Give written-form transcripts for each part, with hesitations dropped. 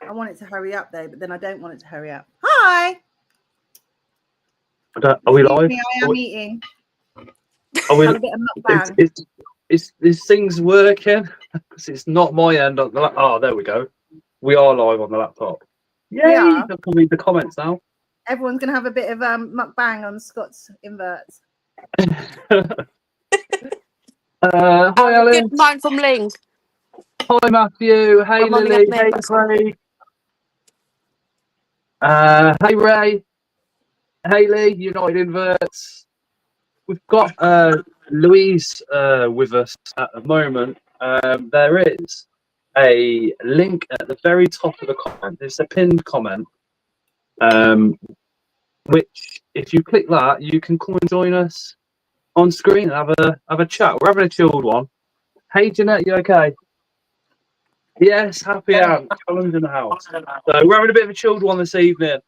I want it to hurry up though, but then I don't want it to hurry up. Hi. Are we live? I am eating. Are we? A bit of mukbang. Is things working? Because it's not my end. Oh, there we go. We are live on the laptop. Yay! I can read the comments now. Everyone's going to have a bit of mukbang on Scott's Invert. Hi, Alan. Good morning from Link. Hi, Matthew. Hey, Lily. Hey, Craig. Hey, Ray. Hey, Lee. United Inverts. We've got Louise with us at the moment. There is a link at the very top of the comment. It's a pinned comment, which if you click that, you can come and join us on screen and have a chat. We're having a chilled one. Hey, Jeanette, you okay? Yes, happy am. Colin's in the house. So we're having a bit of a chilled one this evening.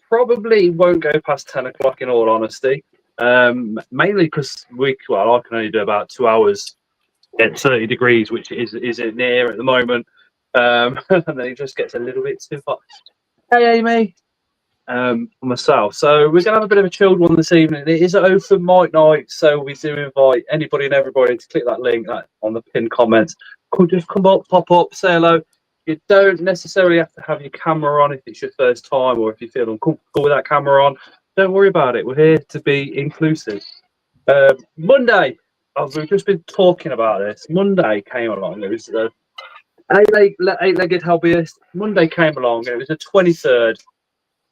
Probably won't go past 10 o'clock in all honesty. Mainly because I can only do about 2 hours at 30 degrees, which isn't near at the moment. And then it just gets a little bit too hot. Hey, Amy. Myself. So we're gonna have a bit of a chilled one this evening. It is an open mic night, so we do invite anybody and everybody to click that link on the pinned comments. Could just come up, pop up, say hello. You don't necessarily have to have your camera on if it's your first time or if you feel uncomfortable with that camera on. Don't worry about it. We're here to be inclusive. Monday, we've just been talking about this. Monday came along. There was a eight-legged hobbyist. Monday came along, and it was the 23rd.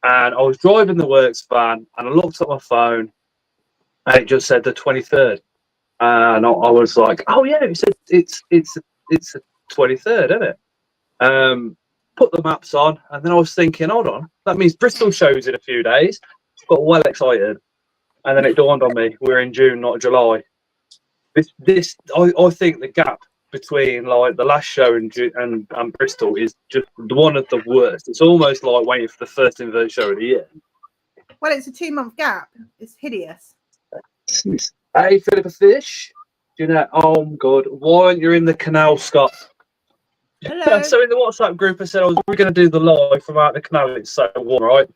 And I was driving the works van, and I looked at my phone, and it just said the 23rd. And I was like, "Oh yeah, it said it's the 23rd, isn't it?" Put the maps on, and then I was thinking, "Hold on, that means Bristol shows in a few days." Got well excited, and then it dawned on me: we're in June, not July. I think the gap between like the last show and Bristol is just one of the worst. It's almost like waiting for the first Invert show of the year. Well, it's a 2-month gap. It's hideous. Hey, Philippa Fish. Oh, good. Why aren't you in the canal, Scott? Hello. So in the WhatsApp group, I said, we're going to do the live from out the canal. It's so warm, right?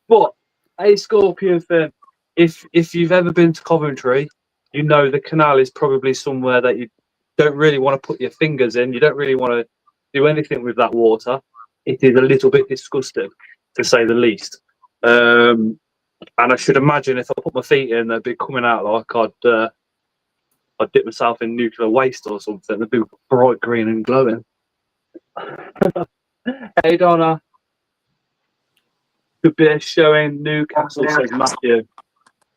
But, hey, Scorpion fan, if you've ever been to Coventry, you know the canal is probably somewhere that you don't really want to put your fingers in. You don't really want to do anything with that water. It is a little bit disgusting, to say the least. And I should imagine if I put my feet in, they'd be coming out like I'd dip myself in nuclear waste or something. They'd be bright green and glowing. Hey, Donna. Could be a show in Newcastle, says Matthew.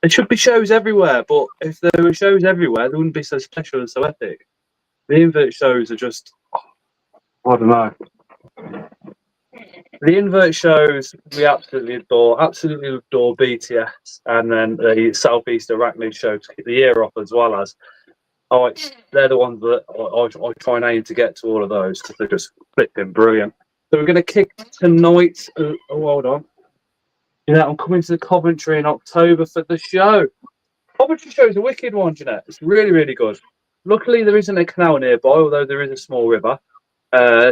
There should be shows everywhere, but if there were shows everywhere, they wouldn't be so special and so epic. The Invert shows are just, I don't know. The Invert shows we absolutely adore BTS, and then the Southeast Arachnid show to keep the year off as well as. They're the ones that I try and aim to get to all of those because they're just flipping brilliant. So we're going to kick tonight. Hold on. I'm coming to Coventry in October for the show. Coventry show is a wicked one, Jeanette. It's really, really good. Luckily, there isn't a canal nearby, although there is a small river.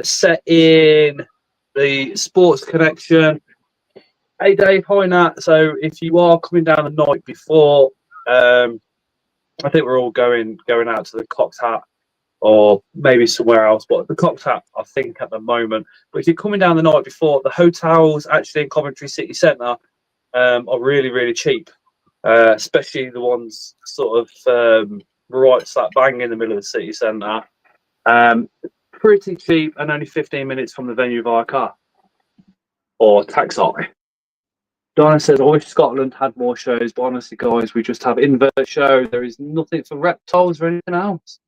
Set in the Sports Connection. Hey, Dave. Hi, Nat. So if you are coming down the night before, I think we're all going out to the Cock's Hat or maybe somewhere else, but the Cock's Hat, I think, at the moment. But if you're coming down the night before, the hotels actually in Coventry City Centre are really, really cheap, especially the ones sort of right slap bang in the middle of the city centre. Pretty cheap and only 15 minutes from the venue via car or taxi. Donna says, I wish Scotland had more shows, but honestly, guys, we just have Invert show. There is nothing for reptiles or anything else.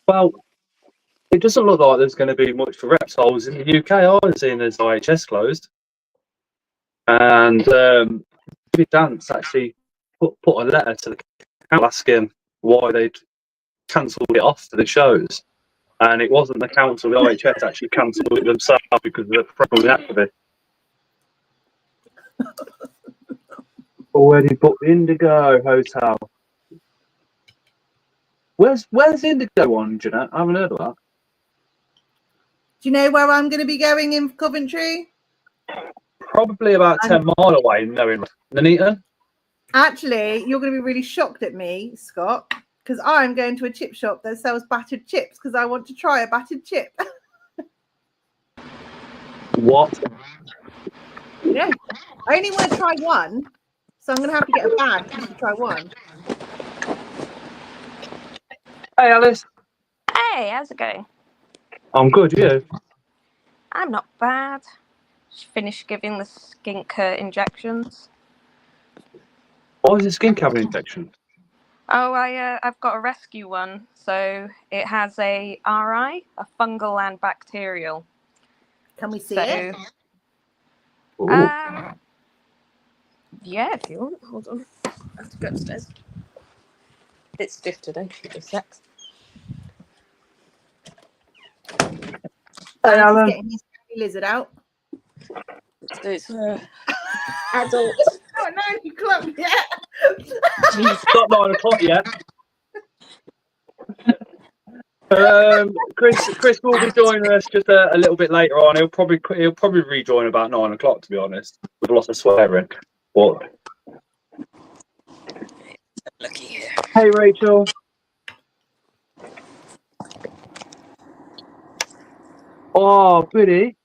Well, it doesn't look like there's going to be much for reptiles in the UK, either, seeing as IHS closed. And David Dance actually put a letter to the council asking why they'd cancelled it off for the shows. And it wasn't the council, the IHS actually cancelled it themselves because of the problem with activists. Already booked the Indigo Hotel. Where's Indigo on, Jeanette? I haven't heard of that. Do you know where I'm going to be going in Coventry? Probably about 10 mile away, knowing Nuneaton. Actually, you're going to be really shocked at me, Scott, because I'm going to a chip shop that sells battered chips because I want to try a battered chip. What? Yeah, I only want to try one, so I'm going to have to get a bag just to try one. Hey, Alice. Hey, how's it going? I'm good, you? I'm not bad. Just finished giving the skink injections. Why is the skink having an infection? Oh, I've got a rescue one. So it has a RI, a fungal and bacterial. Can we see it? Ooh. Yeah, if you want. Hold on. I have to go upstairs. It's stiff today. Just sex. Hey, He's Alan. getting his lizard out. So it's adult. Oh no, you clumped yet. It's not 9 o'clock yet. Chris will be joining us just a little bit later on. He'll probably rejoin about 9 o'clock, to be honest, with lots of swearing. But Looky here. hey, Rachel. Oh, pretty.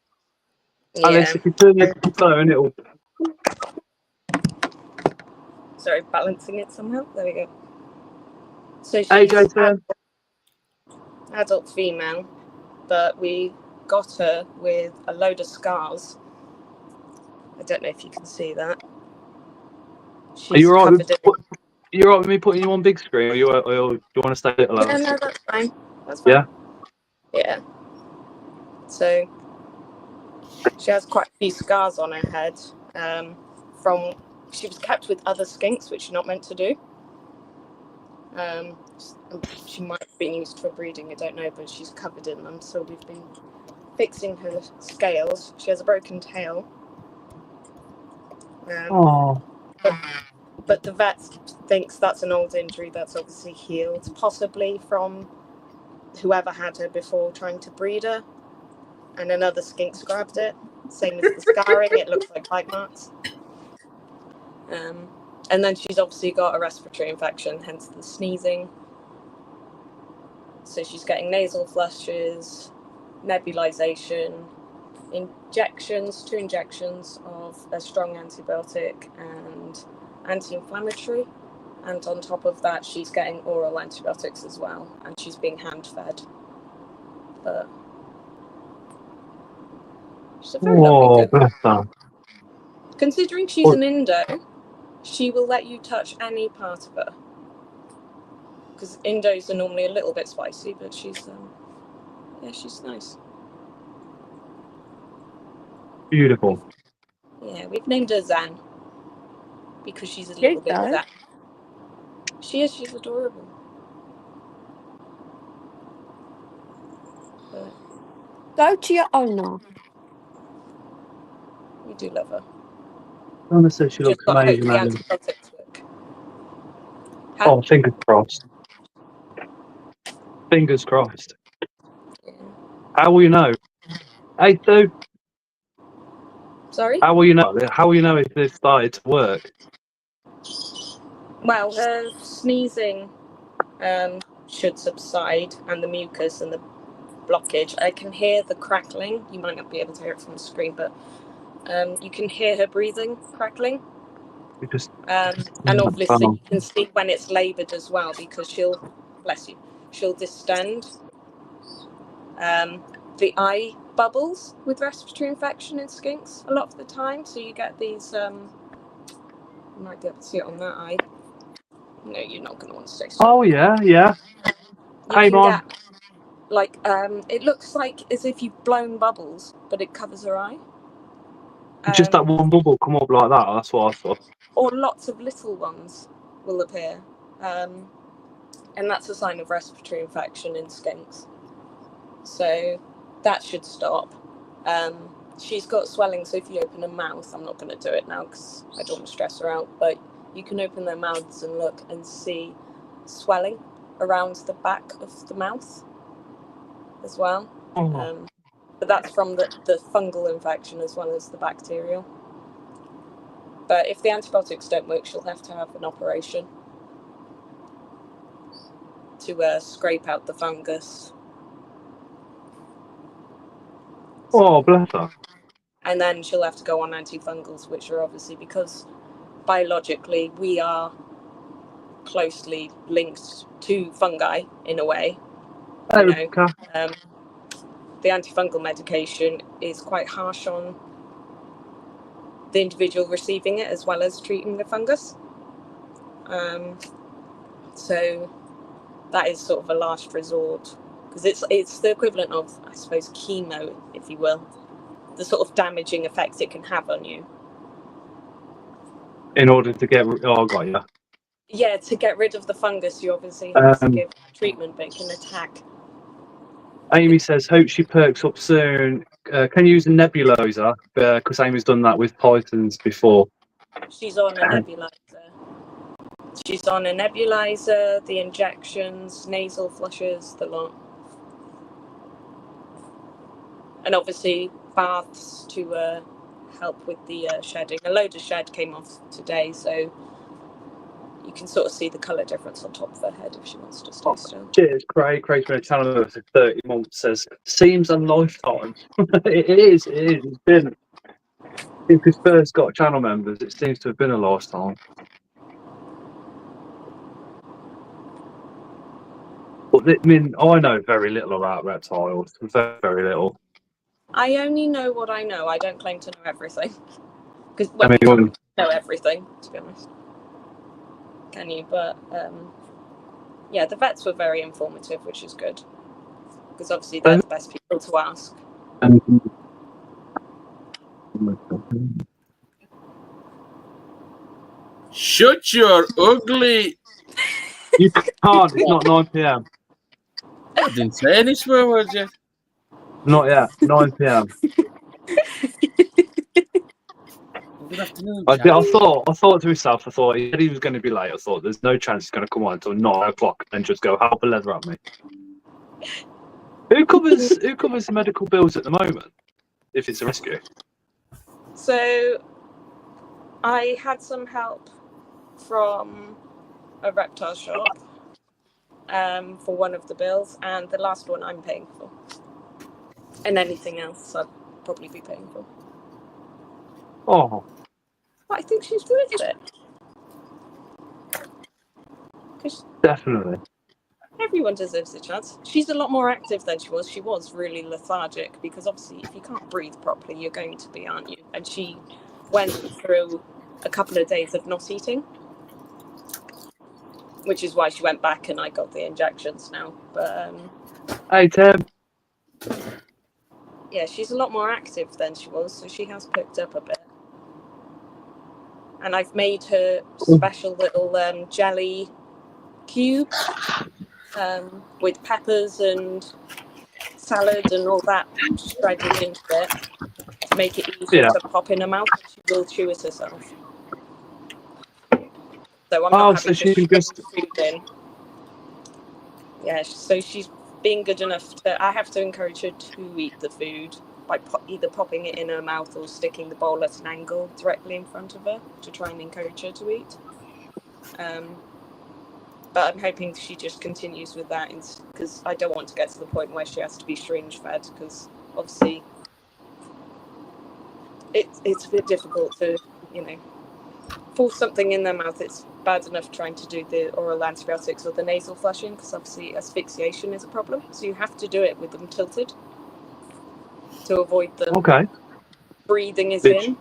Yeah. Alice, if you turn your phone, it'll. Sorry, balancing it somehow. There we go. So she's Hey, Jason. adult female, but we got her with a load of scars. I don't know if you can see that. She's Are you all right? You're right with me putting you on big screen, or do you want to stay little? Yeah, no, that's fine. That's fine. Yeah. So she has quite a few scars on her head. From she was kept with other skinks, which you're not meant to do. She might have been used for breeding, I don't know, but she's covered in them. So we've been fixing her scales. She has a broken tail. But the vet thinks that's an old injury that's obviously healed, possibly from whoever had her before trying to breed her, and another skink's grabbed it. Same as the scarring, it looks like bite marks. And then she's obviously got a respiratory infection, hence the sneezing. So she's getting nasal flushes, nebulization, injections, 2 injections of a strong antibiotic and anti-inflammatory. And on top of that, she's getting oral antibiotics as well, and she's being hand-fed. But she's a very lovely girl. Considering she's an Indo, she will let you touch any part of her. Because Indos are normally a little bit spicy, but she's she's nice. Beautiful. Yeah, we've named her Zan because she's a little bit Zan. She's adorable. But go to your owner. We do love her. Donna says she looks amazing. Oh, fingers crossed. Fingers crossed. Yeah. How will you know? Hey, Sue. Sorry? How will you know? How will you know if this started to work? Well, her sneezing should subside, and the mucus and the blockage. I can hear the crackling. You might not be able to hear it from the screen, but you can hear her breathing crackling. And obviously you can see when it's laboured as well, because she'll distend. The eye bubbles with respiratory infection in skinks a lot of the time, so you get these. You might be able to see it on that eye. No, you're not going to want to stay still. Oh yeah. You can get like it looks like as if you've blown bubbles, but it covers her eye. Just that one bubble come up like that. That's what I thought. Or lots of little ones will appear, and that's a sign of respiratory infection in skinks. So that should stop. She's got swelling, so if you open her mouth, I'm not going to do it now because I don't want to stress her out, but you can open their mouths and look and see swelling around the back of the mouth as well. But that's from the fungal infection as well as the bacterial. But if the antibiotics don't work, she'll have to have an operation to scrape out the fungus. Oh, bless her. And then she'll have to go on antifungals, which are obviously, because biologically we are closely linked to fungi in a way. You know, Okay. the antifungal medication is quite harsh on the individual receiving it as well as treating the fungus. So that is sort of a last resort, because it's the equivalent of, I suppose, chemo, if you will, the sort of damaging effect it can have on you. In order to get... Oh, got you. Yeah, to get rid of the fungus, you obviously have to give treatment, but it can attack. Amy says, hope she perks up soon. Can you use a nebulizer? Because Amy's done that with pythons before. She's on a nebulizer. She's on a nebulizer, the injections, nasal flushes, the lot. And obviously baths to help with the shedding. A load of shed came off today, so you can sort of see the colour difference on top of her head if she wants to stay still. Cheers, Craig. Craig's been a channel member for 30 months. Says, seems a lifetime. It is. It's been... Since we first got channel members, it seems to have been a lifetime. But I mean, I know very little about reptiles. Very, very little. I only know what I know. I don't claim to know everything. Because I mean, you can't know everything, to be honest. Can you? But yeah, the vets were very informative, which is good. Because obviously they're the best people to ask. Shut your ugly... You can't. It's not 9 p.m. I didn't say any swear words yet. Not yet. 9 p.m. Good afternoon, I Jack. thought to myself, he said he was going to be late. I thought there's no chance he's going to come on until 9 o'clock and just go half a leather at me. Who covers the medical bills at the moment? If it's a rescue. So I had some help from a reptile shop for one of the bills, and the last one I'm paying for. And anything else I'd probably be paying for. Oh. But I think she's worth it. Definitely. Everyone deserves a chance. She's a lot more active than she was. She was really lethargic because obviously if you can't breathe properly, you're going to be, aren't you? And she went through a couple of days of not eating, which is why she went back and I got the injections now. But hey, Tim. Yeah, she's a lot more active than she was, so she has picked up a bit. And I've made her special little jelly cubes with peppers and salad and all that shredded into it to make it easier to pop in her mouth, and she will chew it herself. So I'm not having to shove food in. Yeah, so she's being good enough to... I have to encourage her to eat the food by either popping it in her mouth or sticking the bowl at an angle directly in front of her to try and encourage her to eat. But I'm hoping she just continues with that, because I don't want to get to the point where she has to be syringe fed, because obviously it's a bit difficult to, force something in their mouth. It's bad enough trying to do the oral antibiotics or the nasal flushing, because obviously asphyxiation is a problem. So you have to do it with them tilted to avoid them breathing is in.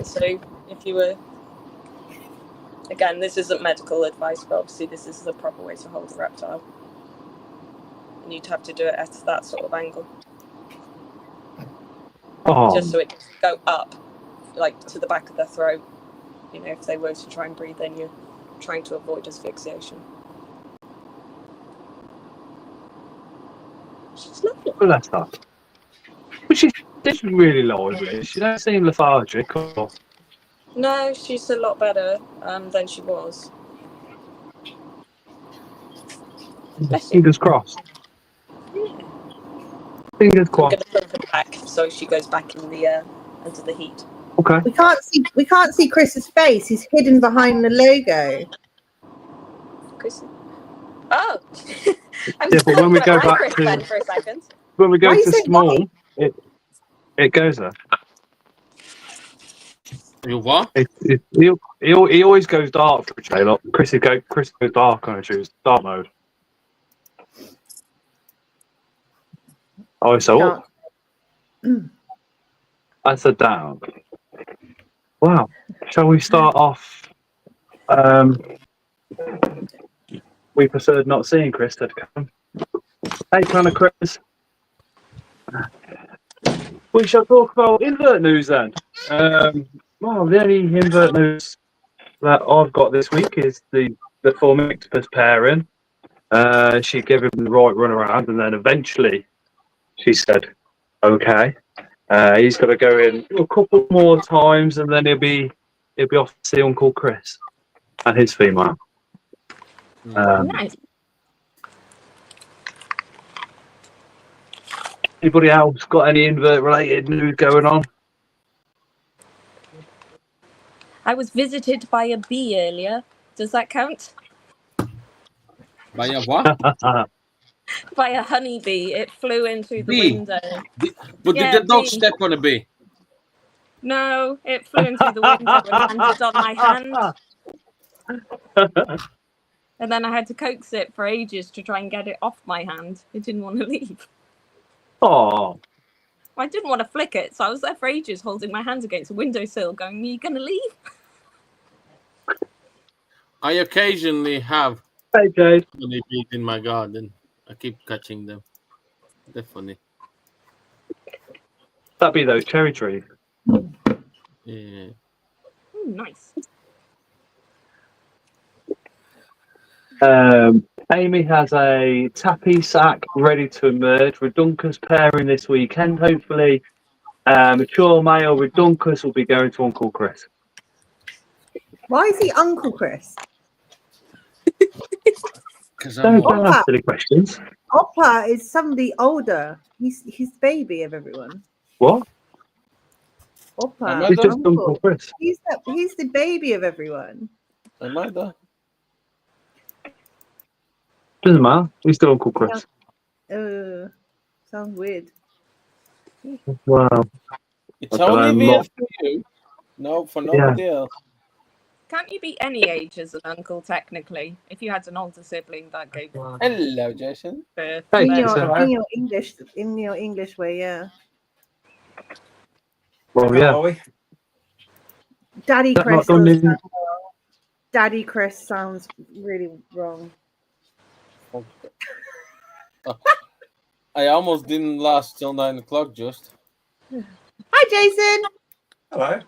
So if you were... Again, this isn't medical advice, but obviously this is the proper way to hold a reptile. And you'd have to do it at that sort of angle. Just so it doesn't go up, like to the back of their throat. If they were to try and breathe in, you're trying to avoid asphyxiation. She's lovely. Well, that's that. But she's really lively. She don't seem lethargic or... No, she's a lot better than she was. Fingers crossed. Yeah. Fingers I'm crossed. going to put her back so she goes back in the under the heat. Okay. We can't see Chris's face. He's hidden behind the logo. Chris. Oh, I'm Yeah, but when we go hi, back Chris to then for a second. when we Why go are you to saying small, it goes there. You what? He always goes dark for a trailer. Chris goes dark on a choose dark mode. Oh, so up. I said down. Wow. Shall we start off? We preferred not seeing Chris to come. Hey, kind of Chris. We shall talk about invert news then. Well, the only invert news that I've got this week is the full mixed pairing. She gave him the right run around, and then eventually she said, "Okay, he's got to go in a couple more times, and then he'll be off to see Uncle Chris and his female." Nice. Anybody else got any invert related news going on? I was visited by a bee earlier. Does that count? By a what? By a honeybee. It flew in through the Bee? window. But Yeah, did the dog bee. step on a bee? No, it flew in through the window and landed on my hand. And then I had to coax it for ages to try and get it off my hand. It didn't want to leave. Oh, I didn't want to flick it, so I was there for ages holding my hands against the windowsill going, "Are you going to leave?" I occasionally have hey Jade. honeybees in my garden. I keep catching them. They're funny. That'd be those cherry trees. Yeah. Ooh, nice. Amy has a tappy sack ready to emerge. Redunculus pairing this weekend, hopefully. Mature male Redunculus will be going to Uncle Chris. Why is he Uncle Chris? Because Don't I'm ask silly questions. Oppa is somebody older. He's the baby of everyone. What? Oppa. He's just Uncle Chris. He's the baby of everyone. Am I there? Doesn't matter. He's still Uncle Chris. Sounds weird. Wow. It's only weird for you. No, for nobody else. Can't you be any age as an uncle, technically? If you had an older sibling that gave Hello, Jason. birth. Hey, In your English way, yeah. Well, yeah. Daddy That Chris. not done in- Daddy Chris sounds really wrong. I almost didn't last till 9 o'clock, just. Hi, Jason. Hello.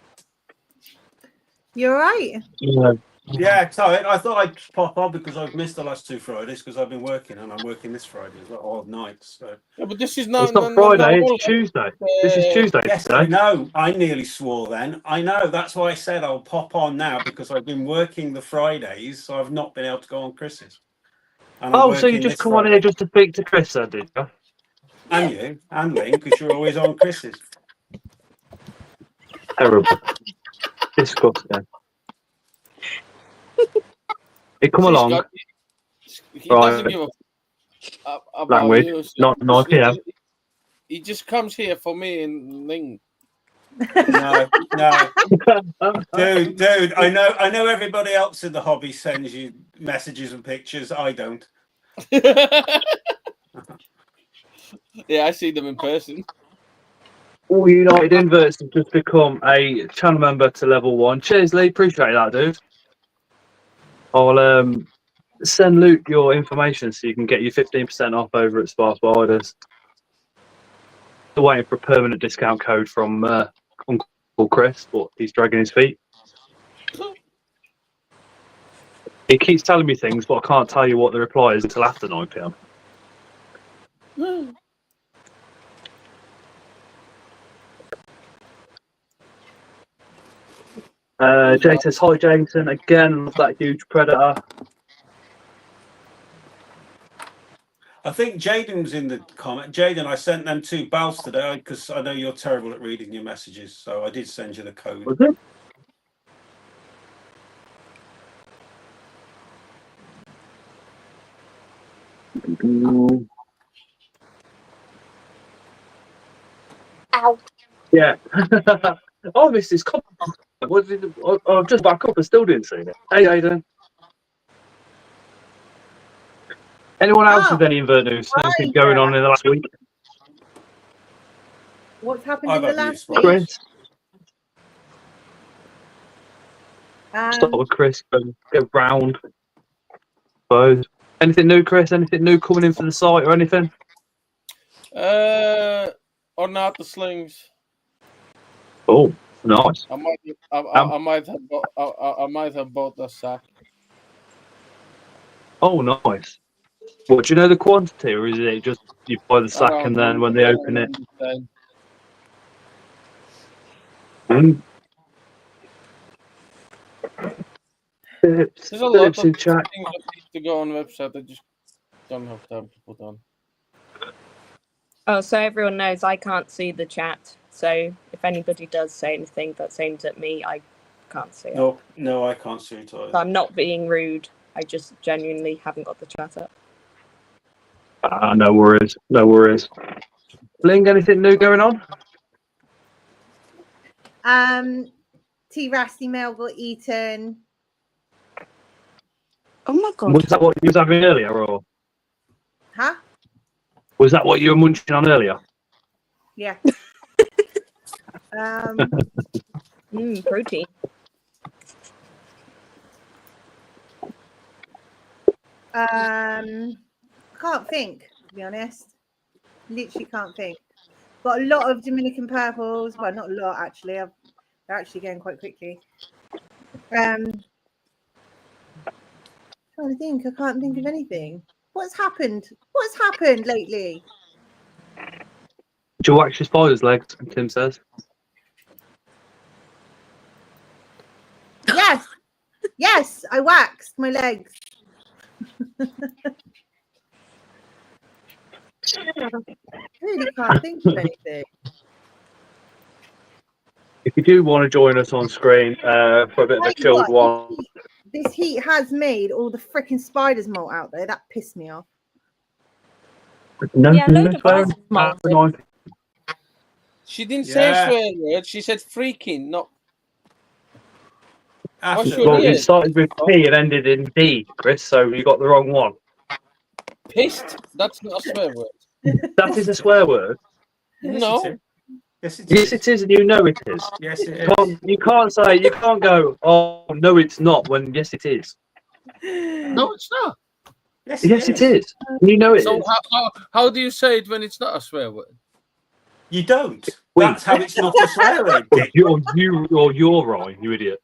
You all right? Yeah, sorry. I thought I'd pop on because I've missed the last 2 Fridays because I've been working and I'm working this Friday as well, all nights. So. Yeah, but this is It's not Friday, it's Tuesday. This is Tuesday. Yes, today. I know. I nearly swore then. I know. That's why I said I'll pop on now because I've been working the Fridays, so I've not been able to go on Chris's. And I'm So you working just this come on Friday. here just to speak to Chris, then, did you? And you, and Lynn, because you're always on Chris's. Terrible. Disgusting. Hey, come along. He doesn't give a about Language, you. So not 9 p.m. He just comes here for me and Ling. No. Dude, I know everybody else in the hobby sends you messages and pictures. I don't. Yeah, I see them in person. All United Inverts have just become a channel member to level 1. Cheers, Lee. Appreciate that, dude. I'll send Luke your information so you can get your 15% off over at Sparse Spiders. Still waiting for a permanent discount code from Uncle Chris, but he's dragging his feet. He keeps telling me things, but I can't tell you what the reply is until after 9 p.m. Jay says, hi Jason, again, love that huge predator. I think Jaden was in the comment. Jaden, I sent them 2 bells today because I know you're terrible at reading your messages, so I did send you the code. Was it? Ow. Yeah. I missed this comment. What did I've just back up and still didn't see it. Hey, Aidan. Anyone else with any Invert news? Anything going on in the last week? What's happened I've in the had last news, week? Chris. Start with Chris. Go round. Suppose. Anything new, Chris? Anything new coming in for the site or anything? Or not the slings. Oh, nice. I might have bought the sack. Oh, nice. What, do you know the quantity, or is it just you buy the sack and then when they open it? There's a lot of Phillips in chat. things that need to go on the website. I just don't have time to put on. Oh, so everyone knows I can't see the chat. So if anybody does say anything that's aimed at me, I can't see it. No, I can't see it either. So I'm not being rude. I just genuinely haven't got the chat up. No worries. No worries. Ling, anything new going on? T. Rasty Mail got eaten. Oh my god. Was that what you was having earlier, or Huh? was that what you were munching on earlier? Yeah. Protein. Can't think, to be honest. Literally can't think. Got a lot of Dominican purples. Well, not a lot actually. They're actually going quite quickly. Trying to think. I can't think of anything. What's happened? What's happened lately? Do you wax your spider's legs? Tim says. Yes. Yes, I waxed my legs. Really can't think of anything. If you do want to join us on screen for a bit of a chilled one. This heat has made all the freaking spiders molt out there. That pissed me off. Yeah, load of us molted. She didn't say a swear word. She said freaking, not. Well, it started with P and ended in D, Chris, so you got the wrong one. Pissed? That's not a swear word. That is a swear word. No. Yes, it is, and you know it is. Yes, it is. You can't go, oh, no, it's not, when yes, it is. No, it's not. Yes, it is. You know it so is. How do you say it when it's not a swear word? You don't. That's how it's not a swear word. You're right, you idiot.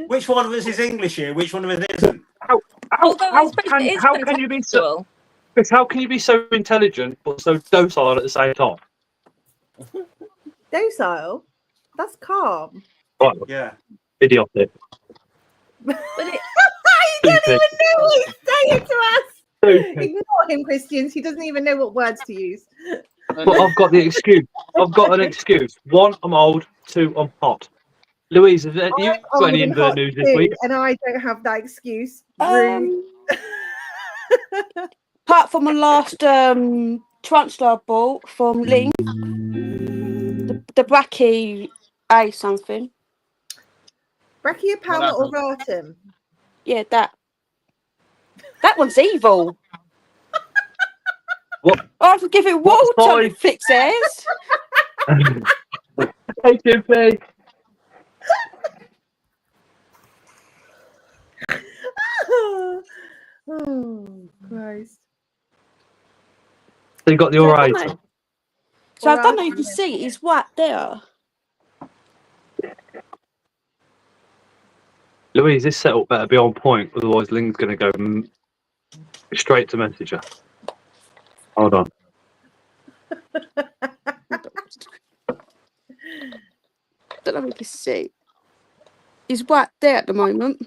Which one of us is English here? Which one of us isn't? How can you be so? Chris, how can you be so intelligent but so docile at the same time? Docile? That's calm. Right. Yeah. Idiotic. But you don't even know what he's saying to us. Ignore him, Christians. He doesn't even know what words to use. But I've got the excuse. I've got an excuse. 1, I'm old. 2, I'm hot. Louise, have you got any Invert news this week? And I don't have that excuse. Rude. Apart from my last transfer I bought from Ling, the Bracky A something. Brachiopalma overatum. Yeah, that one's evil. What? I have to give it water to fix it. Hey, Tiffany. Oh, Christ. So you got the orator. So I don't know if you can see it. It's right there. Louise, this setup better be on point, otherwise Ling's going to go straight to Messenger. Hold on. Don't know if you can see. It's right there at the moment.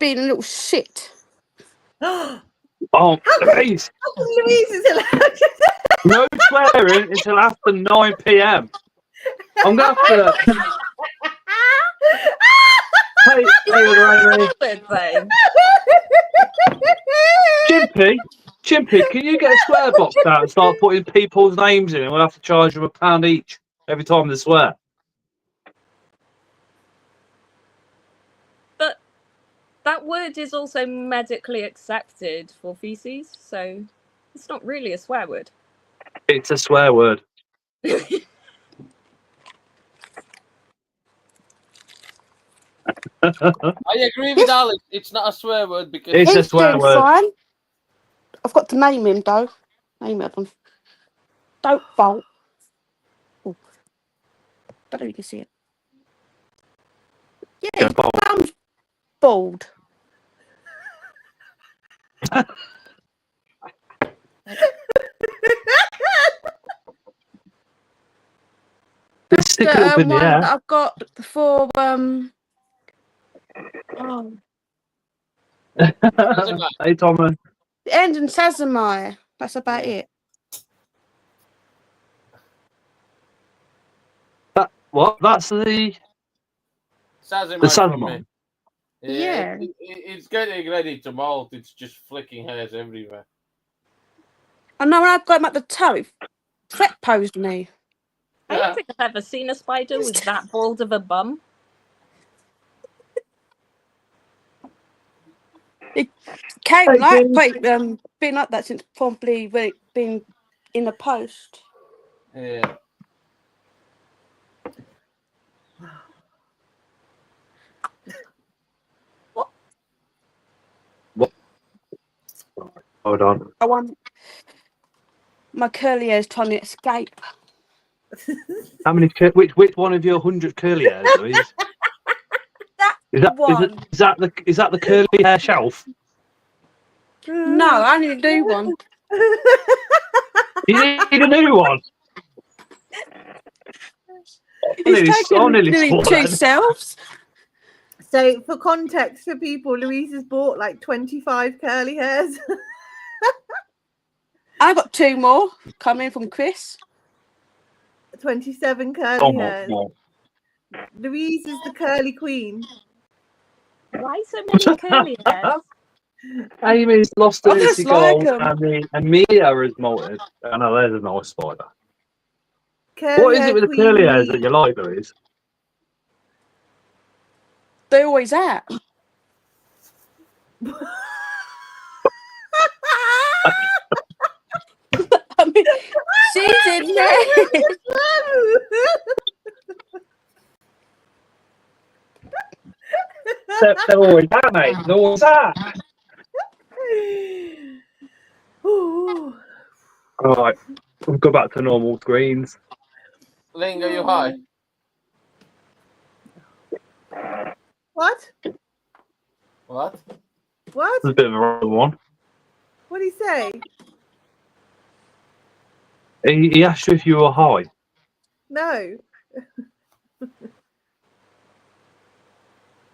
being a little shit. How Oh, come please. Louise is allowed to No swearing until after 9 p.m. I'm going to have to... Hey, Amy. Chimpy, can you get a swear box out and start putting people's names in, and we'll have to charge them £1 each every time they swear? But that word is also medically accepted for feces, so it's not really a swear word. It's a swear word. I agree with Alex. It's not a swear word because It's a He's swear doing word. fine. I've got to name him though. Name it. Don't bolt. Oh. Don't know if you can see it. Yeah, Go his bolt. bum's bald. That's Stick it up the in the one air. that I've got for Hey, Thomas. the end in Sazamai. That's about it. What? That's the Sazamai. Yeah. It's getting ready to molt. It's just flicking hairs everywhere. I know when I got him at the toe, it threat posed me. I don't think I've ever seen a spider with that bald of a bum. It came been like that since probably when it been in the post. Yeah. What? Hold on. I want my curly hair's trying to escape. How many? Which one of your 100 curly hairs, Louise? Is that the curly hair shelf? No, I need a new one. You need a new one. It's taken nearly nearly swore two then. selves. So, for context for people, Louise has bought like 25 curly hairs. I got 2 more coming from Chris. 27 curly hairs. Louise is the curly queen. Why so many curly hairs? Amy's lost I her just gold, like 'em. and Mia has molted. I know there's a nice spider. Curly What is hair it with the queen curly hairs Louise. that you like, Louise? They're always out. I mean, she's in there. They're always that, mate. They're always that. Ooh. All right, we'll go back to normal screens. Ling, are you high? What? What? What? There's a bit of a random one. What did he say? He asked you if you were high. No.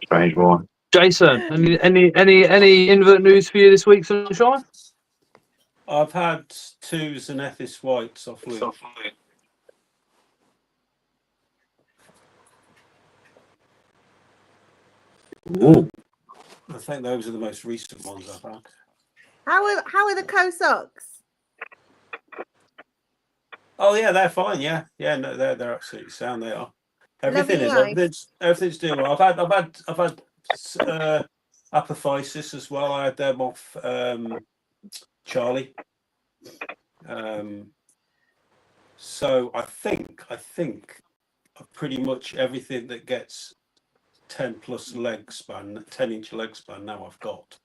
Strange one. Jason, any invert news for you this week, Sunshine? I've had 2 Xanethus whites off Luke. Ooh. I think those are the most recent ones I've had. How are the co-socks? Oh yeah, they're fine. Yeah, no, they're absolutely sound. They are. Everything Lovely is. Everything's doing well. I've had apophysis as well. I had them off Charlie. So I think pretty much everything that gets 10 plus leg span, 10-inch leg span now I've got.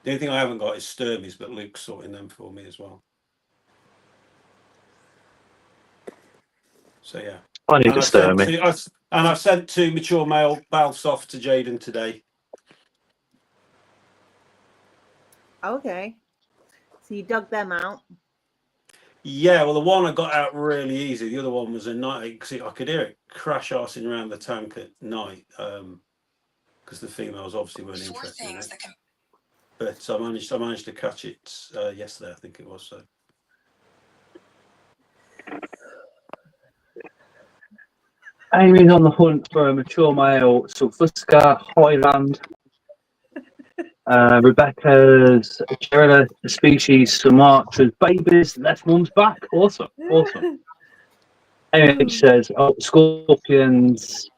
The only thing I haven't got is sturmies, but Luke's sorting them for me as well. So yeah. I need a sturmy. I've sent 2 mature male balfs off to Jaden today. Okay. So you dug them out. Yeah, well, the one I got out really easy. The other one was a night because I could hear it crash arsing around the tank at night because because the females obviously weren't interested in it. But I managed to catch it yesterday, I think it was. So. Amy's on the hunt for a mature male Sulfusca Highland. Rebecca's Gerilla species Sumatra's babies left mum's back. Awesome. Amy says, scorpions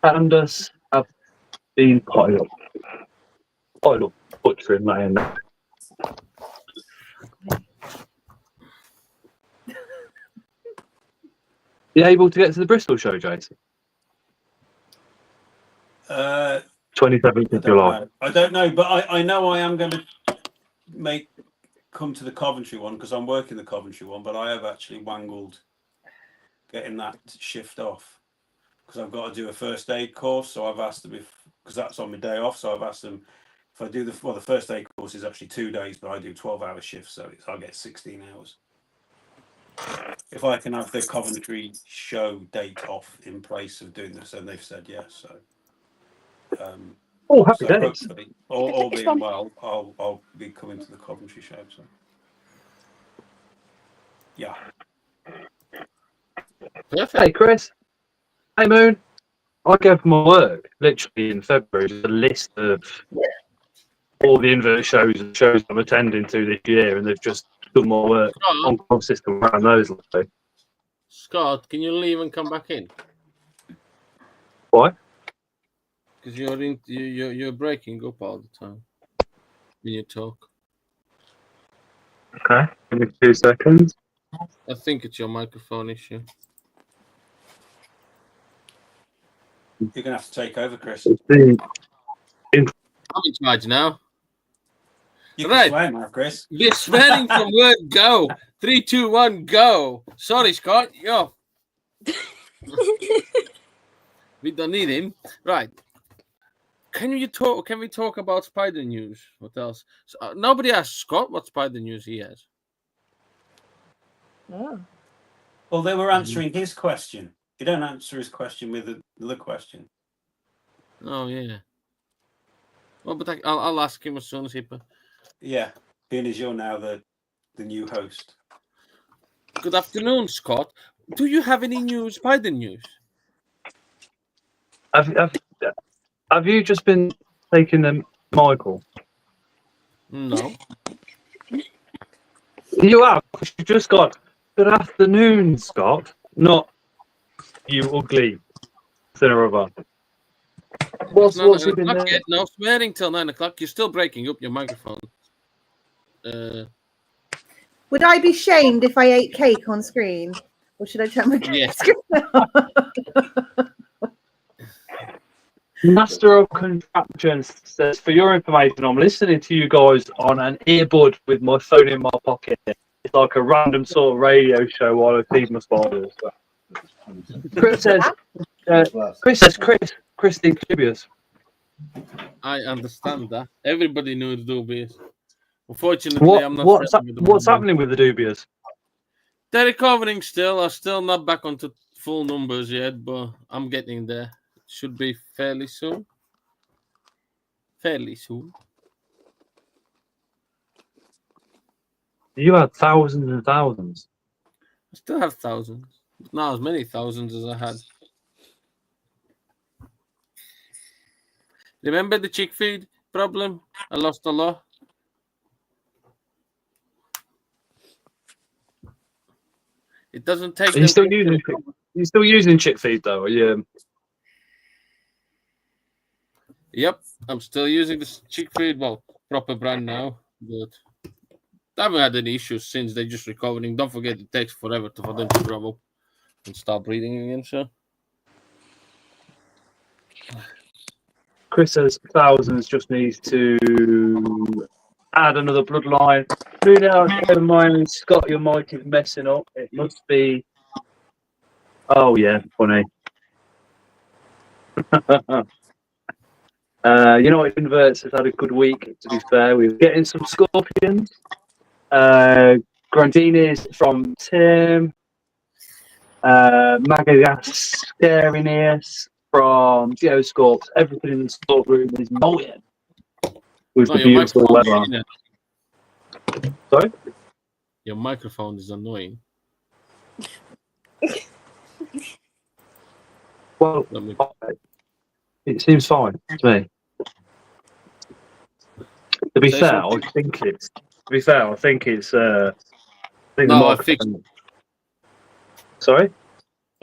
and us have been piled up, butchering my end. You able to get to the Bristol show, Jason? 27th of July. I don't know, but I know I am going to come to the Coventry one because I'm working the Coventry one, but I have actually wangled getting that shift off because I've got to do a first aid course. So I've asked them because that's on my day off. So I've asked them if I do the first aid course is actually 2 days, but I do 12-hour shifts, so I'll get 16 hours. If I can have the Coventry show date off in place of doing this, and they've said yes. So. Happy days. Hopefully, all being well, I'll be coming to the Coventry show. So, yeah. Perfect. Hey, Chris. Hey, Moon. I go for my work literally in February. Just a list of all the Invert shows and shows I'm attending to this year, and they've just done more work on the system around those. Like. Scott, can you leave and come back in? Why? Because you're breaking up all the time when you talk. Okay, give me 2 seconds. I think it's your microphone issue. You're gonna have to take over, Chris. I'm in charge now. You can swear now, Chris. You're swearing from word go. 3, 2, 1, go. Sorry, Scott. Yo. We don't need him. Right. Can we talk about spider news? What else? So, nobody asked Scott what spider news he has. Oh. Well, they were answering his question. You don't answer his question with the question. Oh yeah. Well, but I'll ask him as soon as he. Yeah, being as you're now the new host. Good afternoon, Scott. Do you have any news, spider news? Have you just been taking them, Michael? No. You have. You just got good afternoon, Scott. Not you ugly sinner of a. What's he been there? No swearing till 9 o'clock. You're still breaking up your microphone. Would I be shamed if I ate cake on screen? Or should I turn my Yes. Master of Contraptions says, for your information, I'm listening to you guys on an earbud with my phone in my pocket. It's like a random sort of radio show while I feed my spiders. Chris says, Chris the dubious. I understand that. Everybody knows dubious. Unfortunately, I'm not. What's happening with the dubious? They're recovering still. I'm still not back onto full numbers yet, but I'm getting there. Should be fairly soon. You had thousands and thousands. I still have thousands. Not as many thousands as I had. Remember the chick feed problem? I lost a lot. It doesn't take. Are you still using chick feed though? Are you? Yep, I'm still using the chick feed. Well, proper brand now, but I haven't had any issues since. They're just recovering. Don't forget, it takes forever for them to grow up and start breeding again. So, Chris says thousands just needs to add another bloodline. Who knows? Never mind, Scott, your mic is messing up. It must be. Oh yeah, funny. Inverts has had a good week, to be fair. We're getting some scorpions. Grandinis from Tim. Madagascarineus from geoscopes. Everything in the storeroom is molten with No, the your beautiful microphone. weather. Sorry? Your microphone is annoying. Well, Let me- it seems fine to me. To be Say fair, something. I think it's. To be fair, I think it's. I think No, the I fixed. microphone. Sorry.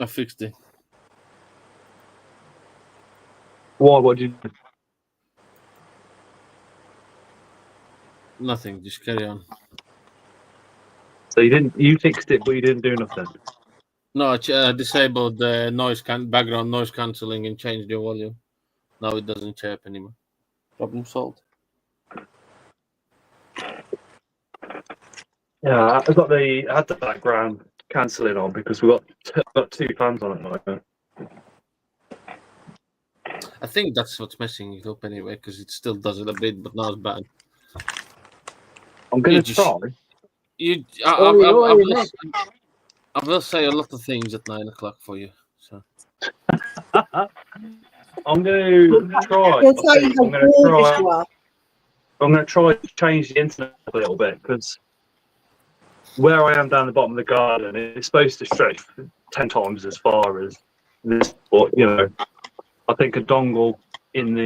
I fixed it. Why? What did you? Nothing. Just carry on. So you didn't. You fixed it, but you didn't do nothing. No, I disabled the background noise cancelling and changed the volume. Now it doesn't chirp anymore. Problem solved. Yeah, I had the background cancelling on because we got two fans on at the moment. I think that's what's messing it up anyway, because it still does it a bit, but now it's bad. I'm gonna You just- try. I will say a lot of things at 9 o'clock for you. So I'm gonna try. He'll tell you how gorgeous you are. I'm gonna try to change the internet a little bit because where I am down the bottom of the garden, it's supposed to stretch 10 times as far as this. But you know, I think a dongle in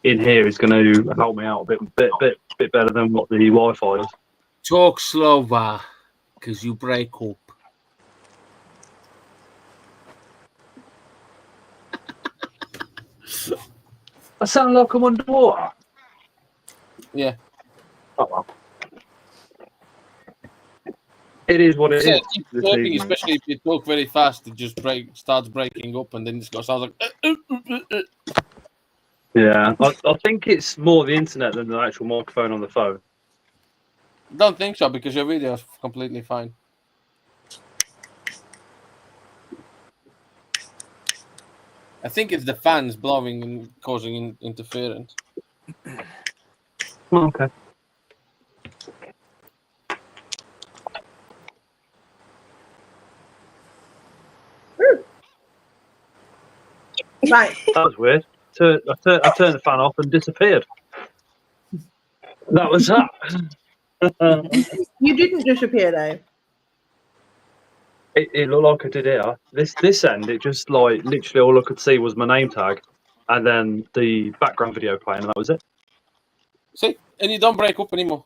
here is going to help me out a bit better than what the Wi-Fi is. talk slower, because you break up. I sound like I'm underwater. Yeah. Oh well. It is what it So is. keep this talking, evening. especially if you talk very fast, it just starts breaking up, and then it sounds like. Yeah, I think it's more the internet than the actual microphone on the phone. Don't think so, because your video is completely fine. I think it's the fans blowing and causing interference. Oh, okay. Right. That was weird. I turned the fan off and disappeared. That was that. You didn't disappear though. It looked like I did here. This end, it just like literally all I could see was my name tag, and then the background video playing, and that was it. See? And you don't break up anymore.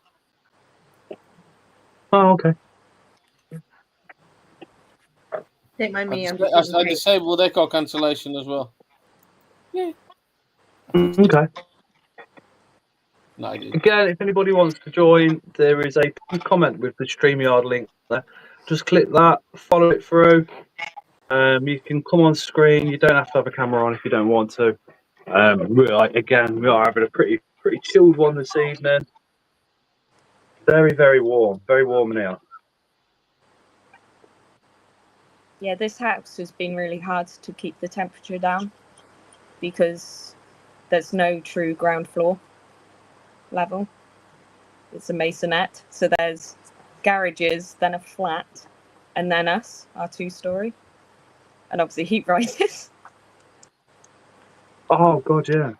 Oh, okay. Don't mind me. I'm I just disabled echo cancellation as well. Yeah. Okay. No, I did. Again, if anybody wants to join, there is a comment with the StreamYard link there. Just click that, follow it through. You can come on screen. You don't have to have a camera on if you don't want to. We are having a pretty chilled one this evening. Very warm in here. Yeah, this house has been really hard to keep the temperature down because there's no true ground floor level. It's a masonette, so there's garages, then a flat, and then us, our 2-story, and obviously heat rises. Oh god, yeah.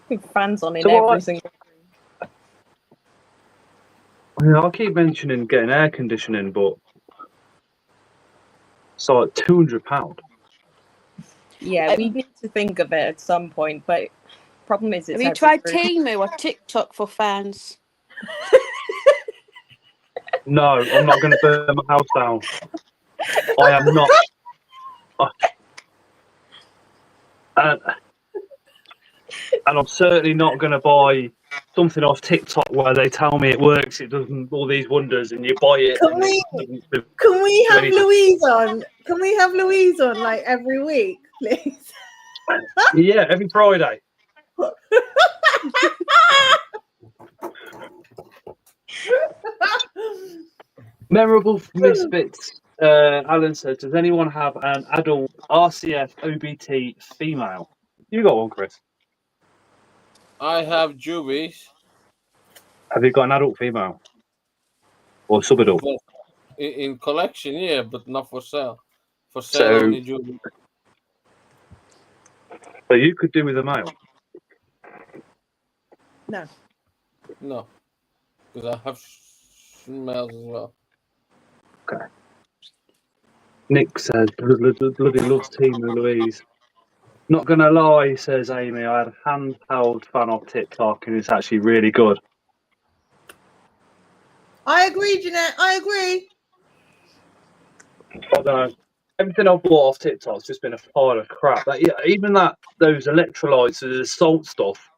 With fans on in So every what? single Yeah, I keep mentioning getting air conditioning, but it's like £200. Yeah, we need to think of it at some point, but problem is it's Have you tried every room. Temu or TikTok for fans? No, I'm not going to burn my house down. I am not. And I'm certainly not going to buy something off TikTok where they tell me it works, it does all these wonders, and you buy it. Can we have Louise on? Can we have Louise on like every week, please? Yeah, every Friday. Memorable misfits. Alan says, does anyone have an adult RCF OBT female? You got one, Chris. I have Juvies. Have you got an adult female? Or subadult? In collection, yeah, but not for sale. For sale, So, only Juvies. So you could do with a male. No. No, because I have males as well. Okay. Nick says, bloody loves Timu Louise. Not gonna lie, says Amy, I had a handheld fan of TikTok and it's actually really good. I agree, Jeanette. I agree. I don't know. Everything I've bought off TikTok's just been a pile of crap. Even those electrolytes, the salt stuff,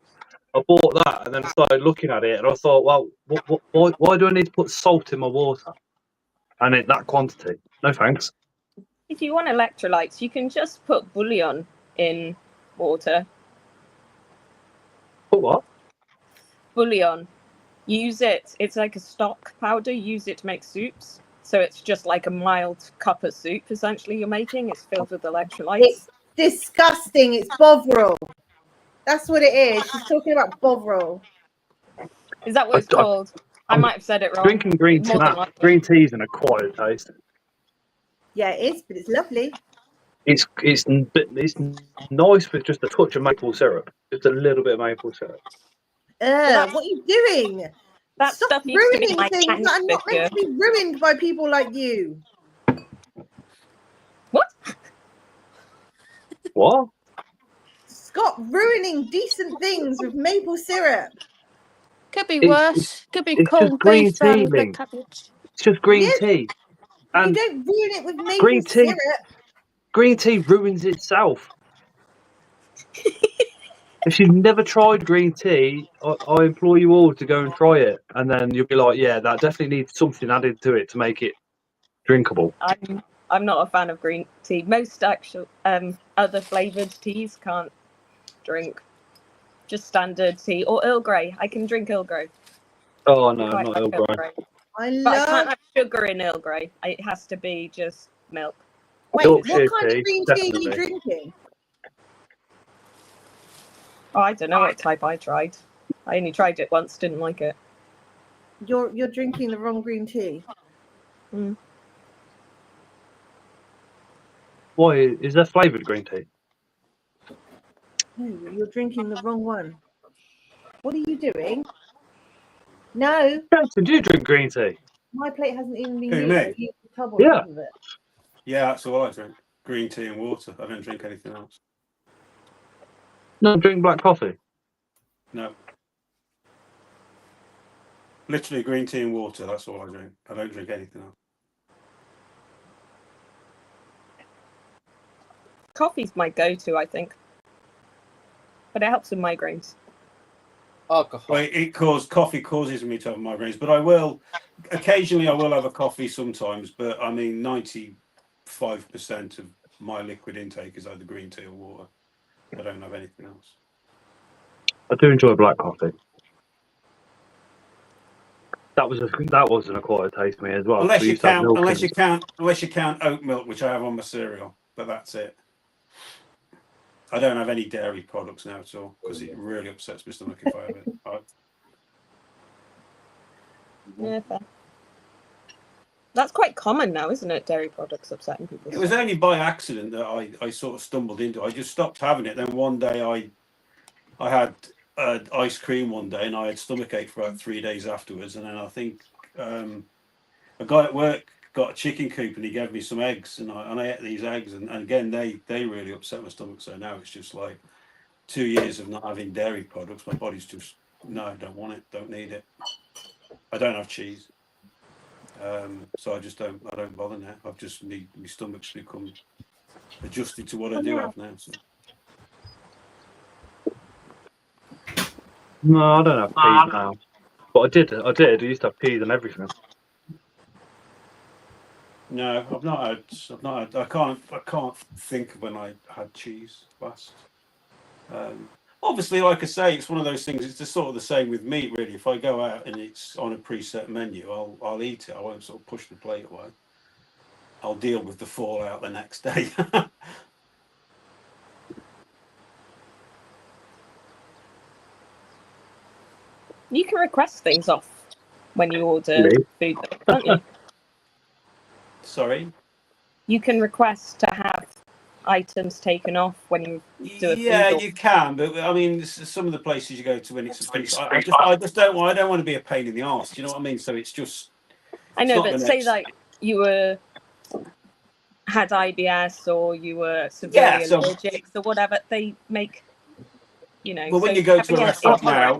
I bought that and then I started looking at it and I thought, well, why do I need to put salt in my water? And in that quantity? No thanks. If you want electrolytes, you can just put bouillon in water. Put what? Bouillon. Use it. It's like a stock powder. Use it to make soups. So it's just like a mild cup of soup, essentially, you're making. It's filled with electrolytes. It's disgusting. It's Bovril. That's what it is. She's talking about Bovril. Is that what it's called? I might have said it wrong. Drinking green tea. Green tea's an acquired taste. Yeah, it is, but it's lovely. It's nice with just a touch of maple syrup. Just a little bit of maple syrup. What are you doing? That Stop stuff used to be ruining my things that are not meant to be ruined by people like you. What? What? Stop ruining decent things with maple syrup. Could be worse. Could be corned beef done with red cabbage. It's just green tea. And you don't ruin it with maple syrup. Green tea ruins itself. If you've never tried green tea, I implore you all to go and try it, and then you'll be like, "Yeah, that definitely needs something added to it to make it drinkable." I'm not a fan of green tea. Most actual other flavoured teas can't drink. Just standard tea or Earl Grey. I can drink Earl Grey. Oh no, not Earl Grey. But I can't have sugar in Earl Grey. It has to be just milk. Wait, what kind of green tea are you drinking? Oh, I don't know what type I tried. I only tried it once, didn't like it. You're drinking the wrong green tea. Mm. Why is there flavoured green tea? No, you're drinking the wrong one. What are you doing? No. Did you drink green tea? My plate hasn't even been used. Yeah. Yeah, that's all I drink. Green tea and water. I don't drink anything else. No, drink black coffee. No. Literally green tea and water, that's all I drink. I don't drink anything else. Coffee's my go-to, I think. But it helps with migraines. Alcohol. Well, coffee causes me to have migraines, but occasionally I will have a coffee sometimes, but I mean 95% of my liquid intake is either green tea or water. I don't have anything else. I do enjoy black coffee. That was an acquired taste to me as well. Unless you count oat milk, which I have on my cereal, but that's it. I don't have any dairy products now at all because it really upsets my stomach if I have it. Yeah, fair. That's quite common now, isn't it? Dairy products upsetting people. It was only by accident that I sort of stumbled into it. I just stopped having it. Then one day I had ice cream one day and I had stomachache for about 3 days afterwards. And then I think a guy at work got a chicken coop and he gave me some eggs and I ate these eggs and again they really upset my stomach. So now it's just like 2 years of not having dairy products. My body's just no, don't want it, don't need it. I don't have cheese. So I don't bother now. I've just my stomach's become adjusted to what I do have now. So. No, I don't have peas now. But I did. I used to have peas and everything. No, I've not had. I can't think of when I had cheese last. Obviously, like I say, it's one of those things. It's just sort of the same with meat, really. If I go out and it's on a preset menu, I'll eat it. I won't sort of push the plate away. I'll deal with the fallout the next day. You can request things off when you order food, can't you? Sorry? You can request to have items taken off when you do a Yeah, food you can, but I mean, some of the places you go to when it's a piece, I just don't want to be a pain in the arse. Do you know what I mean? So it's just. I know, not but the say next- like you had IBS or you were severely allergic or whatever, they make, you know. Well, when so you go to a having restaurant now,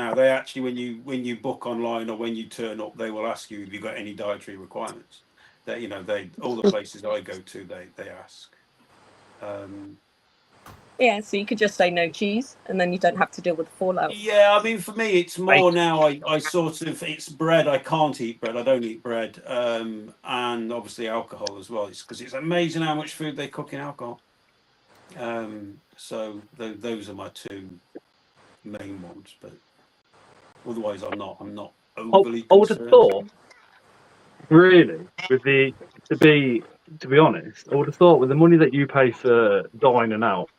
intolerance- they actually when you book online or when you turn up, they will ask you if you've got any dietary requirements. That all the places I go to, they ask. Yeah, so you could just say no cheese, and then you don't have to deal with the fallout. Yeah, I mean, for me, it's more now. I sort of it's bread. I can't eat bread. I don't eat bread, and obviously alcohol as well. It's because it's amazing how much food they cook in alcohol. So those are my two main ones, but otherwise, I'm not overly I would have concerned. thought, really, with the to be honest, I would have thought with the money that you pay for dining out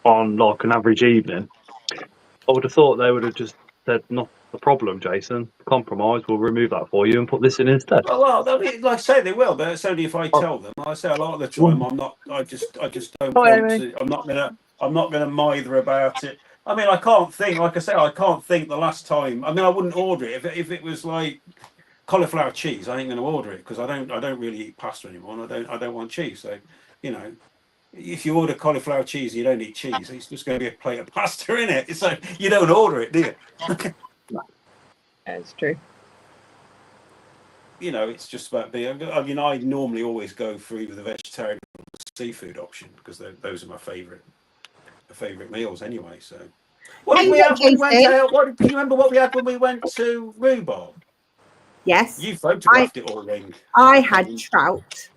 on like an average evening, I would have thought they would have just said, "Not the problem, Jason. Compromise. We'll remove that for you and put this in instead." Well, like I say, they will, but it's only if I tell them. Like I say a lot of the time, I'm not. I just don't Hi, want Amy. to. I'm not gonna mither about it. I mean, I can't think. Like I say, I can't think the last time. I mean, I wouldn't order it if it was like cauliflower cheese. I ain't going to order it because I don't really eat pasta anymore. And I don't want cheese. So, if you order cauliflower cheese and you don't eat cheese, it's just going to be a plate of pasta in it. It's like you don't order it, do you? That's true. It's just about being. I mean, I normally always go for either the vegetarian or the seafood option because those are my favourite meals anyway. So, what did we have when we went out? Do you remember what we had when we went to Rhubarb? Yes. You photographed it all, Ring. I had trout,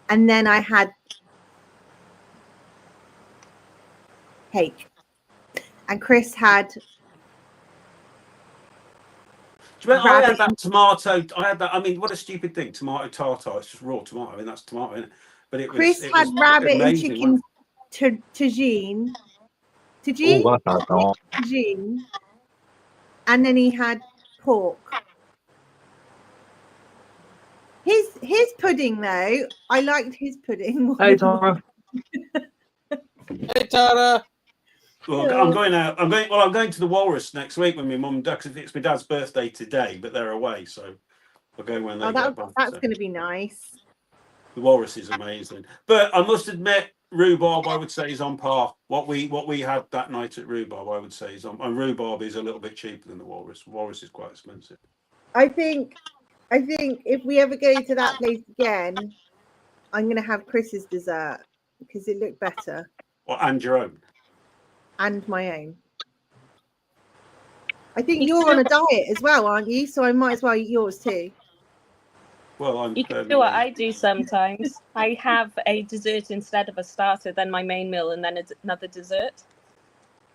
and then I had cake, and Chris had. Do you remember, I had that tomato. I had that. I mean, what a stupid thing! Tomato tartare. It's just raw tomato. I mean, that's tomato, isn't it? But Chris had rabbit and chicken tagine. Tagine. And then he had pork. His pudding though, I liked his pudding more. Hey, Tara. Hey, Tara. Well, I'm going out. I'm going to the Walrus next week with my mum and dad. It's my dad's birthday today, but they're away, so I'll go when they get back. That's going to be nice. The Walrus is amazing, but I must admit, Rhubarb I would say is on par. What we had that night at Rhubarb, I would say is on. And Rhubarb is a little bit cheaper than the Walrus. Walrus is quite expensive. I think if we ever go to that place again, I'm going to have Chris's dessert because it looked better. And your own. And my own. I think you're on a diet as well, aren't you? So I might as well eat yours too. Well, you can do what I do sometimes. I have a dessert instead of a starter, then my main meal, and then another dessert.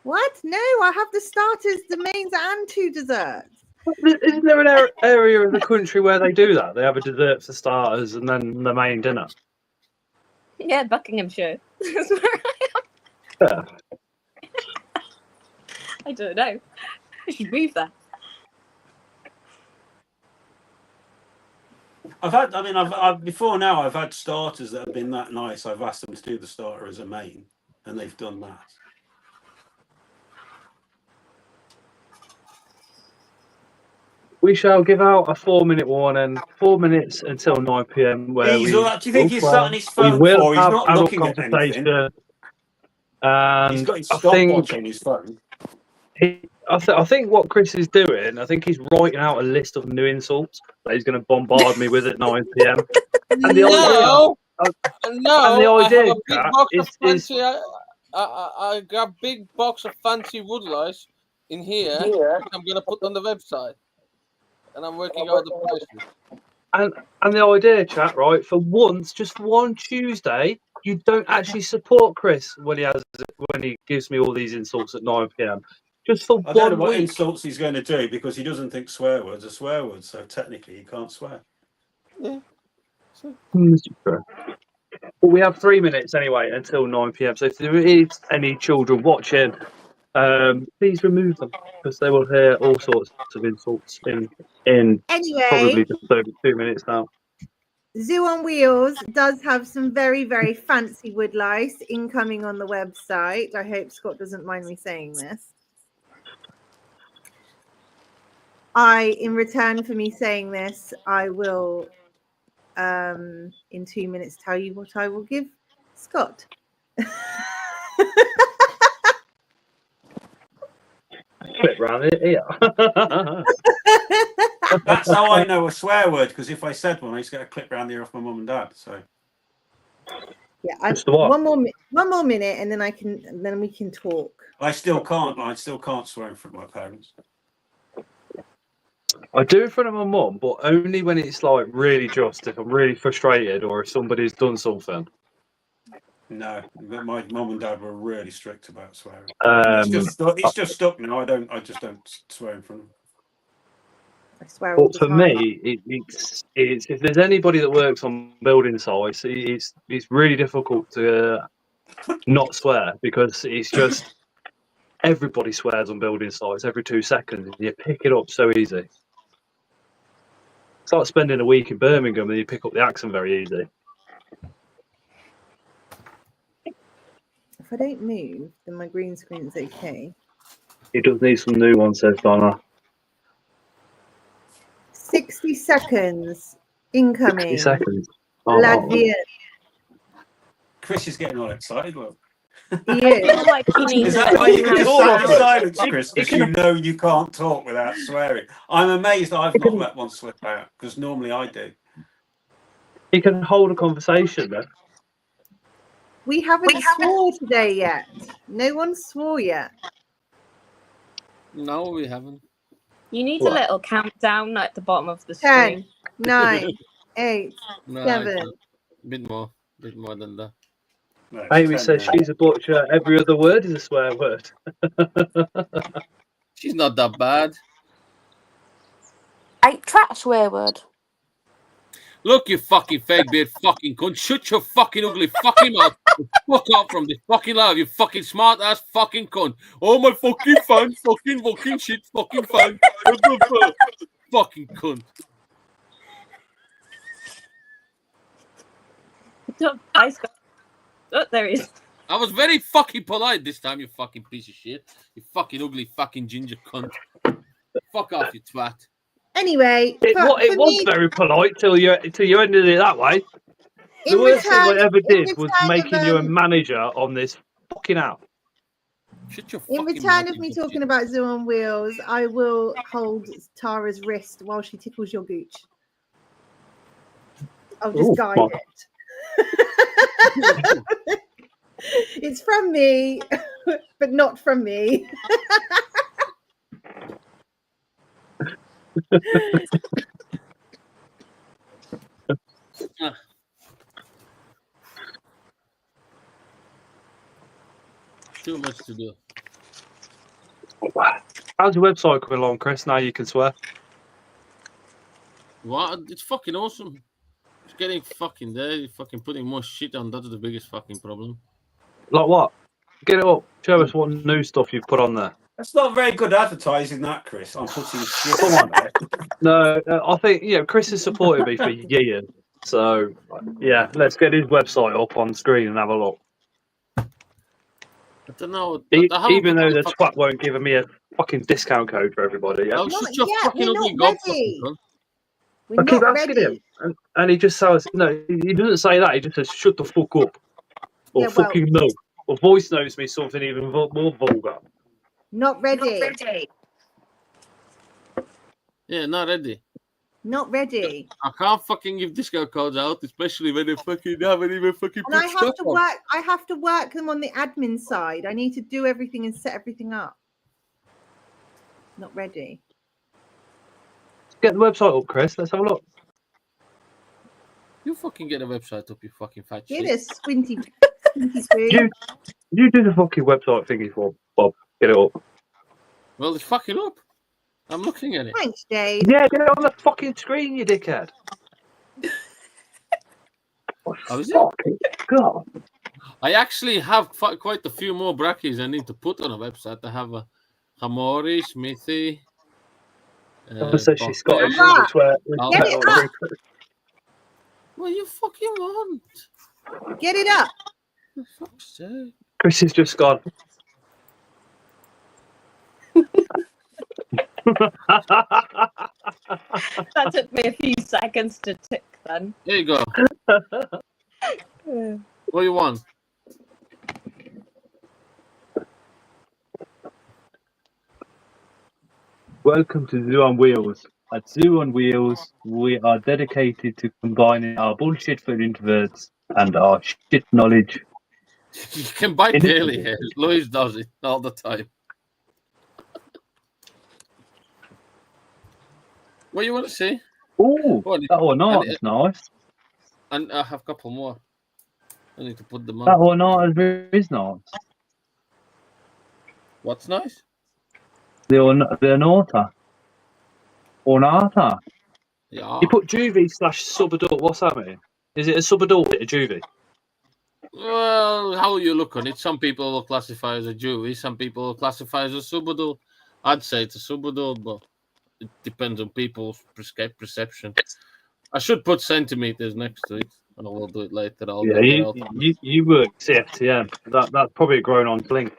What? No, I have the starters, the mains, and 2 desserts. Isn't there an area of the country where they do that? They have a dessert for starters and then the main dinner. Yeah, Buckinghamshire. That's where I am. Yeah. I don't know. I should move there. Before now I've had starters that have been that nice. I've asked them to do the starter as a main, and they've done that. We shall give out a 4-minute warning, 4 minutes until 9 p.m. Where Do you think he's sat on his phone for? He's not looking at anything. He's got his stopwatch on his phone. I think what Chris is doing, I think he's writing out a list of new insults that he's going to bombard me with at 9 p.m. And the idea, I got a big box of fancy wood lice in here. I'm going to put on the website. And I'm working out the prices. And the idea, chat, right? For once, just one Tuesday, you don't actually support Chris when he gives me all these insults at 9 p.m. Just for 1 week. I don't know what insults he's going to do because he doesn't think swear words are swear words, so technically he can't swear. Yeah. But we have 3 minutes anyway until 9 p.m. So if there is any children watching, please remove them because they will hear all sorts of insults in probably just over 2 minutes now. Zoo on Wheels does have some very, very fancy wood lice incoming on the website. I hope Scott doesn't mind me saying this. In return for me saying this, I will, in 2 minutes, tell you what I will give Scott. Clip round it, yeah. That's how I know a swear word, because if I said one, I used to get a clip round the ear off my mum and dad. So Yeah, Just the what? one more minute, and then we can talk. I still can't swear in front of my parents. I do in front of my mum, but only when it's like really just if I'm really frustrated or if somebody's done something. No, but my mum and dad were really strict about swearing. It's just stuck now. I just don't swear in front of them. I swear all But the for time. me, it's if there's anybody that works on building sites, it's really difficult to not swear because it's just everybody swears on building sites every 2 seconds. And you pick it up so easy. It's like spending a week in Birmingham and you pick up the accent very easy. If I don't move, then my green screen's okay. It does need some new ones, says Donna. 60 seconds incoming. 60 seconds. Latvian. Chris is getting all excited. Look. He I is. feel like he needs Is that why you can to just Hold sat on. in silence, Chris? Because You you can- know you can't talk without swearing. I'm amazed that I've not let one slip out, because normally I do. You can hold a conversation then. We haven't swore today yet. No one swore yet. No, we haven't. You need What? a little countdown at the bottom of the 10, screen. 9, 8, No, 7. it's a bit more than that. No, it's Amy 10 says now. she's a butcher. Every other word is a swear word. She's not that bad. Ain't trap a swear word. Look, you fucking fake beard fucking cunt. Shut your fucking ugly fucking mouth. Fuck off from this fucking live, you fucking smart ass fucking cunt. Oh my fucking fan, fucking shit, fucking fan. Fucking cunt. Oh, there he is. I was very fucking polite this time, you fucking piece of shit. You fucking ugly fucking ginger cunt. Fuck off, you twat. Anyway, It for was me, very polite till you ended it that way. The in worst thing I return, ever in did was return making you a of, manager on this fucking app. Shut your in fucking return mouth, of me you talking bullshit. about Zoo on Wheels, I will hold Tara's wrist while she tickles your gooch. I'll just Ooh, guide my- it. It's from me, but not from me. Too much to do. How's your website coming along, Chris? Now you can swear. What? It's fucking awesome. It's getting fucking there. You're fucking putting more shit on. That's the biggest fucking problem. Like what? Get it up. Show us what new stuff you've put on there. That's not very good advertising, that, Chris. I'm putting shit Come on there. No, I think Chris has supported me for years. So yeah, let's get his website up on screen and have a look. I don't know. I haven't Even put though on the fucking... twat won't give me a fucking discount code for everybody. Yeah? Oh, Not shut your yet, fucking we're ugly not gob, ready. fucking cunt. We're I keep not asking ready. him, and he just says no. He doesn't say that. He just says shut the fuck up, or Yeah, well, fucking no. Or voice knows me something even more vulgar. not ready. Yeah, not ready. Not ready. I can't fucking give discount codes out, especially when they fucking haven't even fucking And put I have stuff to on. work. I have to work them on the admin side. I need to do everything and set everything up. Not ready. Get the website up, Chris. Let's have a look. You fucking get a website up, you fucking fat Get shit. a squinty screen. You do the fucking website thingy for Bob. Get it up. Well, it's fucking up. I'm looking at it. Thanks, Dave. Yeah, get it on the fucking screen, you dickhead. Oh, is it? Fucking God. I actually have quite a few more brackies I need to put on a website. I have a Hamori, Smithy. Someone says she's Scottish. Right. Swear, Get it up. What do you fucking want? Get it up. For fuck's sake. Chris has just gone. That took me a few seconds to tick then. There you go. What do you want? Welcome to Zoo on Wheels. At Zoo on Wheels, we are dedicated to combining our bullshit for introverts and our shit knowledge. You can buy curly hair. Louise does it all the time. What do you want to see? Oh, that one is nice. And I have a couple more. I need to put them on. That one is nice. What's nice? The Ornata. Ornata. Yeah. You put juvie / subadult. What's that mean? Is it a subadult or a juvie? Well, how you look on it? Some people will classify as a juvie. Some people will classify as a subadult. I'd say it's a subadult, but it depends on people's perception. I should put centimeters next to it, and I will do it later. You work CFTM. That's probably a grown on link.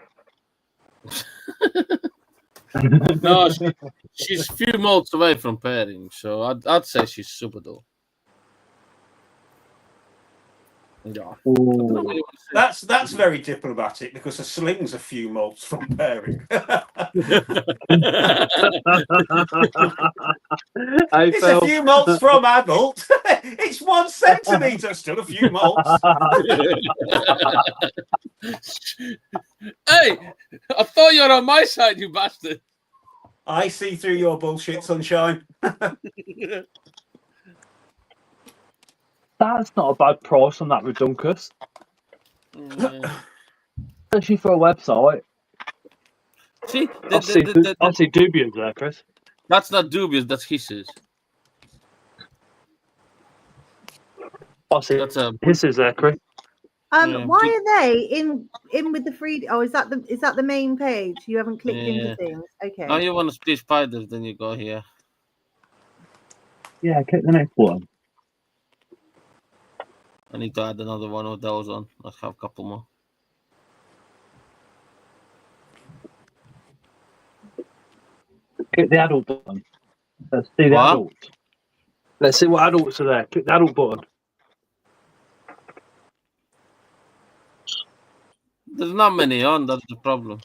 No, she's a few molts away from pairing, so I'd say she's subadult. Yeah. That's very diplomatic because a sling's a few molts from pairing. It's a few molts from adult. It's 1 centimetre, still a few molts. Hey, I thought you were on my side, you bastard. I see through your bullshit, sunshine. That's not a bad price on that Redunkus. Especially for a website. See, I see dubious there, Chris. That's not dubious, that's hisses. I see hisses there, Chris. Why are they in with the free? Oh, is that the main page? You haven't clicked into things. Okay. Oh, you want to see spiders? Then you go here. Yeah, click the next one. I need to add another one of those on. Let's have a couple more. Click the adult button. Let's see the adults. Let's see what adults are there. Click the adult button. There's not many on. That's the problem.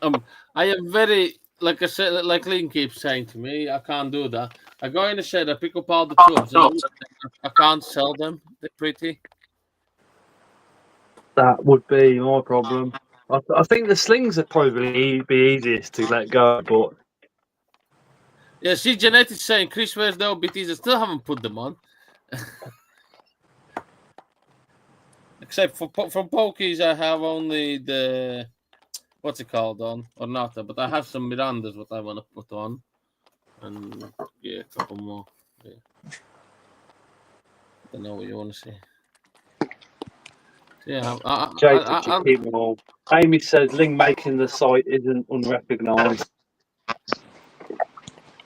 I am very, like I said, like Lynn keeps saying to me, I can't do that. I go in the shed, I pick up all the tubs, and I can't sell them. They're pretty. That would be my problem. I think the slings would probably be easiest to let go, but yeah, see, Jeanette is saying, Chris, where's the OBTs? I still haven't put them on. Except from Pokies, I have only the what's it called on Ornata, but I have some Mirandas what I want to put on, and yeah, a couple more. Yeah. Don't know what you want to see. Yeah, I'll keep them all. Amy says Ling making the site isn't unrecognised. I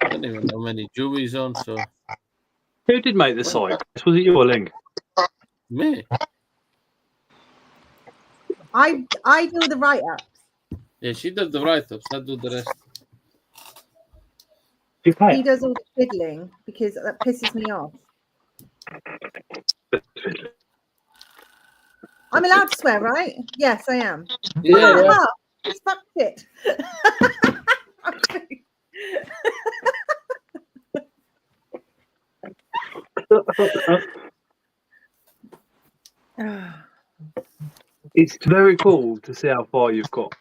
don't even know many juvies on. So who did make the site? Was it you or Ling? Me. I do the write-ups. Yeah, she does the write-ups. I do the rest. He does all the fiddling because that pisses me off. I'm allowed to swear, right? Yes, I am. Yeah. Fuck it. It's very cool to see how far you've got.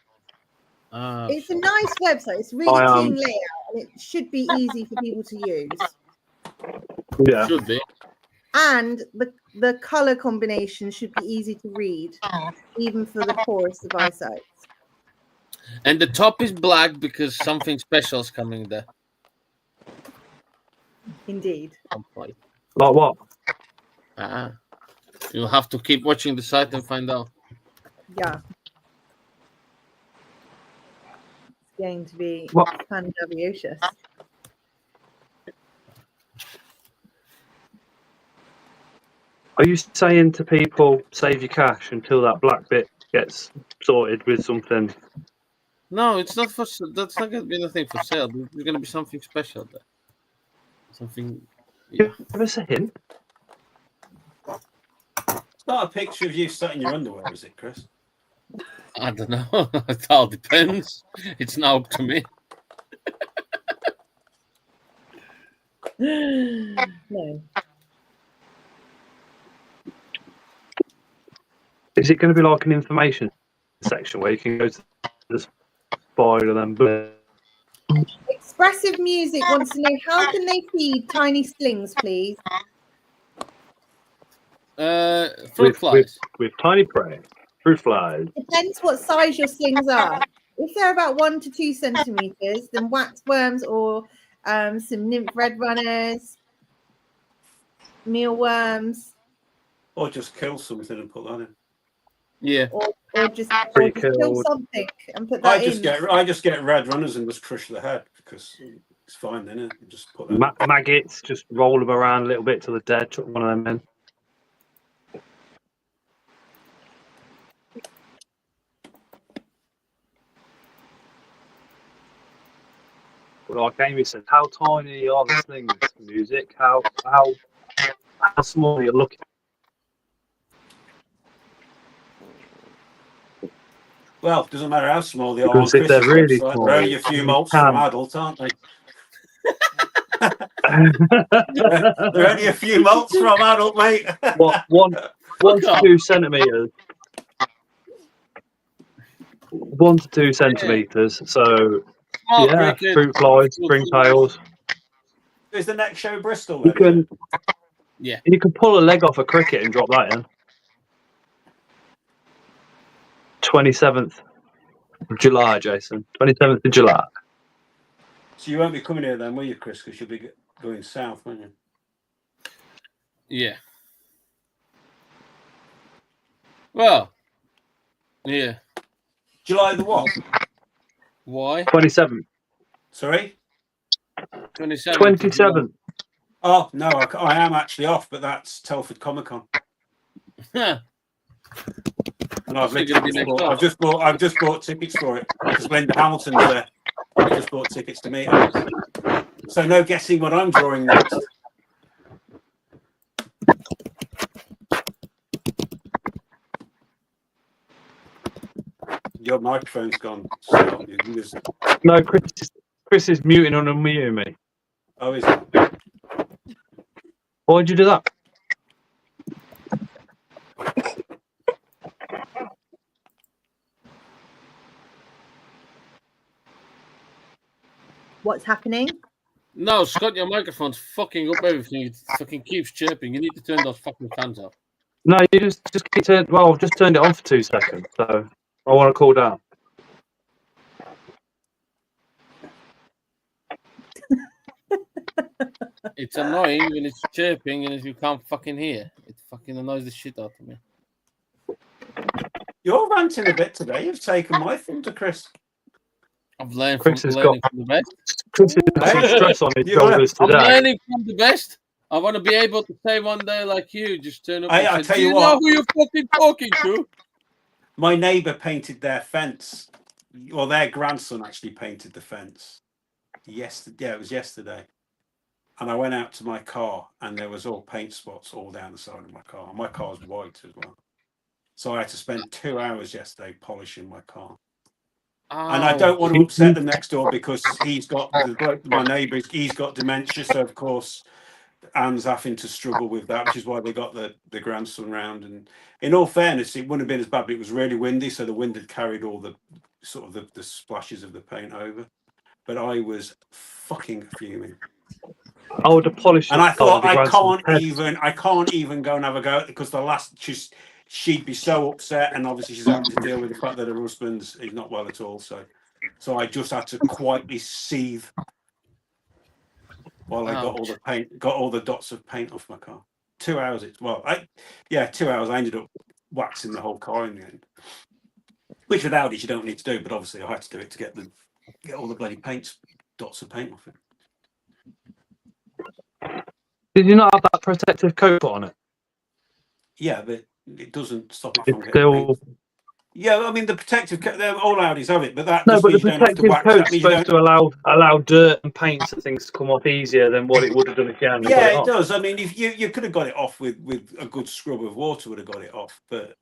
It's a nice website. It's really clean layout, and it should be easy for people to use. Yeah, should be. And the color combination should be easy to read, even for the poorest of eyesight. And the top is black because something special is coming there. Indeed. Like what? You'll have to keep watching the site and find out. Yeah. It's going to be fabulous. Are you saying to people, save your cash until that black bit gets sorted with something? No, it's not for. That's not going to be nothing for sale. There's going to be something special there. Something. Yeah. Give us a hint. It's not a picture of you sat in your underwear, is it, Chris? I don't know. It all depends. It's now up to me. No. Is it going to be like an information section where you can go to the spider and then Expressive Music wants to know, how can they feed tiny slings, please? Fruit flies. with tiny prey, fruit flies. Depends what size your slings are. If they're about 1 to 2 centimeters, then wax worms or some nymph red runners, mealworms, Or just kill something and put that in. Yeah. or just Pretty kill cool. something and put that in. I just get red runners and just crush the head because it's fine, then. Just put that. Maggots, just roll them around a little bit till they're dead. Chuck one of them in. Like Amy said, how tiny are the slings? Music, how small are you looking? Well, it doesn't matter how small they are. Because if they're really small, they're only a few molts from adults, aren't they? They're only a few molts from adult, mate. What, one to 2 centimeters. 1 to 2 centimeters. So Small yeah, cricket. fruit flies, springtails. Is the next show Bristol? You Then, you can pull a leg off a cricket and drop that in. 27th of July, Jason. 27th of July. So you won't be coming here then, will you, Chris? Because you'll be going south, won't you? Yeah. Well. Yeah. July the what? Why? 27th. Sorry? 27th. 27th. Oh, no, I am actually off, but that's Telford Comic Con. And I've just bought tickets for it because Linda Hamilton's there. I just bought tickets to meet her. So no guessing what I'm drawing next. Your microphone's gone. So you can just... No, Chris is muting and unmuting me. Oh, is it? Why'd you do that? What's happening? No, Scott, your microphone's fucking up everything. It fucking keeps chirping. You need to turn those fucking fans off. No, you just keep turning. Well, I've just turned it on for 2 seconds, so I want to cool down. It's annoying when it's chirping and you can't fucking hear. It fucking annoys the shit out of me. You're ranting a bit today. You've taken my thunder, Chris. I've learned Chris from has learning from the best. Chris has got some stress on his You wanna- shoulders I'm today. learning from the best. I want to be able to say one day like you, just turn up I and say, tell do you you what. know who you're fucking talking to? My neighbour painted their fence. Well, their grandson actually painted the fence. Yesterday, yeah, it was yesterday. And I went out to my car, and there was all paint spots all down the side of my car. And my car's white as well. So I had to spend 2 hours yesterday polishing my car. And I don't want to upset the next door because he's got my neighbour. He's got dementia, so of course Anne's having to struggle with that, which is why they got the grandson round. And in all fairness, it wouldn't have been as bad, but it was really windy, so the wind had carried all the sort of the splashes of the paint over. But I was fucking fuming. I would have polished. And I thought I can't even go and have a go because she'd be so upset, and obviously she's having to deal with the fact that her husband's is not well at all. So I just had to quietly seethe while I got all the dots of paint off my car. 2 hours. 2 hours. I ended up waxing the whole car in the end, which without it you don't need to do. But obviously I had to do it to get all the bloody dots of paint off it. Did you not have that protective coat put on it? Yeah, but it doesn't stop it It's from getting paint. still Yeah, I mean the protective coat. All Audis have it, but that no, just but the means you don't have to protective wax. That coat's means you supposed don't. to allow dirt and paints and things to come off easier than what it would have done if you hadn't got Yeah, it it off. does. I mean, if you could have got it off with a good scrub of water, would have got it off. But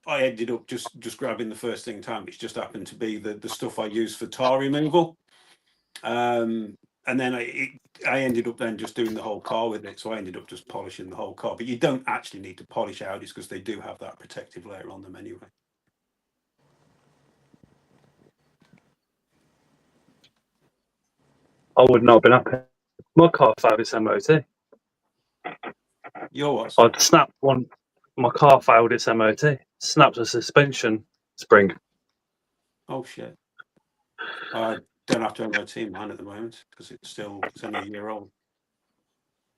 I ended up just grabbing the first thing in time, which just happened to be the stuff I use for tar removal. And then I ended up then just doing the whole car with it. So I ended up just polishing the whole car. But you don't actually need to polish Audis because they do have that protective layer on them anyway. I would not have been happy. My car failed its MOT. Your what? I'd snapped one. My car failed its MOT. Snapped a suspension spring. Oh shit! I don't have to MOT mine at the moment because it's only a year old.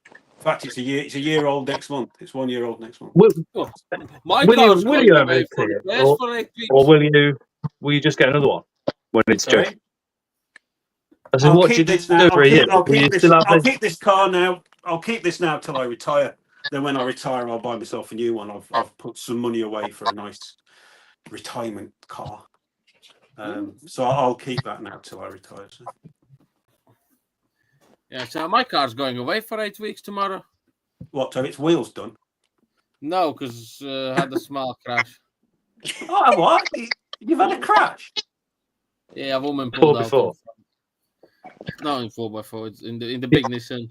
In fact, it's a year old next month. It's 1 year old next month. My Will car's you going away MOT for it, repairs for 8 weeks. or will you just get another one when it's due? Sorry? I said, I'll what do you keep do this now. for a year? I'll Will you keep this. still have I'll this? keep this car now. I'll keep this now till I retire. Then when I retire, I'll buy myself a new one. I've put some money away for a nice retirement car. So I'll keep that now till I retire. So. Yeah, so my car's going away for 8 weeks tomorrow. What? So its wheels done? No, because I had a small crash. Oh, what? You've had a crash? Yeah, a woman pulled out. 4x4. Not in 4x4. It's in the big Nissan.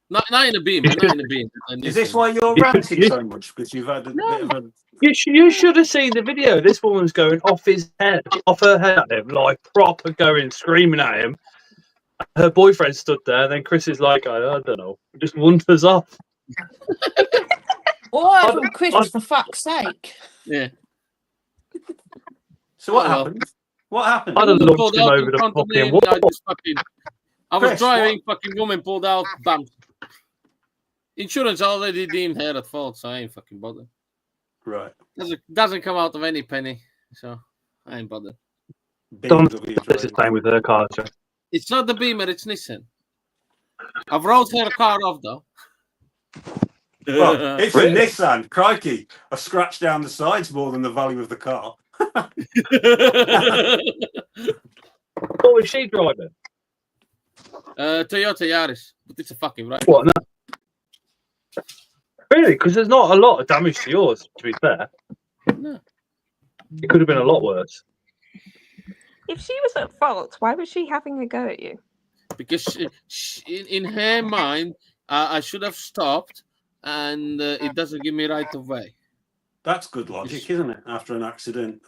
Not in the Beamer. Not in the Beamer. Is this why you're ranting so much? Because you've had a bit of a. You should have seen the video. This woman's going off her head at him, like proper going, screaming at him. Her boyfriend stood there, and then Chris is like, I don't know, just wanders off. All I heard from Chris was for fuck's sake. Yeah. So what happened? What happened? I'd have Woman launched pulled him out over in the front of fucking me, wall. I was Chris, driving, fucking woman pulled out, bam. Insurance already deemed her at fault, so I ain't fucking bothered. Right. Doesn't come out of any penny, so I ain't bothered. Don't BMW this is same with her car. So. It's not the Beamer, it's Nissan. I've wrote her car off though. Well, it's Really? a Nissan. Crikey. I scratched down the sides more than the value of the car. What was she driving? Toyota Yaris, but it's a fucking right. What? No. Really? Because there's not a lot of damage to yours, to be fair. No. It could have been a lot worse. If she was at fault, why was she having a go at you? Because in her mind, I should have stopped, and it doesn't give me right of way. That's good logic, isn't it? After an accident,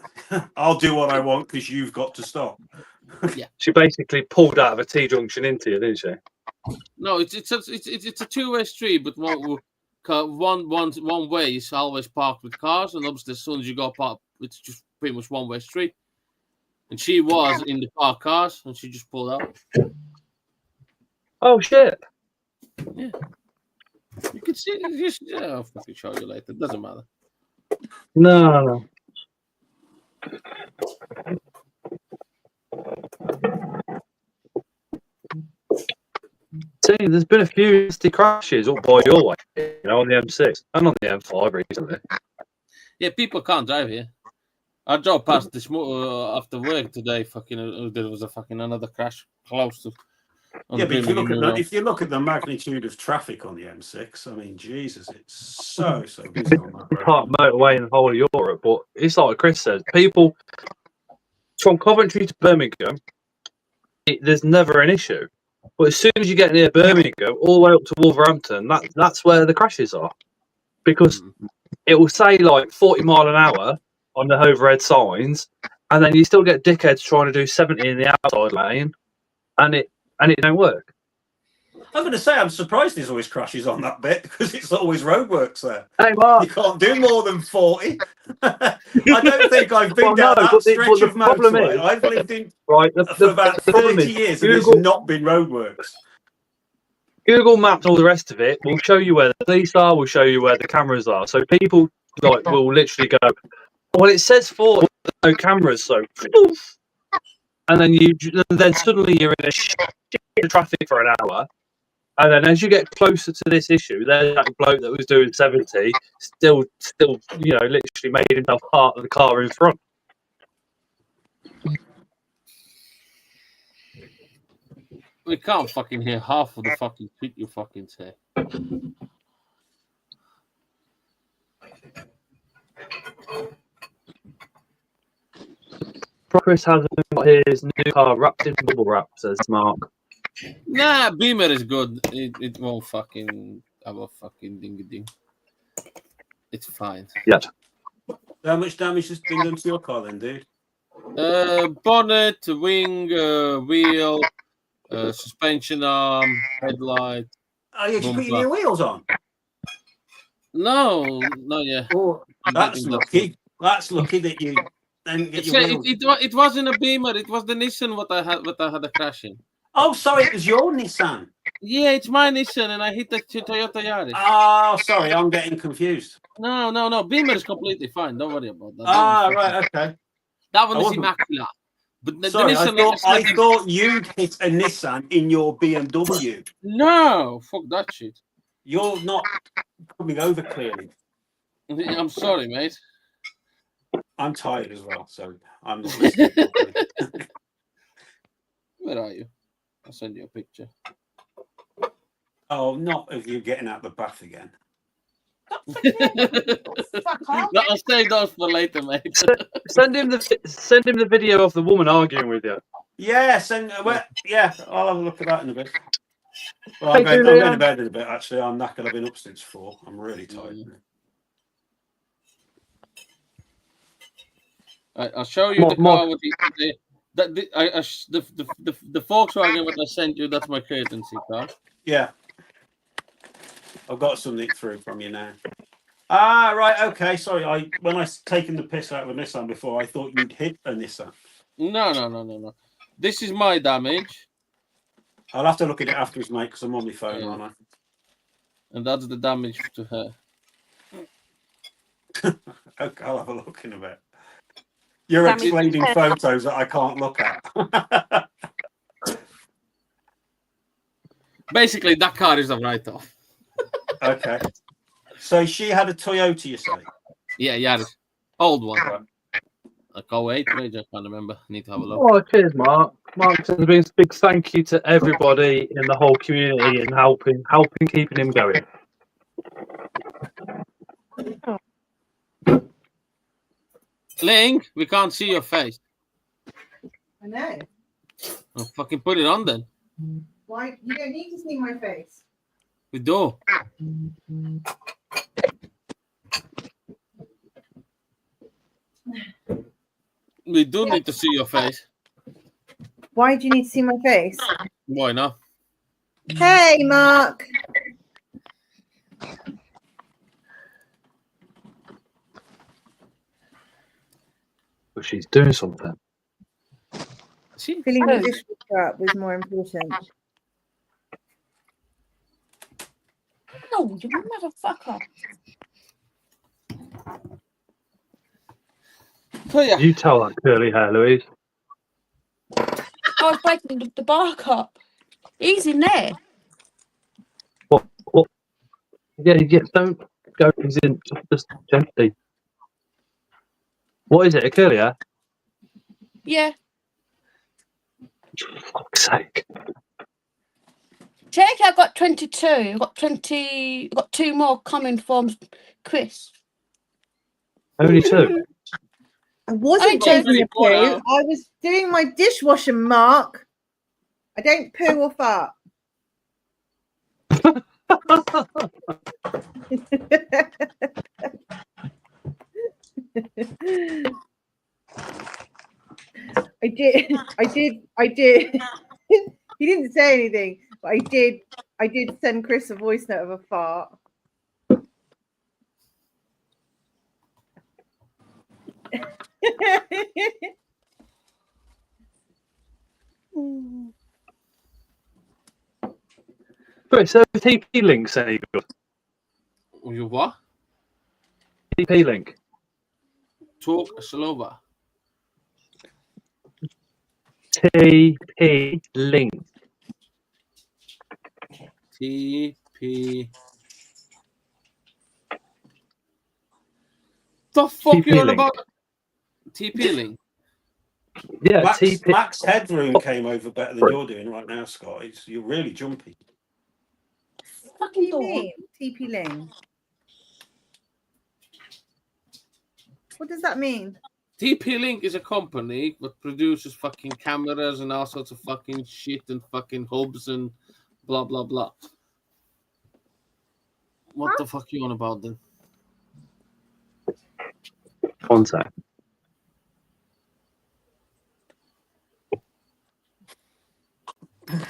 I'll do what I want because you've got to stop. Yeah. She basically pulled out of a T-junction into you, didn't she? No, it's a two-way street, but one way is always parked with cars, and obviously as soon as you go park, it's just pretty much one-way street. And she was in the parked cars, and she just pulled out. Oh shit! Yeah, you can see. I'll fucking show you later. It doesn't matter. No. See, there's been a few nasty crashes up by your way, on the M6 and on the M5 recently. Yeah, people can't drive here. I drove past this after work today. Fucking, there was another crash close to. Yeah, but if you look at the magnitude of traffic on the M6, I mean, Jesus, it's so busy on that road. Part motorway in the whole of Europe, but it's like Chris says, people from Coventry to Birmingham, there's never an issue. But as soon as you get near Birmingham, all the way up to Wolverhampton, that's where the crashes are. Because it will say like 40 mile an hour on the overhead signs, and then you still get dickheads trying to do 70 in the outside lane, and it don't work. I'm going to say I'm surprised there's always crashes on that bit because it's always roadworks there. Hey, Mark. You can't do more than 40. I don't think I've been down that stretch of motorway. I've lived in for about 30 years and there's not been roadworks. Google Maps, all the rest of it, will show you where the police are, will show you where the cameras are. So people will literally go, well, it says 40, no cameras, so and then suddenly you're in a shit traffic for an hour, And then as you get closer to this issue, there's that bloke that was doing 70, still, you know, literally made himself part of the car in front. We can't fucking hear half of the fucking shit you fucking say. Chris hasn't got his new car wrapped in bubble wrap, says Mark. Nah, Beamer is good. It won't fucking have a fucking ding. It's fine. Yet. How much damage has been done to your car then, dude? Bonnet, wing, wheel, suspension arm, headlight. Oh, yeah, did you put your bumper. new wheels on? No, not yet. Oh, that's lucky. That's lucky that you didn't get your wheels. It wasn't a Beamer. It was the Nissan what I had a crash in. Oh, sorry, it was your Nissan. Yeah, it's my Nissan, and I hit the Toyota Yaris. Oh, sorry, I'm getting confused. No. Beamer is completely fine. Don't worry about that. Right, okay. That one I is wasn't- immaculate. But the Sorry, Nissan, I thought you'd hit a Nissan in your BMW. No, fuck that shit. You're not coming over clearly. I'm sorry, mate. I'm tired as well, so I'm not listening properly. Where are you? I'll send you a picture. Oh, not of you getting out the bath again. Fuck off. No, I'll save those for later, mate. Send him the video of the woman arguing with you. Yes, and yeah, I'll have a look at that in a bit. Well, Hey, I'm going Julia. to bed in a bit. Actually, I'm knackered. I've been up since 4. I'm really tired. I'll show you the car with the Volkswagen that I sent you. That's my courtesy car. Yeah, I've got something through from you now. Ah, right, okay. Sorry, when I taken the piss out of a Nissan before, I thought you'd hit a Nissan. No. This is my damage. I'll have to look at it afterwards, mate, because I'm on my phone, aren't I? And that's the damage to her. Okay, I'll have a look in a bit. You're Damage explaining to her. photos that I can't look at. Basically, that car is a write-off. Okay. So she had a Toyota, you say? Yeah, Yaris. Old one. Right. Like 08, maybe, I can't remember. Need to have a look. Oh, cheers, Mark. Mark says a big thank you to everybody in the whole community and helping keeping him going. Link, we can't see your face. I know. I'll fucking put it on then. Why? You don't need to see my face. We do. We do need to see your face. Why do you need to see my face? Why not? Hey, Mark. But she's doing something. See? Filling the dishwasher up was more important. No, you motherfucker. Oh, yeah. You tell that curly hair, Louise. I was breaking the bark up. He's in there. What? Yeah, don't go. He's in just gently. What is it? A curly hair? Yeah. For fuck's sake. Take, I got 22. I got 20. I got 2 more coming from Chris. Only 2. I wasn't I taking a don't- poo. I was doing my dishwasher, Mark. I don't poo or fart. I did. He didn't say anything, but I did send Chris a voice note of a fart. But so TP links any good? You what? TP link. Talk slower. TP link. TP. The fuck you on TP-Link. about? TP-Link. Yeah, Max, TP. Max Headroom came over better than you're doing right now, Scott. You're really jumpy. What do you mean? TP-Link. What does that mean? TP-Link is a company that produces fucking cameras and all sorts of fucking shit and fucking hubs and blah blah blah. What the fuck you on about then? One sec.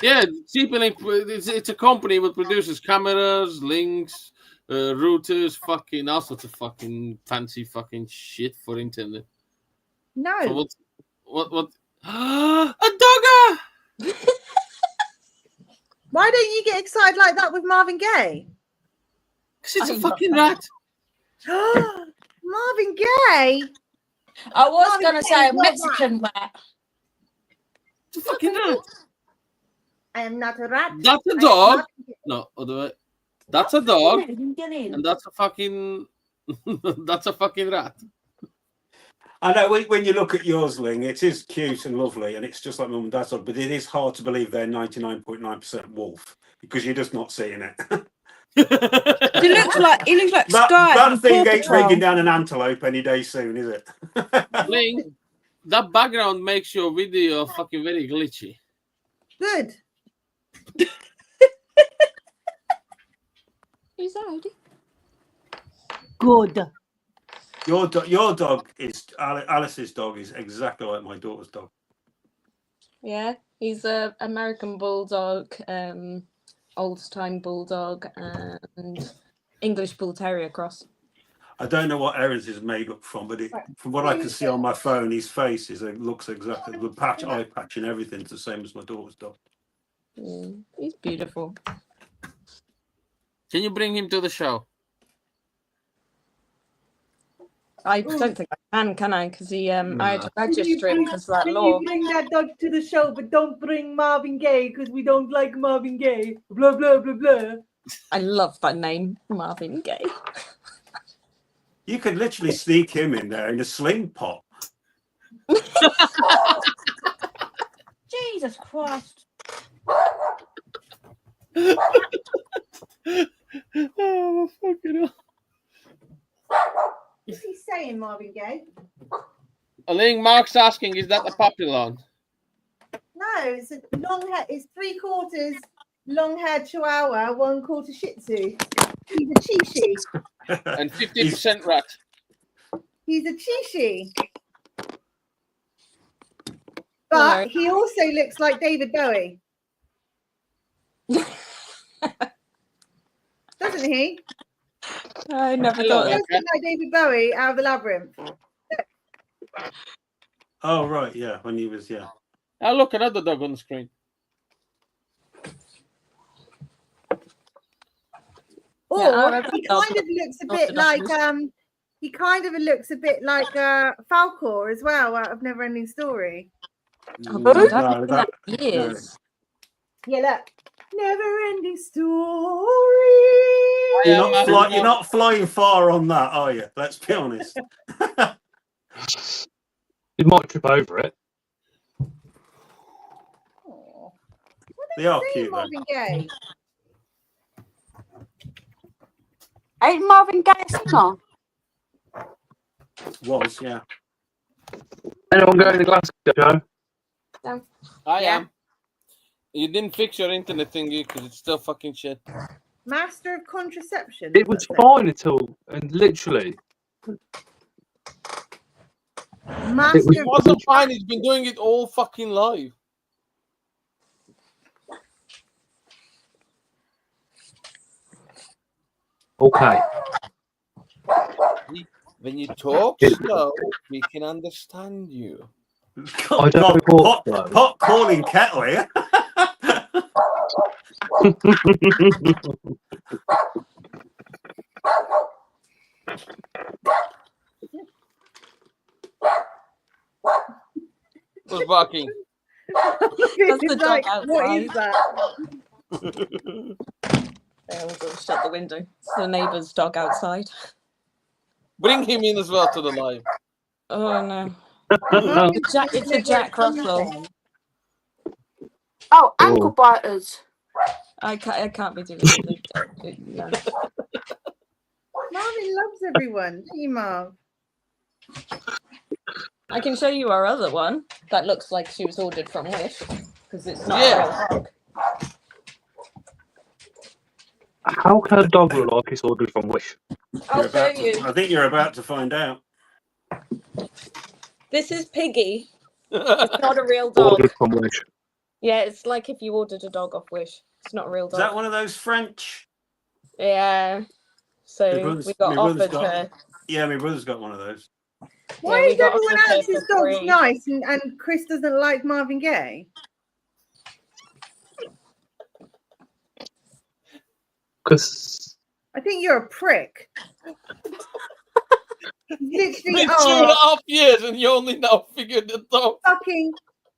Yeah, TP-Link. It's a company that produces cameras, links, routers, fucking all sorts of fucking fancy fucking shit for internet. No. So what? A dogger! Why don't you get excited like that with Marvin Gaye? Because it's a I love fucking that. rat. Marvin Gaye? I was Marvin going to Gaye say is a not Mexican rat. It's a fucking rat. I am not a rat. That's a I am dog. not- No, other way. That's a dog, Get in. and that's a fucking. That's a fucking rat. I know when you look at yours, Ling, it is cute and lovely, and it's just like mum and dad's dog, but it is hard to believe they're 99.9% wolf because you're just not seeing it. He looks like Sky that from thing Paw ain't Patrol. bringing down an antelope any day soon, is it? Ling, that background makes your video fucking very glitchy. Good. Who's that, Odie? Good. Your dog is Alice's dog is exactly like my daughter's dog. Yeah, he's a American bulldog, old-time bulldog, and English bull terrier cross. I don't know what Erin's is made up from, but from what I can see on my phone, his face looks exactly the eye patch and everything's the same as my daughter's dog. He's beautiful. Can you bring him to the show? I don't think I can I? Because I had to Can register him because of that law. you bring that dog to the show, but don't bring Marvin Gaye because we don't like Marvin Gaye. Blah, blah, blah, blah. I love that name, Marvin Gaye. You could literally sneak him in there in a sling pot. Jesus Christ. Oh, fucking hell. What's he saying, Marvin Gaye? Ling, Mark's asking, is that the Papillon? No, it's a long hair. It's 3/4 long-haired Chihuahua, 1/4 Shih Tzu. He's a Chishi. And 50% rat. He's a Chishi. But he also looks like David Bowie. Doesn't he? I never He thought does of look like David Bowie out of the Labyrinth. Oh right, yeah, when he was Oh, look, another dog on the screen. Or Yeah, he kind of looks a bit like Falcor as well out of Neverending Story. years. Yeah, look. Neverending Story. You're not flying far on that, are you? Let's be honest. You might trip over it. Aw. They are Say cute, though. Marvin Gaye. Ain't Marvin Gaye a singer? Was, yeah. Anyone going to Glasgow, Joe? I Yeah. am. You didn't fix your internet thingy because it's still fucking shit. Master of Contraception. It was fine until, and literally. Master It was- It wasn't fine. He's been doing it all fucking live. Okay. When you talk slow, we can understand you. I don't know Pot calling kettle here. Who's barking? That's the dog What is outside. that? I'll go shut the window. It's the neighbour's dog outside. Bring him in as well to the live. Oh no. No. It's a Jack Russell. Oh, ankle biters. I can't be doing it. No. Marvin loves everyone. Don't you, Marv? I can show you our other one that looks like she was ordered from Wish because it's not Yeah. a real dog. How can a dog look like it's ordered from Wish? I'll show you. I think you're about to find out. This is Piggy. It's not a real dog. Ordered from Wish. Yeah, it's like if you ordered a dog off Wish. It's not a real Is dog. that one of those French? Yeah. So we got offered her. Yeah, my brother's got one of those. Why we is got everyone offered her else's for dogs free. nice and Chris doesn't like Marvin Gaye? Because I think you're a prick. Literally, Been 2.5 years and you only now figured it out. fucking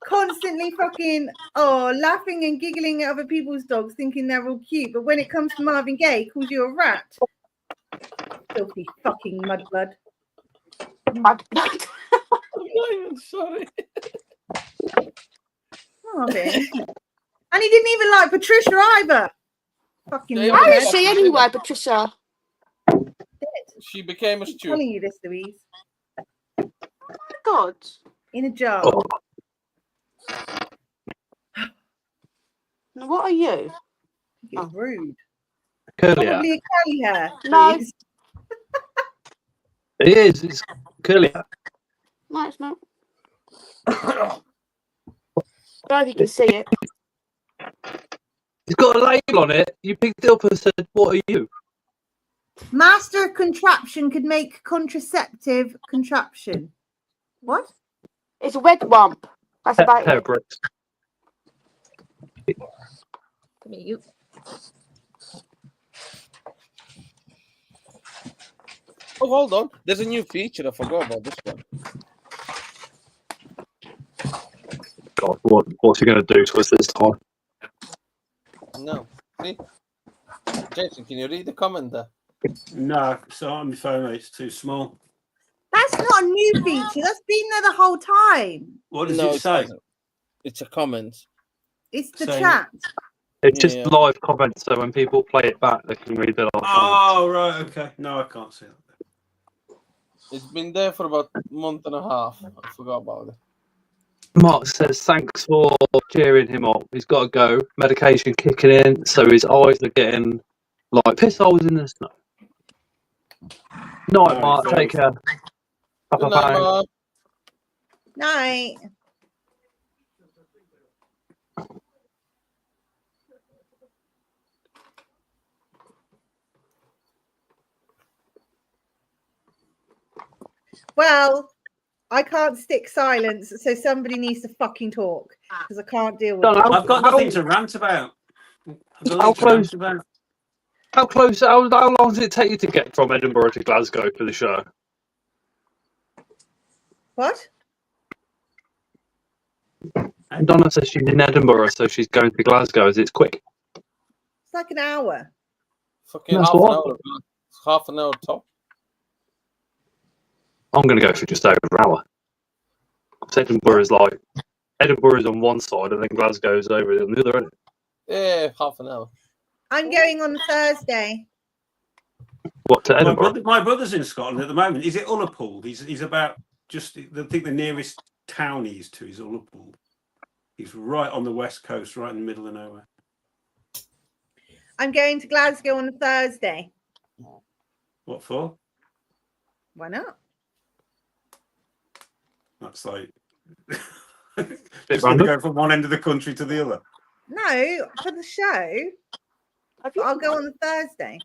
constantly fucking laughing and giggling at other people's dogs, thinking they're all cute. But when it comes to Marvin Gaye, he calls you a rat. Filthy fucking mudblood. Mudblood. I'm not even sorry. Marvin. And he didn't even like Patricia either. Fucking Yeah, How knobhead. is she anyway, Patricia? She became a I'm stew. telling you this, Louise. God. In a jar. oh, Now, what are you? It's rude. curly hair. Probably a curly hair. No. Louise. It is. It's curly hair. No, it's not. I don't know if you can see it. It's got a label on it. You picked it up and said, "What are you?" Master contraption could make contraceptive contraption. What? It's a red wump. That's about Hair it. bricks. Come here, you. Oh, hold on. There's a new feature. I forgot about this one. God, what's he going to do to us this time? No. See? Jason, can you read the comment there? No, so on my phone, it's too small. That's not a new feature. That's been there the whole time. What does No, it say? doesn't. It's a comment. It's the Saying- chat. It's just Yeah. live comments, so when people play it back, they can read the live comments. Oh, right, okay. No, I can't see that. It's been there for about a month and a half. I forgot about it. Mark says, "Thanks for cheering him up. He's got to go. Medication kicking in, so his eyes are getting like piss holes in the snow." Night, No, Mark. he's Take care. Good night, Bye-bye. Mark. Night. Well, I can't stick silence, so somebody needs to fucking talk because I can't deal with Don't it. know. I've got nothing to rant about. I've got How nothing to rant close? about. How close? How long does it take you to get from Edinburgh to Glasgow for the show? What? And Donna says she's in Edinburgh, so she's going to Glasgow as it's quick. It's like an hour. Fucking That's half an what? hour. It's half an hour top. I'm going to go for just over an hour. 'Cause Edinburgh is on one side and then Glasgow is over on the other, isn't it? Yeah, half an hour. I'm going on Thursday. What, to Edinburgh? My brother's in Scotland at the moment. He's at Ullapool. He's about just. I think the nearest town he's to is Ullapool. He's right on the west coast, right in the middle of nowhere. I'm going to Glasgow on Thursday. What for? Why not? That's like Bit just going to random. go from one end of the country to the other. No, for the show. Have you? I'll go on the Thursday.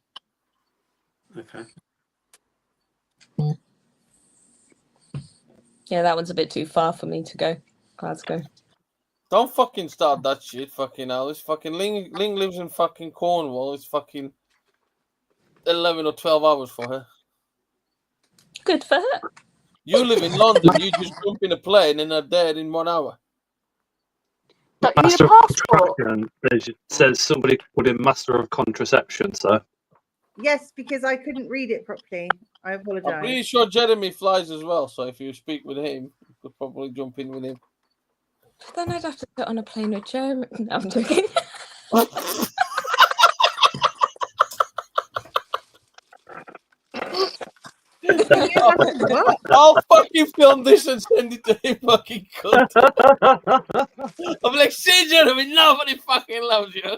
Okay. Yeah, that one's a bit too far for me to go. Glasgow. Don't fucking start that shit, fucking hell. It's fucking Ling lives in fucking Cornwall. It's fucking 11 or 12 hours for her. Good for her. You live in London, you just jump in a plane and are there in 1 hour. Don't you need Master a of passport? contraception. It says somebody put in Master of Contraception, so. Yes, because I couldn't read it properly. I I'm apologise. pretty sure Jeremy flies as well, so if you speak with him, you could probably jump in with him. Then I'd have to get on a plane with Jeremy. No, I'm joking. You have to what? I'll fucking film this and send it to him, fucking cunt. I'm like, see, Jeremy, nobody fucking loves you.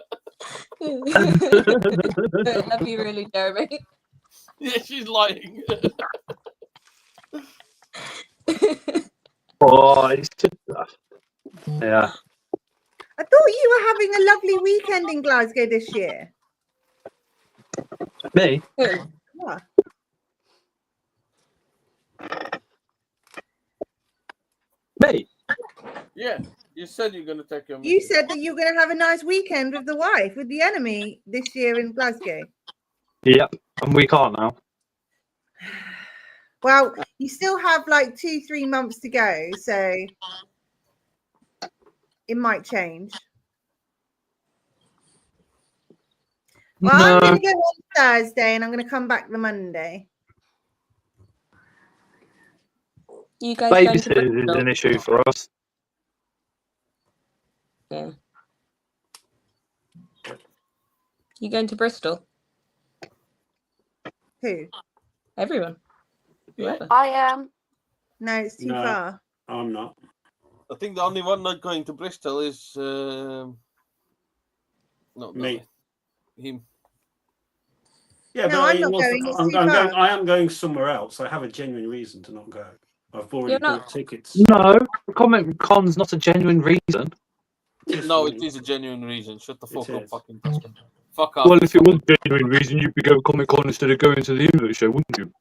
Love you really, Jeremy. Yeah, she's lying. Oh, it's just. Yeah. I thought you were having a lovely weekend in Glasgow this year. Me? What? Me? Yeah, you said you're going to take your You said that you were going to have a nice weekend with the wife, with the enemy this year in Glasgow. Yep. And we can't now. Well, you still have like 2-3 months to go, so it might change. Well, No. I'm going to go on Thursday and I'm going to come back the Monday. You guys going to Babysitting is Bristol? an issue for us. Yeah. You going to Bristol? Who? Everyone. Whoever. I am. No, it's too No. far. I'm not. I think the only one not going to Bristol is not Me. him. Yeah, No, but I'm not going. It's too far. I am going somewhere else. I have a genuine reason to not go. I've already You're not- bought tickets. No, Comic Con's not a genuine reason. No, it is a genuine reason. Shut the fuck It up, is. fucking bastard. Fuck off. Well, if it was a genuine reason, you'd be going Comic Con instead of going to the Invert show, wouldn't you?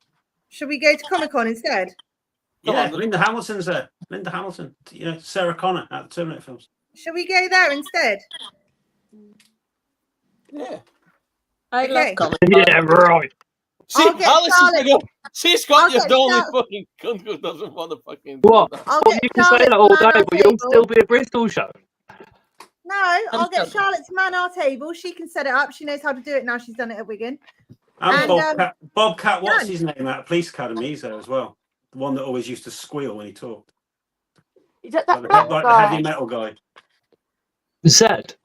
Should we go to Comic-Con instead? Come Yeah, on, then. Linda Hamilton's there. Linda Hamilton. Sarah Connor at the Terminator films. Should we go there instead? Yeah. I Okay. love comic. Yeah, right. See, I'll get Alice Charlotte. is she's got I'll you get the only Charlotte. fucking cunt who doesn't want to fucking. What? I'll Well, get you can say Charlotte's that all man day, our but you'll table. still be a Bristol show. No, I'll get still- Charlotte's man our table. She can set it up. She knows how to do it now. She's done it at Wigan. And And, Bobcat, what's done. his name at Police Academy? He's there as well. The one that always used to squeal when he talked. Is that that Like, black the guy? heavy metal guy. Zed.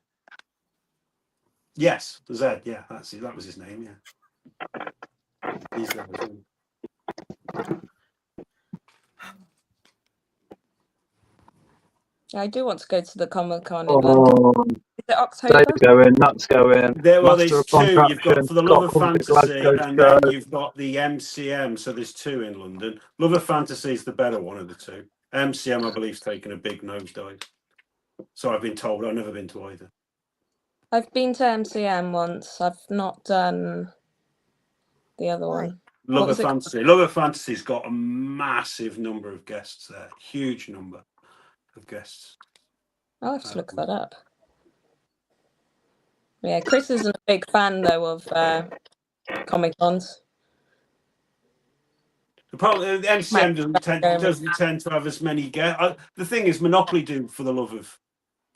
Yes, Zed. Yeah, that was his name. Yeah. He's there as well. I do want to go to the Comic Con in London. Oh, Is it October? Dave's going, Nuts going. There's Master of two. You've got Contraption, For the Love of Scott Comes to Fantasy, Glasgow and show. then you've got the MCM. So there's two in London. Love of Fantasy is the better one of the two. MCM, I believe, is taking a big nosedive. So I've been told. I've never been to either. I've been to MCM once. I've not done the other one. Love What was of it Fantasy. Love of Fantasy's got a massive number of guests there. Huge number of guests. I'll have to look that up. Yeah, Chris isn't a big fan though of Comic Cons. The problem, the MCM doesn't tend to have as many guests. The thing is, Monopoly do For the Love of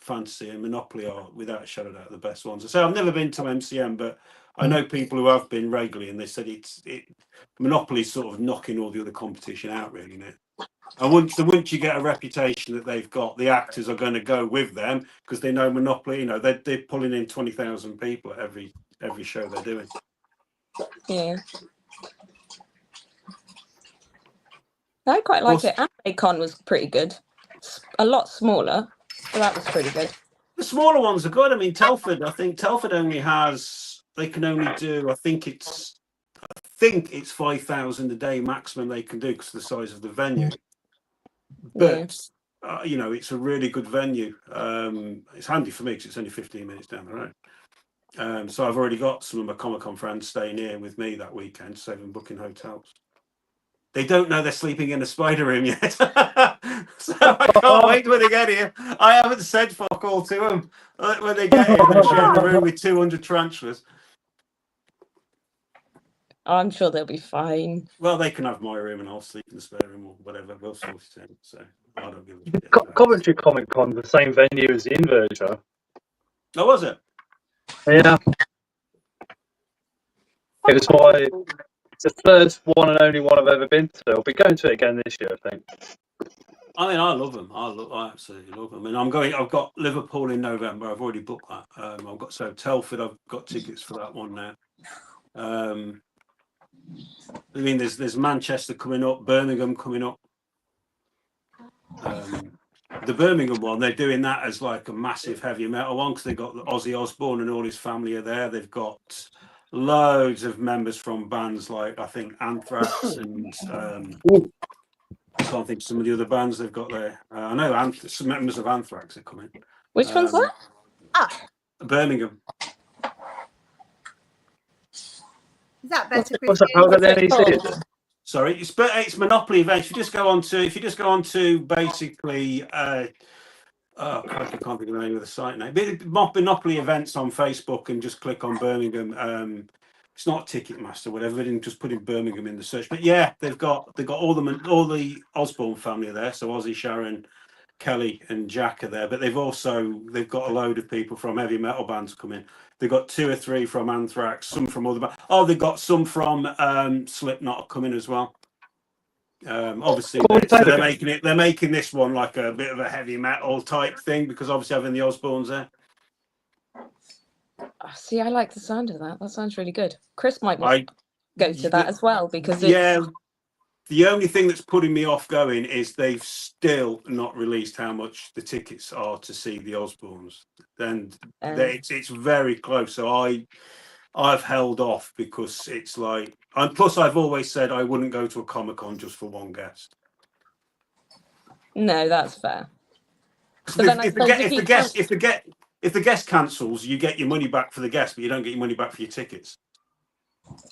Fantasy, and Monopoly are, without a shadow of a doubt, the best ones. So I've never been to MCM, but I know people who have been regularly, and they said Monopoly's sort of knocking all the other competition out, really now. And once you get a reputation that they've got, the actors are going to go with them because they know Monopoly. They're pulling in 20,000 people at every show they're doing. Yeah. I quite like it. Anime-Con was pretty good. A lot smaller, but that was pretty good. The smaller ones are good. I mean, Telford. I think Telford only has. They can only do. I think it's 5,000 a day maximum they can do because of the size of the venue. But it's a really good venue. It's handy for me because it's only 15 minutes down the road. So I've already got some of my Comic-Con friends staying here with me that weekend, so I'm booking hotels. They don't know they're sleeping in a spider room yet. So I can't wait when they get here. I haven't said fuck all to them. When they get here, they're sharing a room with 200 tarantulas. I'm sure they'll be fine. Well, they can have my room and I'll sleep in the spare room or whatever. We'll sort it out. So I don't give a shit. Coventry Comic Con, the same venue as the Invert show. Oh, was it? Yeah. It was it's the first one and only one I've ever been to. I'll be going to it again this year, I think. I mean, I love them. I absolutely love them. And I've got Liverpool in November. I've already booked that. I've got Telford. I've got tickets for that one now. I mean, there's Manchester coming up, Birmingham coming up. The Birmingham one, they're doing that as like a massive heavy metal one because they've got Ozzy Osbourne and all his family are there. They've got loads of members from bands like I think Anthrax and I can't think of some of the other bands they've got there. I know some members of Anthrax are coming. Which one's that? Birmingham. Is that better? What's that? How did they see it? Sorry, it's Monopoly events. If you just go on to basically, I can't think of the name of the site now. Monopoly events on Facebook and just click on Birmingham. It's not Ticketmaster, whatever. And just put in Birmingham in the search. But yeah, they've got all the Osborne family are there. So Ozzy, Sharon, Kelly, and Jack are there. But they've got a load of people from heavy metal bands coming. They've got 2 or 3 from Anthrax, some from other bands. Oh, they've got some from Slipknot coming as well. Obviously, they're making this one like a bit of a heavy metal type thing because obviously having the Osbournes there. See, I like the sound of that. That sounds really good. Chris might go to that as well because it's... Yeah. The only thing that's putting me off going is they've still not released how much the tickets are to see the Osbournes, and it's very close. So I've held off because it's like, and plus I've always said I wouldn't go to a Comic-Con just for one guest. No, that's fair. If the guest cancels, you get your money back for the guest, but you don't get your money back for your tickets.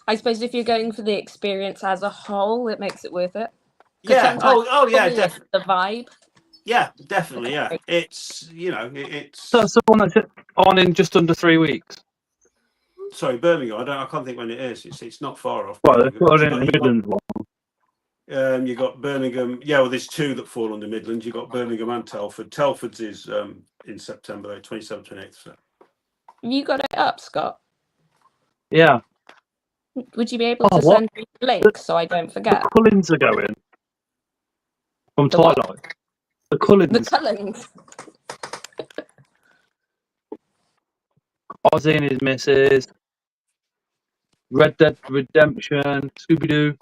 I suppose if you're going for the experience as a whole, it makes it worth it. Yeah. Oh, yeah. Definitely. The vibe. Yeah, definitely. Yeah. It's it's. So that's the one that's on in just under 3 weeks. Sorry, Birmingham. I can't think when it is. It's not far off. Well, they've got it in the Midlands one. You got Birmingham. Yeah, well, there's 2 that fall under Midlands. You got Birmingham and Telford. Telford's is in September, though, 27th and 28th. So. Have you got it up, Scott? Yeah. Would you be able to send me the link so I don't forget? The Cullens are going from Twilight. The Cullens. The Cullens. Ozzy and his missus. Red Dead Redemption. Scooby-Doo.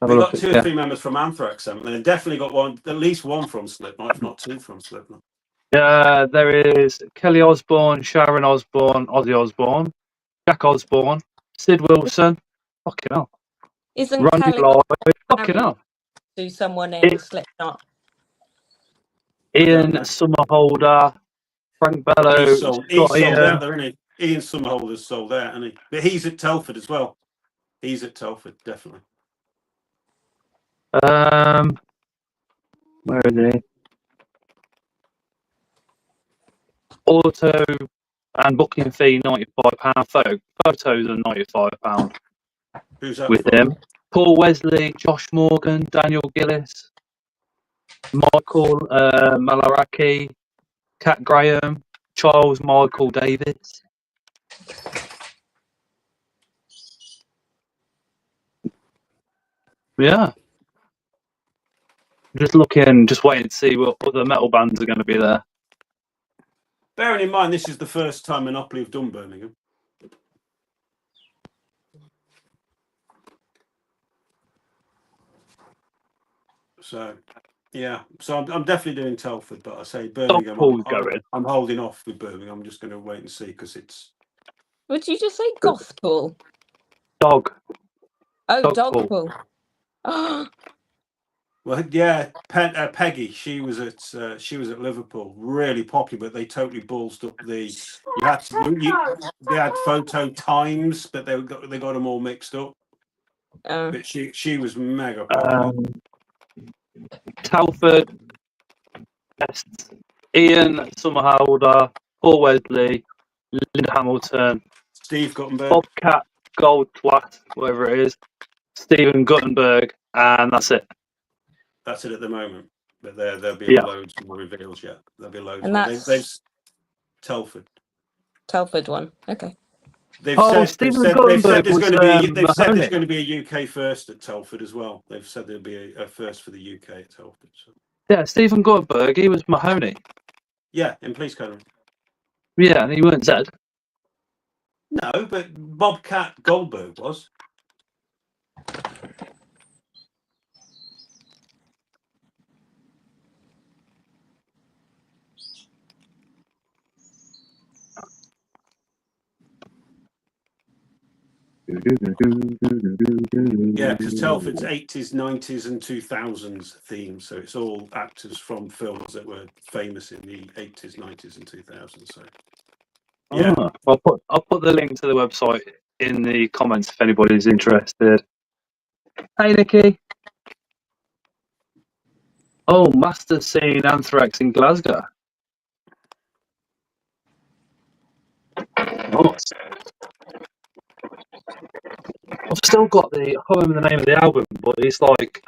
We've got 2 or 3 members from Anthrax, haven't they? They've definitely got at least one from Slipknot, if not 2 from Slipknot. Yeah, there is Kelly Osbourne, Sharon Osbourne, Ozzy Osbourne, Jack Osbourne, Sid Wilson. Fucking hell. Isn't Randy Kelly Lloyd. Fucking hell. To someone in Slipknot? Ian Somerhalder, Frank Bello. He's sold out there, isn't he? Ian Somerhalder's sold out, isn't he? But he's at Telford as well. He's at Telford, definitely. Where is he? Auto and booking fee £95. Photos are £95. Who's that with him? Paul Wesley, Josh Morgan, Daniel Gillis, Michael Malaraki, Kat Graham, Charles Michael Davis. Yeah. Just looking, just waiting to see what other metal bands are going to be there. Bearing in mind, this is the first time Monopoly have done Birmingham. So, yeah. So I'm definitely doing Telford, but I say Birmingham. I'm holding off with Birmingham. I'm just going to wait and see because it's. Would you just say Gothpool? Dog. Oh, Dogpool. Oh. Well, yeah, Peggy. She was at Liverpool, really popular, but they totally ballsed up the. They had photo times, but they got them all mixed up. But she was mega popular. Telford, Ian Somerhalder, Paul Wesley, Linda Hamilton, Steve Guttenberg, Bobcat Gold Twat, whatever it is, Stephen Guttenberg, and that's it. That's it at the moment. But there'll be Yeah. loads more reveals yet. There'll be loads And more. that's They've Telford. Telford one. Okay. They've Oh, said Stephen Guttenberg there's was going to be Mahoney. a UK first at Telford as well. They've said there'll be a first for the UK at Telford. So. Yeah, Stephen Guttenberg, he was Mahoney. Yeah, in Police Academy. Yeah, and he weren't Zed. No, but Bobcat Goldberg was. Yeah, because Telford's 80s, 90s, and 2000s theme, so it's all actors from films that were famous in the 80s, 90s, and 2000s. So, yeah, I'll put the link to the website in the comments if anybody's interested. Hey, Nikki. Oh, Master seen Anthrax in Glasgow. Nice. I've still got I can't remember the name of the album, but it's like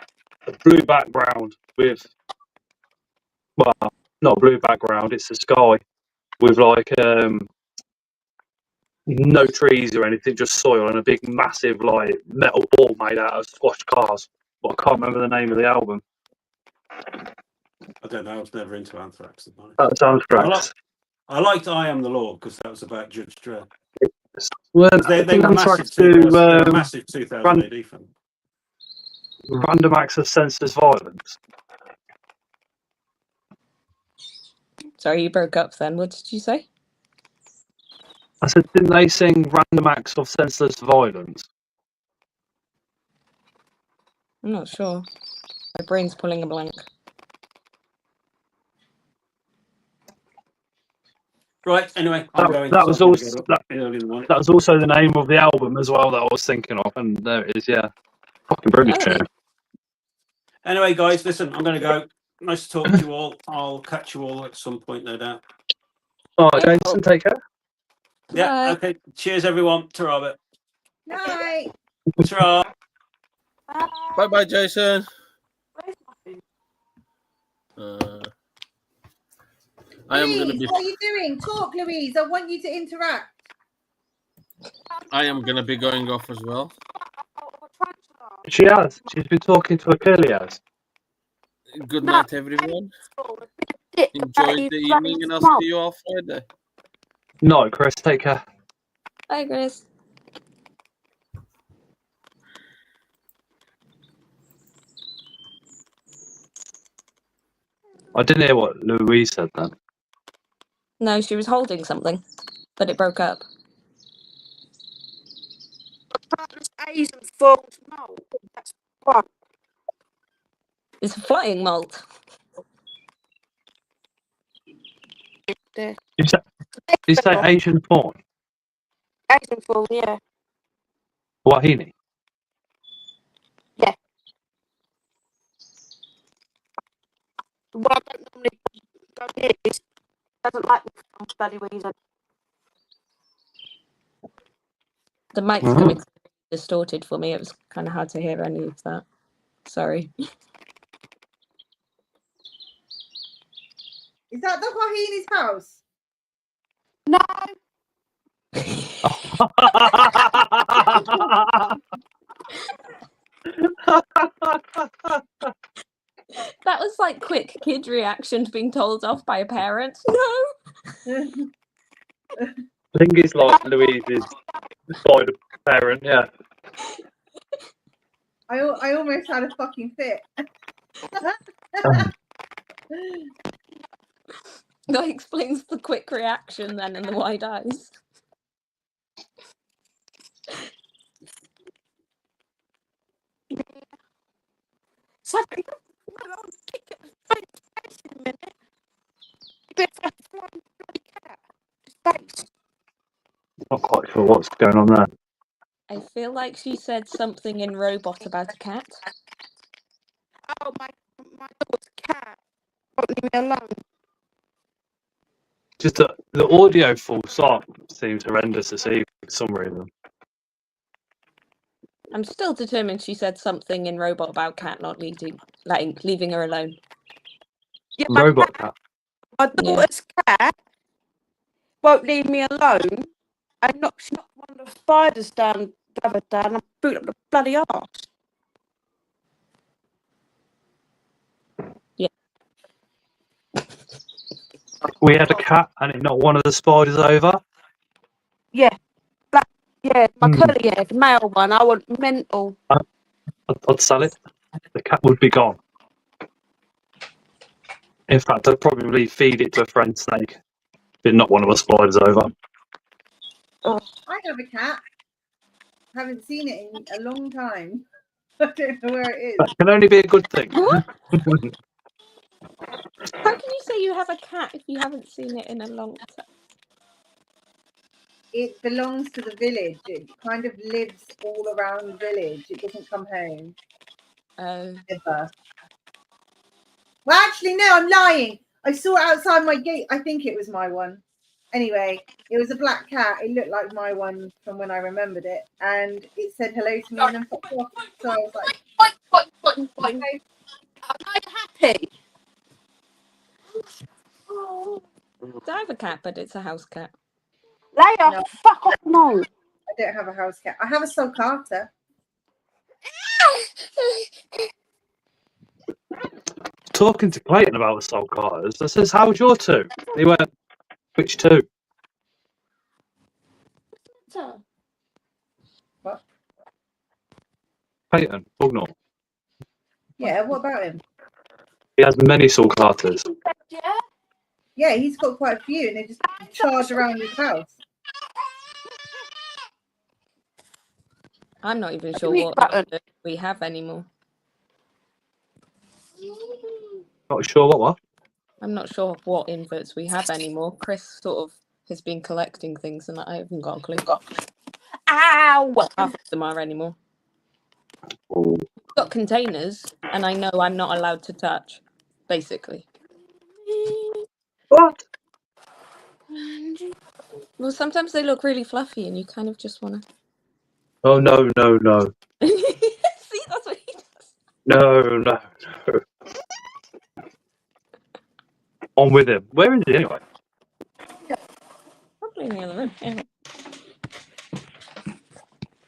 a blue background with, well, not a blue background, it's a sky with like no trees or anything, just soil and a big massive like metal ball made out of squashed cars. But I can't remember the name of the album. I don't know. I was never into Anthrax. That sounds correct. I liked I Am the Law because that was about Judge Dredd. Well, They were massive. to They were a massive 2000 AD film. Random Acts of Senseless Violence. Sorry, you broke up then. What did you say? I said, didn't they sing Random Acts of Senseless Violence? I'm not sure. My brain's pulling a blank. Right. Anyway, I'm going. That was also the name of the album as well that I was thinking of, and there it is. Yeah, fucking brilliant tune. Anyway, guys, listen. I'm going to go. Nice to talk to you all. I'll catch you all at some point, no doubt. All right, Jason, take care. Yeah. Okay. Cheers, everyone. Ta-ra, bit. Night. Ta-ra. Bye, Jason. I am going to be. What are you doing? Talk, Louise. I want you to interact. I am going to be going off as well. She has. She's been talking to Achilles. Good night, everyone. Enjoy the evening, and I'll see you all Friday. No, Chris, take care. Bye, Chris. I didn't hear what Louise said then. No, she was holding something, but it broke up. A's and falls malt. That's what. It's a flying malt. You say Asian porn? A's and falls, yeah. Wahini? Yeah. What I don't normally go near is doesn't like me for some bloody reason. The mic's coming distorted for me. It was kind of hard to hear any of that. Sorry. Is that the Wahini's house? No. That was like quick kid reaction to being told off by a parent. No. I think it's like Louise's side of parent, yeah. I almost had a fucking fit. That explains the quick reaction then and the wide eyes. So, Not quite sure what's going on there. I feel like she said something in Robot about a cat. Oh, my dog's cat. Won't leave me alone. Just the audio full stop seems horrendous this evening for some reason. I'm still determined she said something in Robot about cat not leaving her alone. Yeah, Robot cat. my daughter's cat won't leave me alone, and she knocked one of the spiders down the other day, and I boot up the bloody arse. We had a cat and it knocked one of the spiders over. Yeah, my curly haired male one. I want mental. I'd sell it. The cat would be gone. In fact, I'd probably feed it to a friend snake if it knocked one of the spiders over. I have a cat. Haven't seen it in a long time. I don't know where it is. That can only be a good thing. What? How can you say you have a cat if you haven't seen it in a long time? It belongs to the village. It kind of lives all around the village. It doesn't come home ever. Well, actually, no, I'm lying. I saw it outside my gate. I think it was my one. Anyway, it was a black cat. It looked like my one from when I remembered it. And it said hello to me and then popped off. So I was like, okay. Am I happy? I have a cat, but it's a house cat. Leia, No. fuck off, no. I don't have a house cat. I have a sulcata. Talking to Clayton about the soul carters, I says, "How's your two?" He went, "Which two?" What? Clayton, Bugnall. Yeah, what about him? He has many soul carters. Yeah? Yeah, he's got quite a few and they just charge around his house. I'm not even sure what we have anymore. Not sure what? I'm not sure what inverts we have anymore. Chris sort of has been collecting things and I haven't got a clue. Ow! Half of them are anymore. Oh. We've got containers and I know I'm not allowed to touch, basically. What? Well, sometimes they look really fluffy and you kind of just want to... Oh, no. See, that's what he does. No. On with him. Where is he anyway? Probably in the other room. Yeah.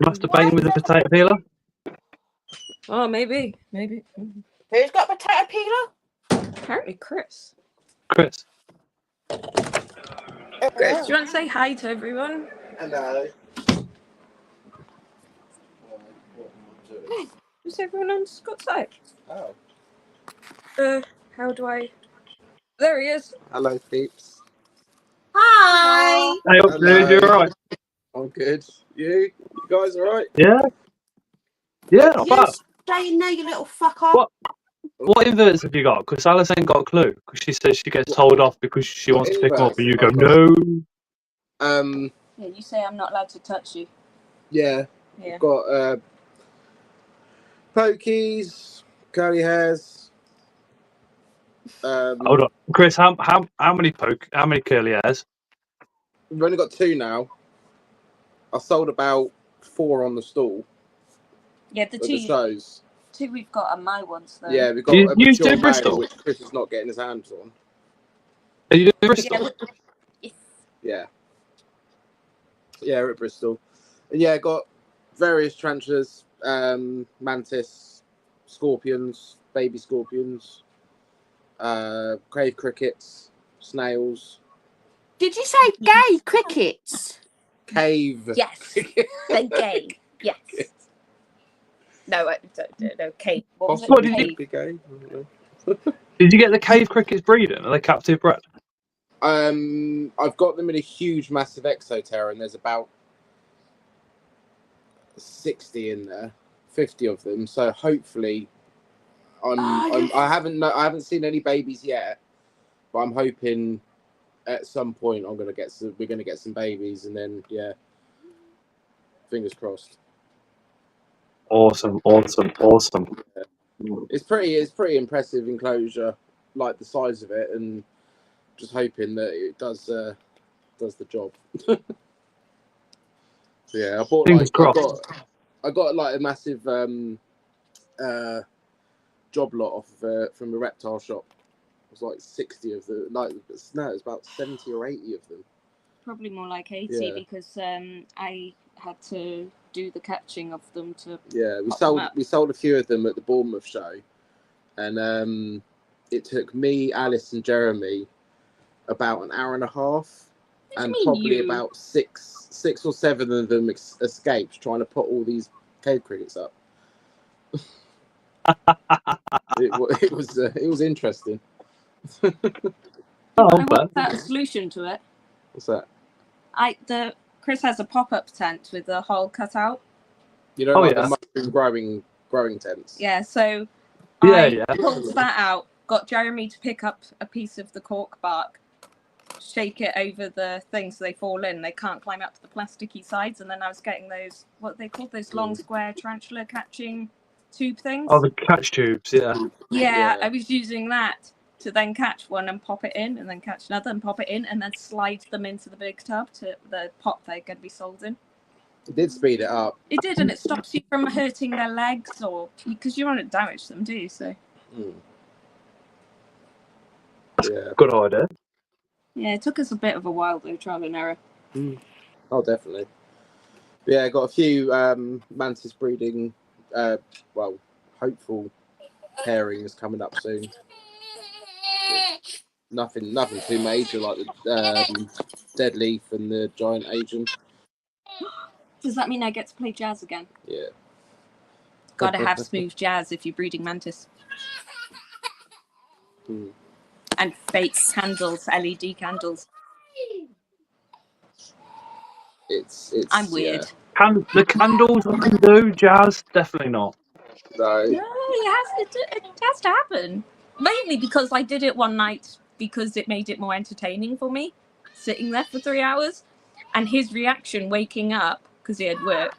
Masturbating with a potato peeler? Oh, maybe. Who's got a potato peeler? Apparently Chris. Chris. Chris, do you want to say hi to everyone? Hello. Is everyone on Scott's side? Oh. How do I... There he is. Hello, peeps. Hi. Hey, up, dude, you alright? I'm good. You guys alright? Yeah, not bad. Stay in there, you little fucker. What inverts have you got? Because Alice ain't got a clue. Because she says she gets told off because she wants to pick them up, and you go, no. Yeah, you say I'm not allowed to touch you. Yeah. I've got pokies, curly hairs. Hold on, Chris. How many curly hairs? We've only got 2 now. I sold about 4 on the stall. Yeah, at the shows. 2 we've got are my ones, though. Yeah, we've got You a used mature to Bristol? male, which Chris is not getting his hands on. Are you doing Bristol? Yeah. Yeah, we're at Bristol. And yeah, got various tarantulas, mantis, scorpions, baby scorpions, cave crickets, snails. Did you say gay crickets? Cave. Yes, they're gay. Yes. No, Kate. What was it? What did Cave. Be gay? I don't know. Did you get the cave crickets breeding? Are they captive bred? I've got them in a huge, massive exoterra, and there's about 60 in there, 50 of them. So hopefully, I haven't seen any babies yet, but I'm hoping at some point we're gonna get some babies, and then fingers crossed. Awesome. It's pretty impressive enclosure, like the size of it, and just hoping that it does the job. So yeah, I bought Fingers crossed. I got like a massive job lot off from a reptile shop. It was like 60 of them. Like no, it was about 70 or 80 of them. Probably more like 80 Yeah. because I had to do the catching of them to. Yeah, pop them up. we sold a few of them at the Bournemouth show, and it took me, Alice, and Jeremy about an hour and a half, and probably about six or seven of them escaped trying to put all these cave crickets up. it was interesting. Oh, I worked out a solution to it. What's that? Chris has a pop-up tent with the hole cut out. You know, like the mushroom growing tents. Yeah, so Yeah, I pulled that out, got Jeremy to pick up a piece of the cork bark, shake it over the thing so they fall in. They can't climb up to the plasticky sides, and then I was getting those, what they called, those long square tarantula catching tube things. Oh, the catch tubes, yeah. Yeah, I was using that to then catch one and pop it in, and then catch another and pop it in, and then slide them into the big tub to the pot they're going to be sold in. It did speed it up. It did, and it stops you from hurting their legs, or because you don't want to damage them, do you? So. Yeah. Good idea. Yeah, it took us a bit of a while though, trial and error. Oh, definitely. Yeah, got a few mantis breeding, hopeful pairings coming up soon. Nothing too major like the Dead Leaf and the Giant Asian. Does that mean I get to play jazz again? Yeah. Gotta have smooth jazz if you're breeding mantis. And fake candles, LED candles. I'm weird. Yeah. The candles I can do, jazz definitely not. No, it has to happen. Mainly because I did it one night because it made it more entertaining for me, sitting there for 3 hours, and his reaction waking up because he had work,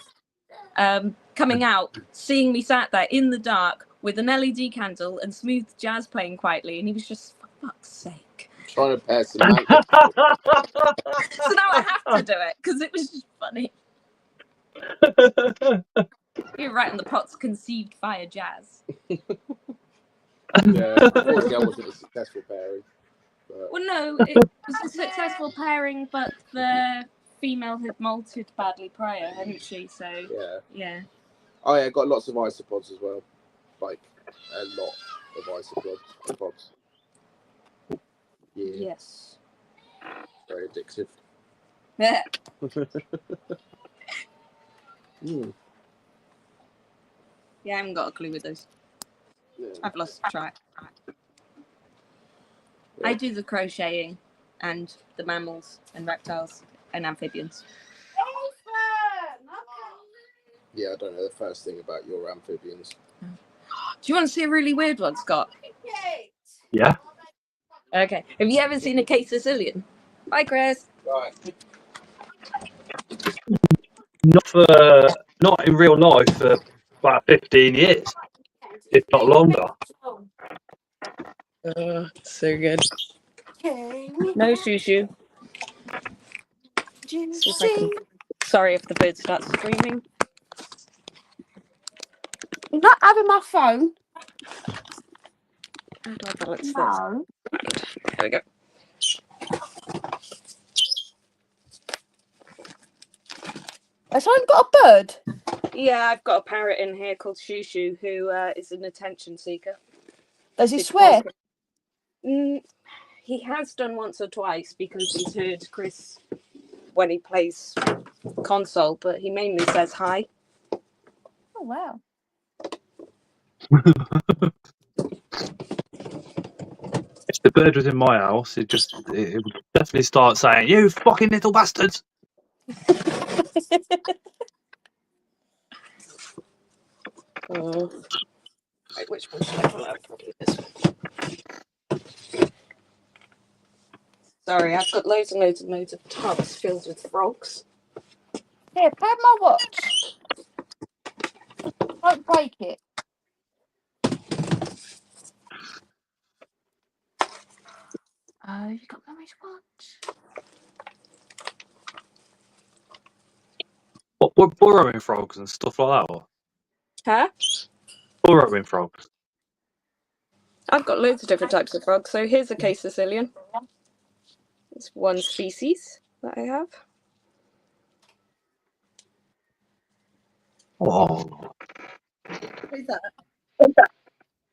coming out, seeing me sat there in the dark with an LED candle and smooth jazz playing quietly, and he was just, for fuck's sake, trying to pair some. So now I have to do it because it was just funny. You're right on the pots conceived via jazz. Yeah, unfortunately, I wasn't a successful pairing. But... Well, no, it was a successful pairing, but the female had molted badly prior, hadn't she? So yeah. Oh yeah, got lots of isopods as well, like a lot of isopods. Yeah. Yes. Very addictive. Yeah. Yeah, I haven't got a clue with those. Yeah. I've lost track. Yeah. I do the crocheting and the mammals and reptiles and amphibians. Yeah, I don't know the first thing about your amphibians. Do you want to see a really weird one, Scott? Yeah. Okay. Have you ever seen a Cape Sicilian? Bye, Chris. Right. Not in real life for about 15 years, if not longer. So good. No shoo-shoo. Sorry if the bird starts screaming. You're not having my phone. How do I balance this? No. There we go. Has someone got a bird? Yeah, I've got a parrot in here called Shoo-Shoo who is an attention seeker. Does he swear? He has done once or twice because he's heard Chris when he plays console, but he mainly says hi. Oh, wow. If the bird was in my house, it would definitely start saying, "You fucking little bastards." Right, which one should I pull out? Probably this one. Sorry, I've got loads and loads and loads of tubs filled with frogs. Here, pad my watch. Don't break it. Oh, you got Mummy's watch. What, burrowing frogs and stuff like that? Or Huh? burrowing frogs? I've got loads of different types of frogs. So here's a case Sicilian. It's one species that I have. Oh. Who's that?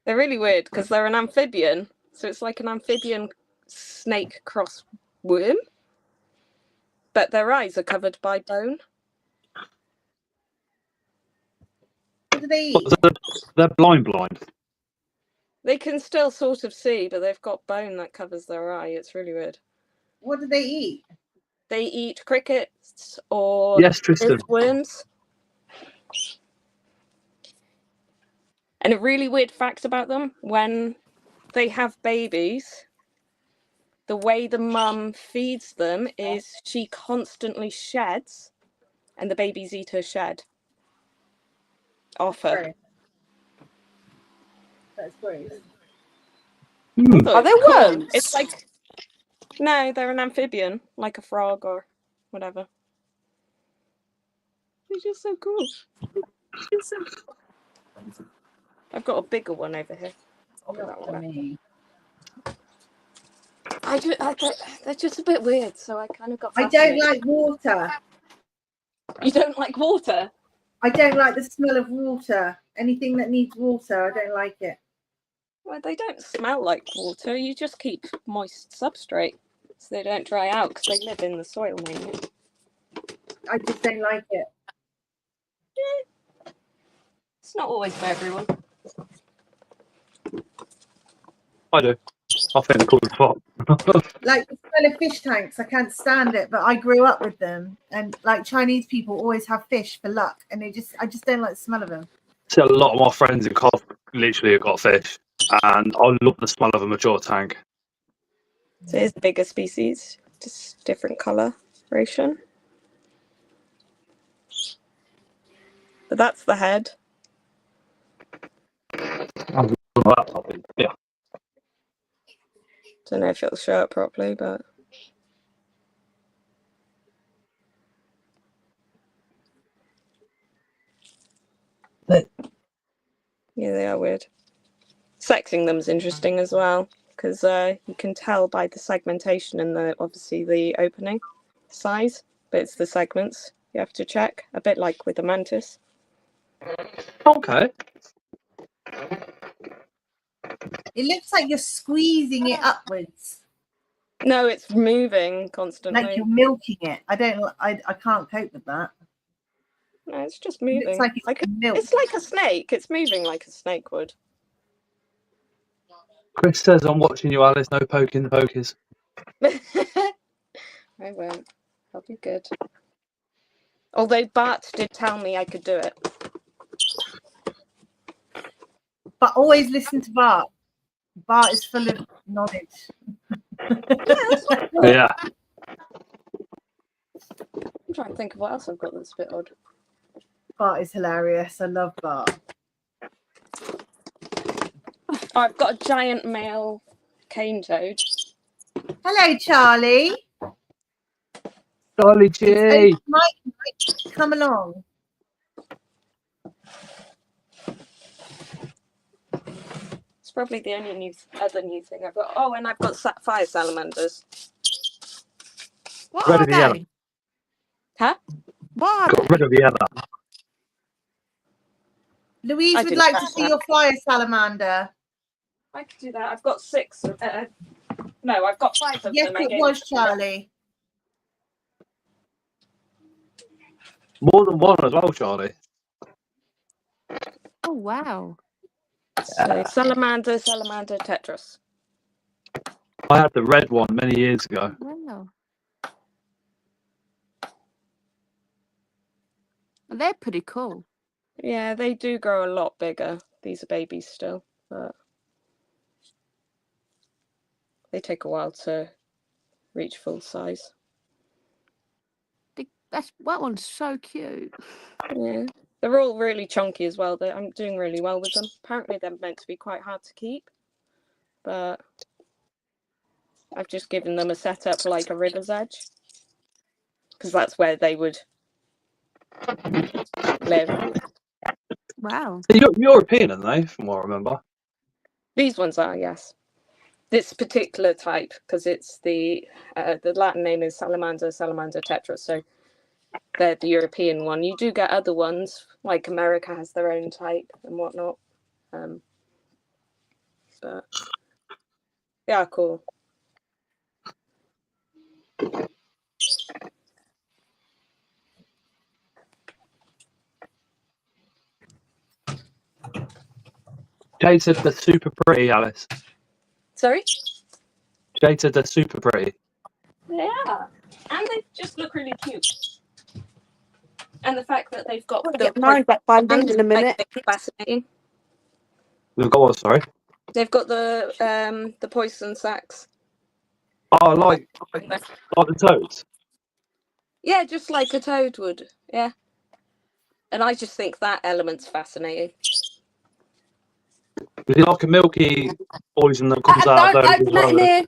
They're really weird because they're an amphibian. So it's like an amphibian snake cross worm. But their eyes are covered by bone. What do they eat? They're blind. They can still sort of see, but they've got bone that covers their eye. It's really weird. What do they eat? They eat crickets or Yes, Tristan. worms. And a really weird fact about them, when they have babies, the way the mum feeds them is she constantly sheds, and the babies eat her shed off her. Gross. That's gross. Are they worms? It's like, no, they're an amphibian, like a frog or whatever. They're just so cool. I've got a bigger one over here. Not for me. They're just a bit weird, so I kind of got I don't fascinated. like water. You don't like water? I don't like the smell of water. Anything that needs water, I don't like it. Well, they don't smell like water. You just keep moist substrate so they don't dry out because they live in the soil mainly. I just don't like it. It's not always for everyone. I do. I think they're cool as fuck. Like the smell of fish tanks, I can't stand it. But I grew up with them, and like Chinese people always have fish for luck, and I just don't like the smell of them. See, a lot of my friends in Cov literally have got fish, and I love the smell of a mature tank. So it's bigger species, just different coloration. But that's the head. Yeah. Don't know if it'll show up properly, but yeah, they are weird. Sexing them is interesting as well because you can tell by the segmentation and obviously the opening size, but it's the segments you have to check, a bit like with the mantis. Okay. It looks like you're squeezing it upwards, No, it's moving constantly. like you're milking it. I can't cope with that. No, it's just It moving. looks like it's milk. It's like a snake. It's moving like a snake would. Chris says, I'm watching you, Alice. No poking the pokies. I won't. I'll be good. Although Bart did tell me I could do it. But always listen to Bart. Bart is full of knowledge. Yeah. I'm trying to think of what else I've got that's a bit odd. Bart is hilarious. I love Bart. Oh, I've got a giant male cane toad. Hello, Charlie. Charlie G. Mike, come along. It's probably the only other new thing I've got. Oh, and I've got fire salamanders. What Rid are of the other. they? Huh? What are Got rid of the other. Louise I would didn't like to catch see that. your fire salamander. I could do that. I've got 6. No, I've got 5 of Yes, them. it was Charlie. More than one as well, Charlie. Oh, wow. So salamander, tetras. I had the red one many years ago. Wow. They're pretty cool. Yeah, they do grow a lot bigger. These are babies still, but they take a while to reach full size. That one's so cute. Yeah, they're all really chunky as well. I'm doing really well with them. Apparently, they're meant to be quite hard to keep, but I've just given them a setup like a river's edge because that's where they would live. Wow. You're European, aren't they? From what I remember. These ones are, yes. This particular type, because it's the Latin name is Salamander tetra, so they're the European one. You do get other ones, like America has their own type and whatnot. But yeah, cool. Jade said they're super pretty, Alice. Sorry? Jade said they're super pretty. They are. And they just look really cute. And the fact that they've got I'll get mine back by Lynn in a minute. Fascinating. We've got what, sorry? They've got the poison sacs. Oh, like the toads. Yeah, just like a toad would. Yeah. And I just think that element's fascinating. Is it like a milky poison that comes out Don't of those? open that in here.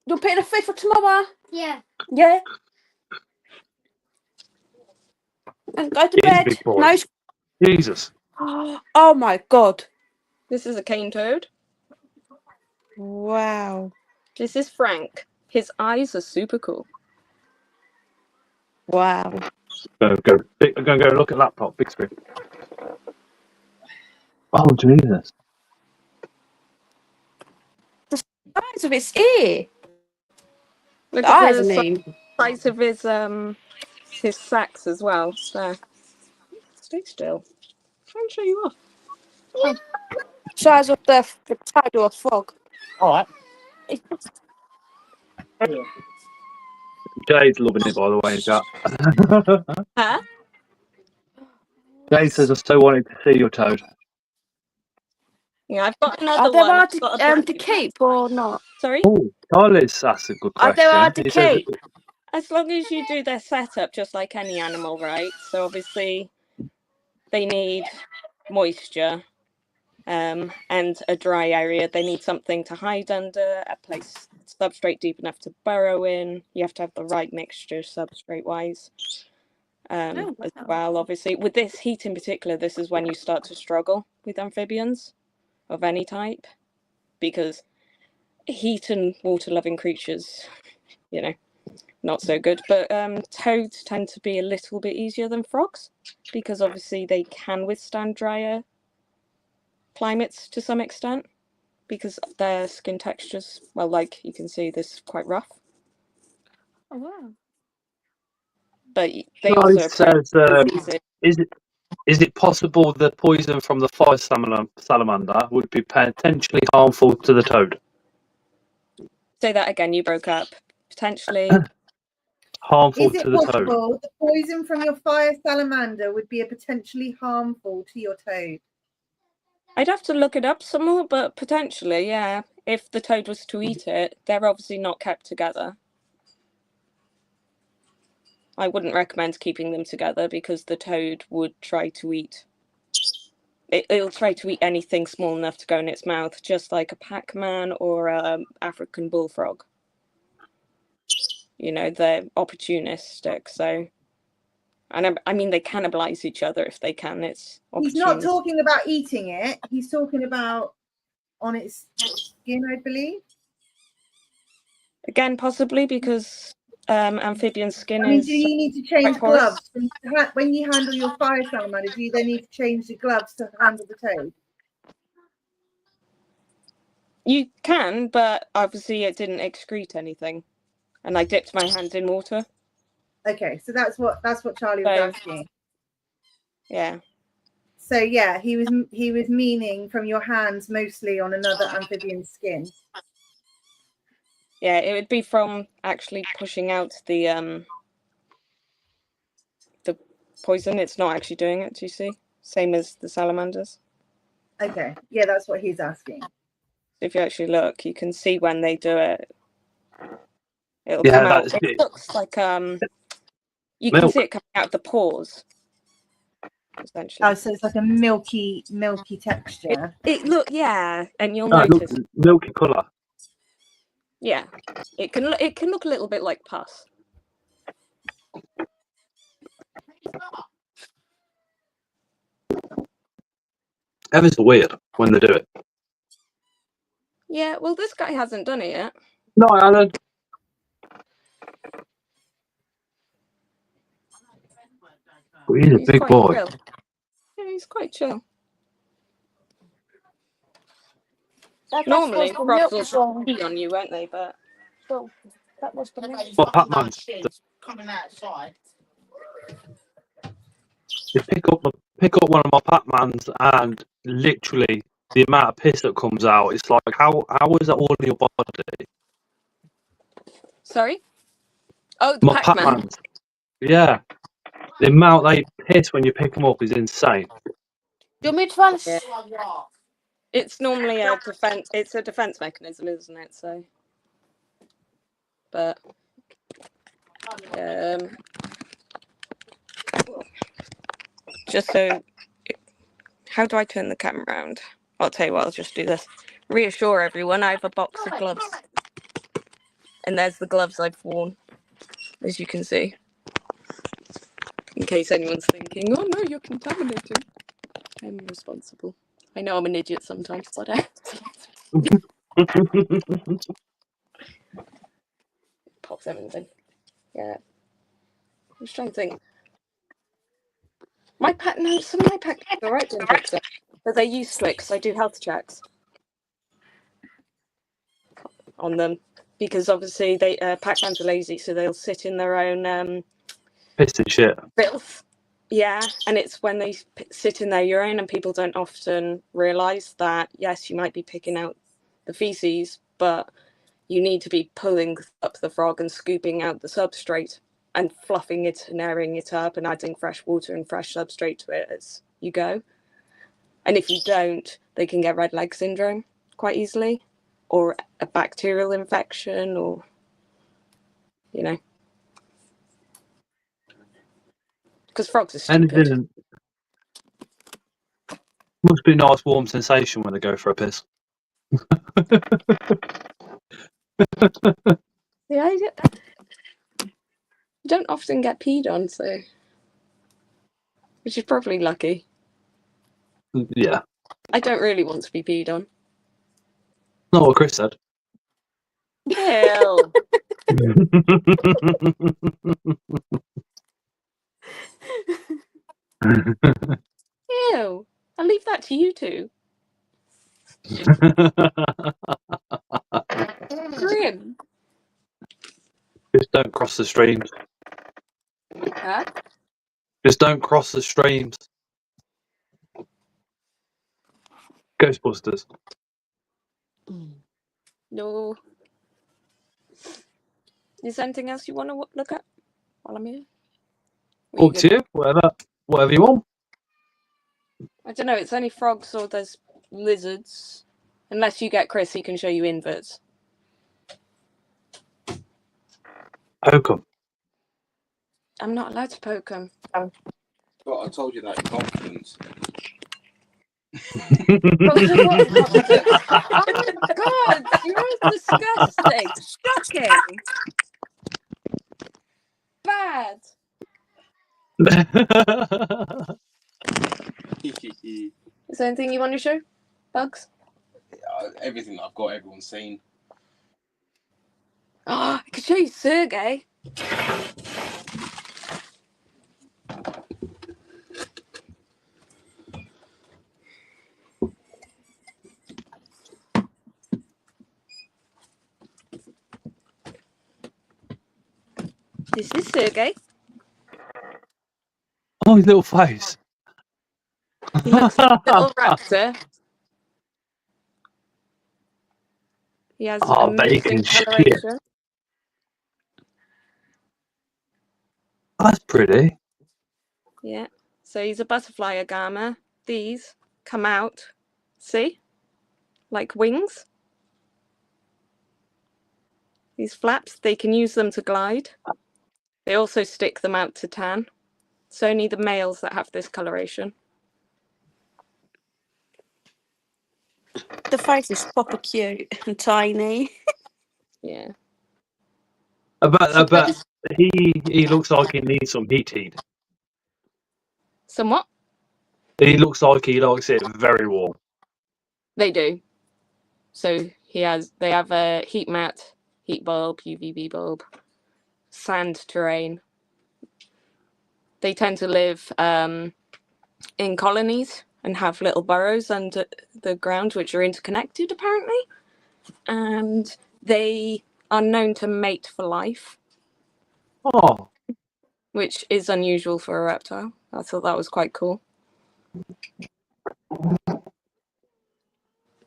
You're putting a feed for tomorrow. Yeah. Yeah. And go to It is a bed. big boy. No. Jesus. Oh my god. This is a cane toad. Wow. This is Frank. His eyes are super cool. Wow. I'm going to go look at laptop, big screen. Oh, Jesus. The size of its ear. Look The at eyes, I the mean. size of his sacs as well. There. Stay still. Try and show you off. Size of the toad or a frog. Alright. Jade's loving it, by the way, chat. Huh? Jade says I still wanted to see your toad. Yeah, I've got another Are they one. hard I've got a to keep or not? Sorry? Oh, Carlos asked a good Are question. they hard to He says, keep? As long as you do their setup just like any animal, right? So obviously they need moisture and a dry area. They need something to hide under, a place substrate deep enough to burrow in. You have to have the right mixture substrate wise as well. Obviously, with this heat in particular, this is when you start to struggle with amphibians of any type, because heat and water loving creatures, you know, not so good. But toads tend to be a little bit easier than frogs, because obviously they can withstand drier climates to some extent, because their skin textures, well, like you can see, this is quite rough. Oh wow. But they Charlie also says, is it possible the poison from the fire salamander would be potentially harmful to the toad? say that again, you broke up. Potentially Harmful Is it to the toad. possible the poison from your fire salamander would be a potentially harmful to your toad? I'd have to look it up some more, but potentially, yeah. If the toad was to eat it, they're obviously not kept together. I wouldn't recommend keeping them together, because the toad would try to eat. It'll try to eat anything small enough to go in its mouth, just like a Pac-Man or an African bullfrog. You know, they're opportunistic, so... And I mean, they cannibalize each other if they can. It's He's not talking about eating it. He's talking about on its skin, I believe. Again, possibly because amphibian skin I mean, is... do you need to change porous. gloves? When you handle your fire salamander, do you then need to change the gloves to handle the toad? You can, but obviously it didn't excrete anything. And I dipped my hand in water. Okay, so that's what Charlie was asking. Yeah. So yeah, he was meaning from your hands mostly on another amphibian skin. Yeah, it would be from actually pushing out the poison. It's not actually doing it, do you see? Same as the salamanders. Okay, yeah, that's what he's asking. If you actually look, you can see when they do it. It'll come out. It looks like you can see it coming out of the pores. Essentially. Oh, so it's like a milky texture. It look, yeah, and you'll notice milky colour. Yeah, it can look a little bit like pus. ever so weird when they do it. Yeah, well, this guy hasn't done it yet. No, Alan. He's a big quite boy. chill. Yeah, he's quite chill. Normally, frogs will pee on you, won't they? But that was the Well, Pac-Man's coming outside. they pick up one of my Pac-Mans and literally the amount of piss that comes out, it's like how is that all in your body? sorry. Oh, the My Pac-Man. Pac-Mans. Yeah. The amount they piss when you pick them up is insane. Do you want me to run? Yeah. It's normally a defense. It's a defense mechanism, isn't it? So, but just so, how do I turn the camera around? I'll tell you what. I'll just do this. Reassure everyone. I have a box of gloves, and there's the gloves I've worn, as you can see. In case anyone's thinking, "Oh no, you're contaminated." I'm responsible. I know I'm an idiot sometimes, but pops everything. Yeah. I'm just trying to think. Some of my pets are alright doing picks, but they're useful because I do health checks on them because obviously they Pac-Mans are lazy, so they'll sit in their own Piss and shit. filth. Yeah, and it's when they sit in their urine, and people don't often realise that yes, you might be picking out the feces, but you need to be pulling up the frog and scooping out the substrate and fluffing it and airing it up and adding fresh water and fresh substrate to it as you go. And if you don't, they can get red leg syndrome quite easily, or a bacterial infection, or, you know. Because frogs are stupid. And it must be a nice warm sensation when they go for a piss. Yeah, you don't often get peed on, so, which is probably lucky. Yeah. I don't really want to be peed on. Not what Chris said. Ew. Ew. I'll leave that to you two. Grim. Just don't cross the streams. Huh? Just don't cross the streams. Ghostbusters. No. Is there anything else you want to look at while I'm here? Up to you. Whatever you want. I don't know. It's only frogs or there's lizards. Unless you get Chris, he can show you inverts. Poke 'em. I'm not allowed to poke them. But I told you that in confidence. Oh my God, you're disgusting. Shocking. Bad. Is there anything you want to show? Bugs? Everything that I've got, everyone's seen. Oh, I could show you Sergey. This is Sergey. Oh, his little face. He looks like a little raptor. He has amazing bacon shit. coloration. That's pretty. Yeah. So he's a butterfly agama. These come out, see? Like wings. These flaps, they can use them to glide. They also stick them out to tan. It's only the males that have this coloration. The face is proper cute and tiny. Yeah. I bet he looks like he needs some heat. Somewhat? He looks like he likes it very warm. They do. So they have a heat mat, heat bulb, UVB bulb, sand terrain. They tend to live in colonies and have little burrows under the ground, which are interconnected apparently. And they are known to mate for life. Oh. Which is unusual for a reptile. I thought that was quite cool.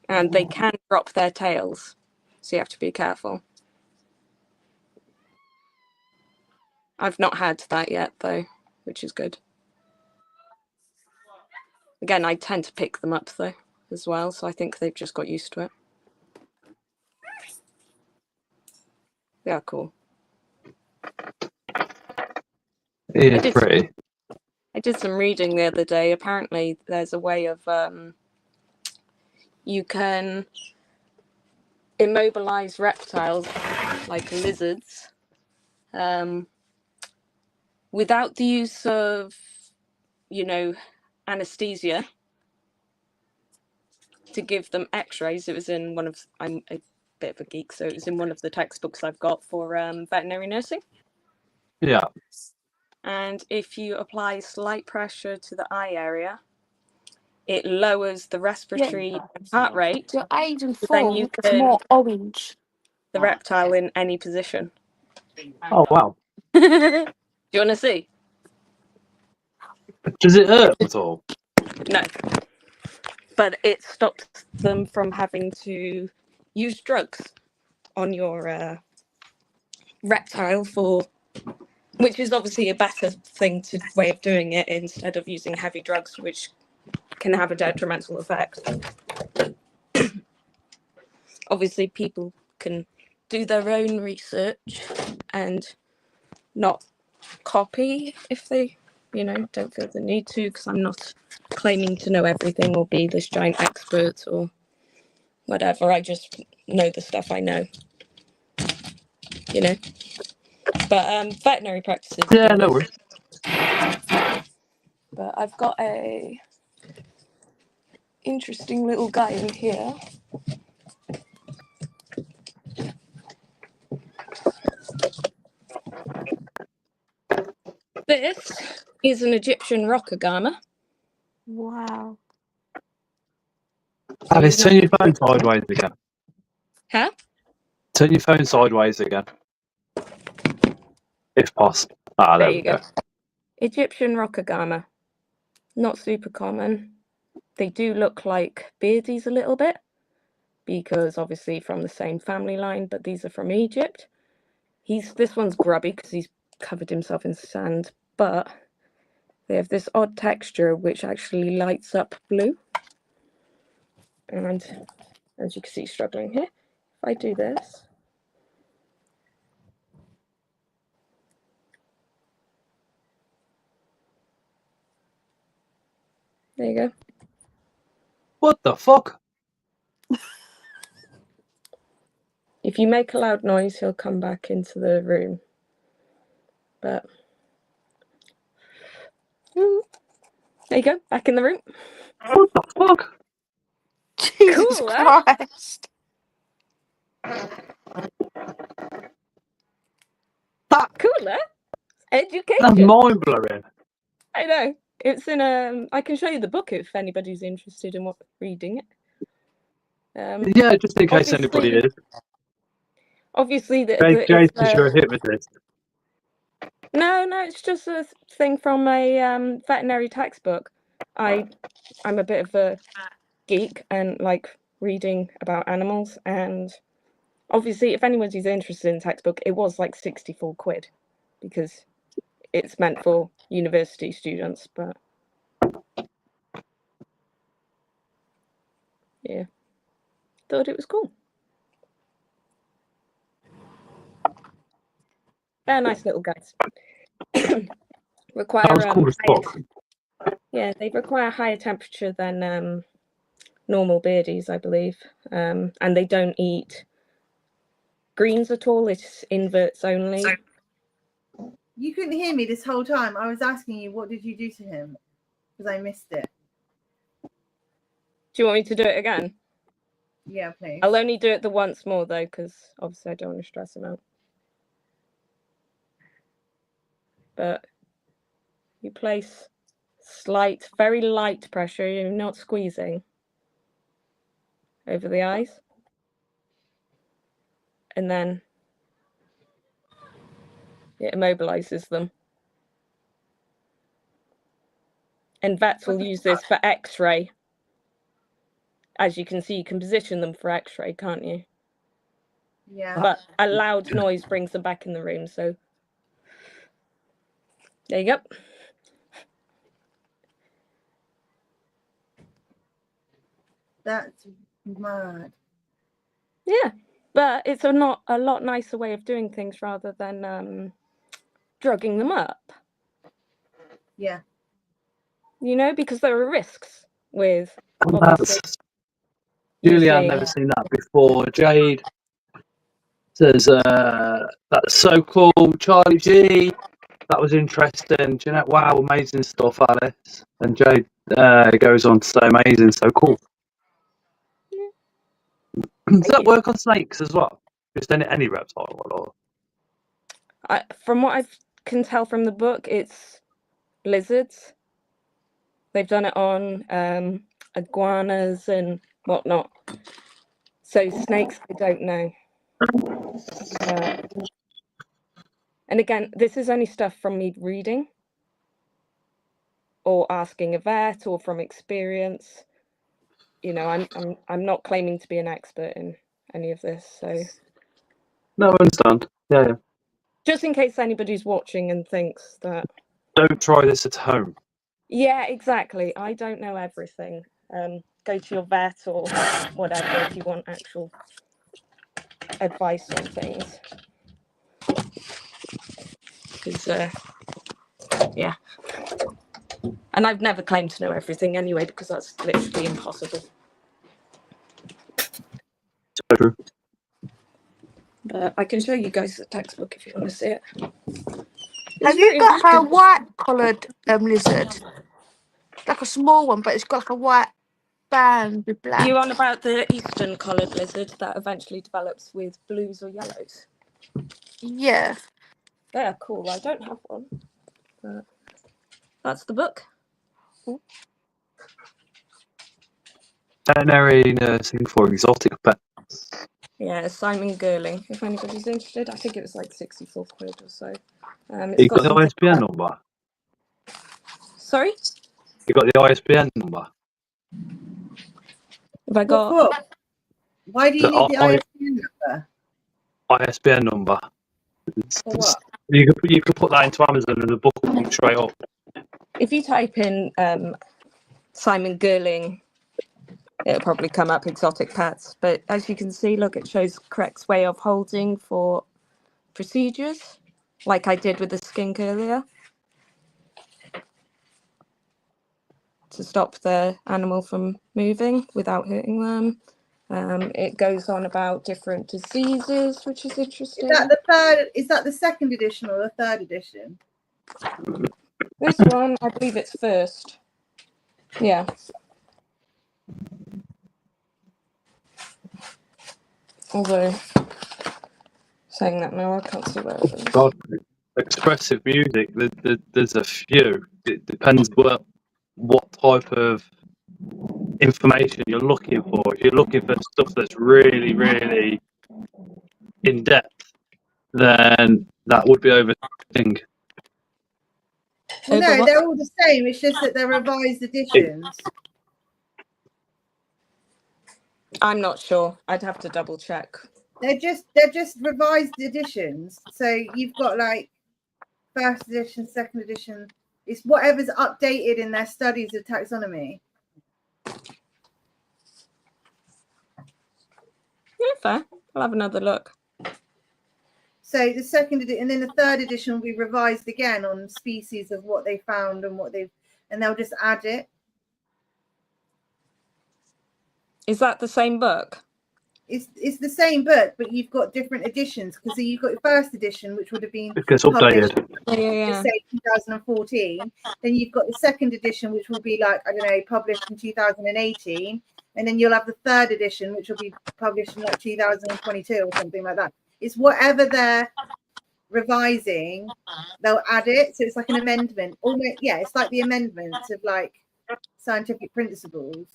And they can drop their tails, so you have to be careful. I've not had that yet, though, which is good. Again, I tend to pick them up, though, as well, so I think they've just got used to it. They are cool. Yeah, pretty. I did some reading the other day. Apparently, there's a way of you can immobilize reptiles like lizards without the use of, anesthesia to give them x-rays. It was in one of, I'm a bit of a geek, so it was in one of the textbooks I've got for veterinary nursing. Yeah. And if you apply slight pressure to the eye area, it lowers the respiratory heart rate. Your age and so then form you is can more orange. the reptile in any position. Oh, wow. Do you want to see? Does it hurt at all? No. But it stops them from having to use drugs on your reptile which is obviously a better way of doing it instead of using heavy drugs, which can have a detrimental effect. Obviously, people can do their own research and not copy if they, don't feel the need to, because I'm not claiming to know everything or be this giant expert or whatever. I just know the stuff I know, But veterinary practices. Yeah, no worries. But I've got a interesting little guy in here. This is an Egyptian rock agama. Wow. Alice, turn your phone sideways again. Huh? Turn your phone sideways again. If possible. There we go. Egyptian rock agama. Not super common. They do look like beardies a little bit, because obviously from the same family line, but these are from Egypt. This one's grubby because he's covered himself in sand, but they have this odd texture which actually lights up blue. And as you can see, struggling here. If I do this, there you go. What the fuck? If you make a loud noise, he'll come back into the room. But there you go, back in the room. What the fuck? Jesus Cool, Christ. Cool, eh? Education. That's mind blowing. I know. It's in I can show you the book if anybody's interested in reading it. Yeah, just in case anybody is. Obviously, Jason's your hypnotist. No, it's just a thing from a veterinary textbook. I'm a bit of a geek and like reading about animals, and obviously, if anyone's interested in textbook, it was like 64 quid because it's meant for university students, but yeah, thought it was cool. They're nice little guys. That was cool as fuck. Yeah, they require higher temperature than normal beardies, I believe, and they don't eat greens at all. It's inverts only. You couldn't hear me this whole time. I was asking you, what did you do to him? Because I missed it. Do you want me to do it again? Yeah, please. I'll only do it the once more though, because obviously I don't want to stress him out. But you place slight, very light pressure, you're not squeezing, over the eyes. And then it immobilizes them. And vets will use this for X-ray. As you can see, you can position them for X-ray, can't you? Yeah. But a loud noise brings them back in the room, so there you go. That's mad. Yeah, but it's a lot nicer way of doing things rather than drugging them up. Yeah. You know, because there are risks with That's Julianne, never seen that before. Jade says that's so cool. Charlie G, that was interesting. Do you know? Wow, amazing stuff, Alice. And Jade goes on to say amazing, so cool. Does that work on snakes as well? Just any reptile or? From what I can tell from the book, it's lizards. They've done it on iguanas and whatnot. So snakes, I don't know. And again, this is only stuff from me reading or asking a vet or from experience. You know, I'm not claiming to be an expert in any of this, so. No, I understand. Yeah. Just in case anybody's watching and thinks that. Don't try this at home. Yeah, exactly. I don't know everything. Go to your vet or whatever if you want actual advice on things. Because, yeah. And I've never claimed to know everything anyway, because that's literally impossible. So true. But I can show you guys the textbook if you want to see it. Have you got a white-collared lizard? Like a small one, but it's got like a white band with black. You on about the eastern collared lizard that eventually develops with blues or yellows? Yeah. They're cool. I don't have one. But that's the book. Veterinary nursing for exotic pets. Yeah, Simon Girling. If anybody's interested, I think it was like 64 quid or so. You got the ISBN number? Sorry? You got the ISBN number? Have I got? Why do you need the ISBN number? ISBN number. For what? You could put that into Amazon and the book will come straight up. If you type in Simon Girling, it'll probably come up exotic pets. But as you can see, look, it shows correct way of holding for procedures, like I did with the skink earlier, to stop the animal from moving without hurting them. It goes on about different diseases, which is interesting. Is that the second edition or the third edition? This one, I believe it's first. Yeah. Although, saying that now, I can't see where it is. God, expressive music. There's a few. It depends what type of information you're looking for. If you're looking for stuff that's really, really in depth, then that would be overthinking. Well, no, they're all the same. It's just that they're revised editions. I'm not sure. I'd have to double check. They're just revised editions. So you've got like first edition, second edition. It's whatever's updated in their studies of taxonomy. Yeah, fair. I'll have another look. So the second edition, and then the third edition will be revised again on species of what they found and and they'll just add it. Is that the same book? It's the same book, but you've got different editions because you've got your first edition, which would have been It gets updated. Yeah. Say 2014. Then you've got the second edition, which will be like, I don't know, published in 2018. and then you'll have the third edition, which will be published in like 2022 or something like that. It's whatever they're revising, they'll add it. So it's like an amendment. Almost, yeah, it's like the amendments of like scientific principles.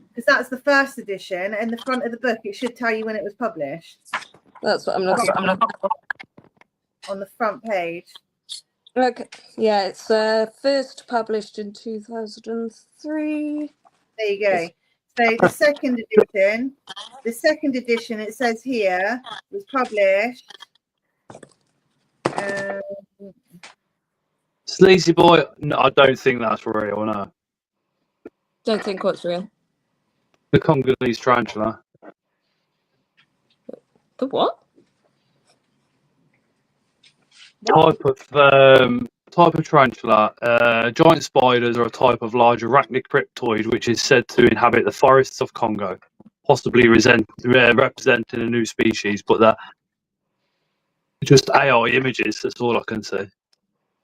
Because that's the first edition, and the front of the book, it should tell you when it was published. That's what I'm looking at. On the front page. Okay, yeah, it's first published in 2003. There you go. So the second edition, it says here, was published. Sleazy boy, no, I don't think that's real, no. Don't think what's real. The Congolese tarantula. The what? Type of tarantula. Giant spiders are a type of large arachnid cryptoid which is said to inhabit the forests of Congo, possibly representing a new species, but they're just AI images. That's all I can say.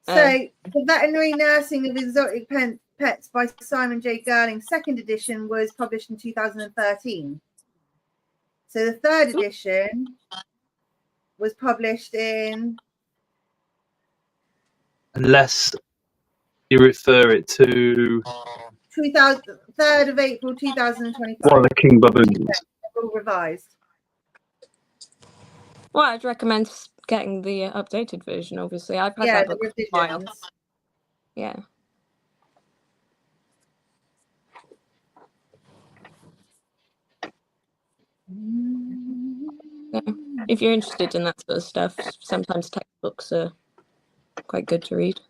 So the Veterinary Nursing of Exotic Pets by Simon J. Girling, second edition, was published in 2013. So the third edition was published in... Unless you refer it to 3rd of April 2025. one of the King Baboons. All revised. Well, I'd recommend getting the updated version, obviously. I've had that book for a while. Yeah. Yeah. If you're interested in that sort of stuff, sometimes textbooks are quite good to read.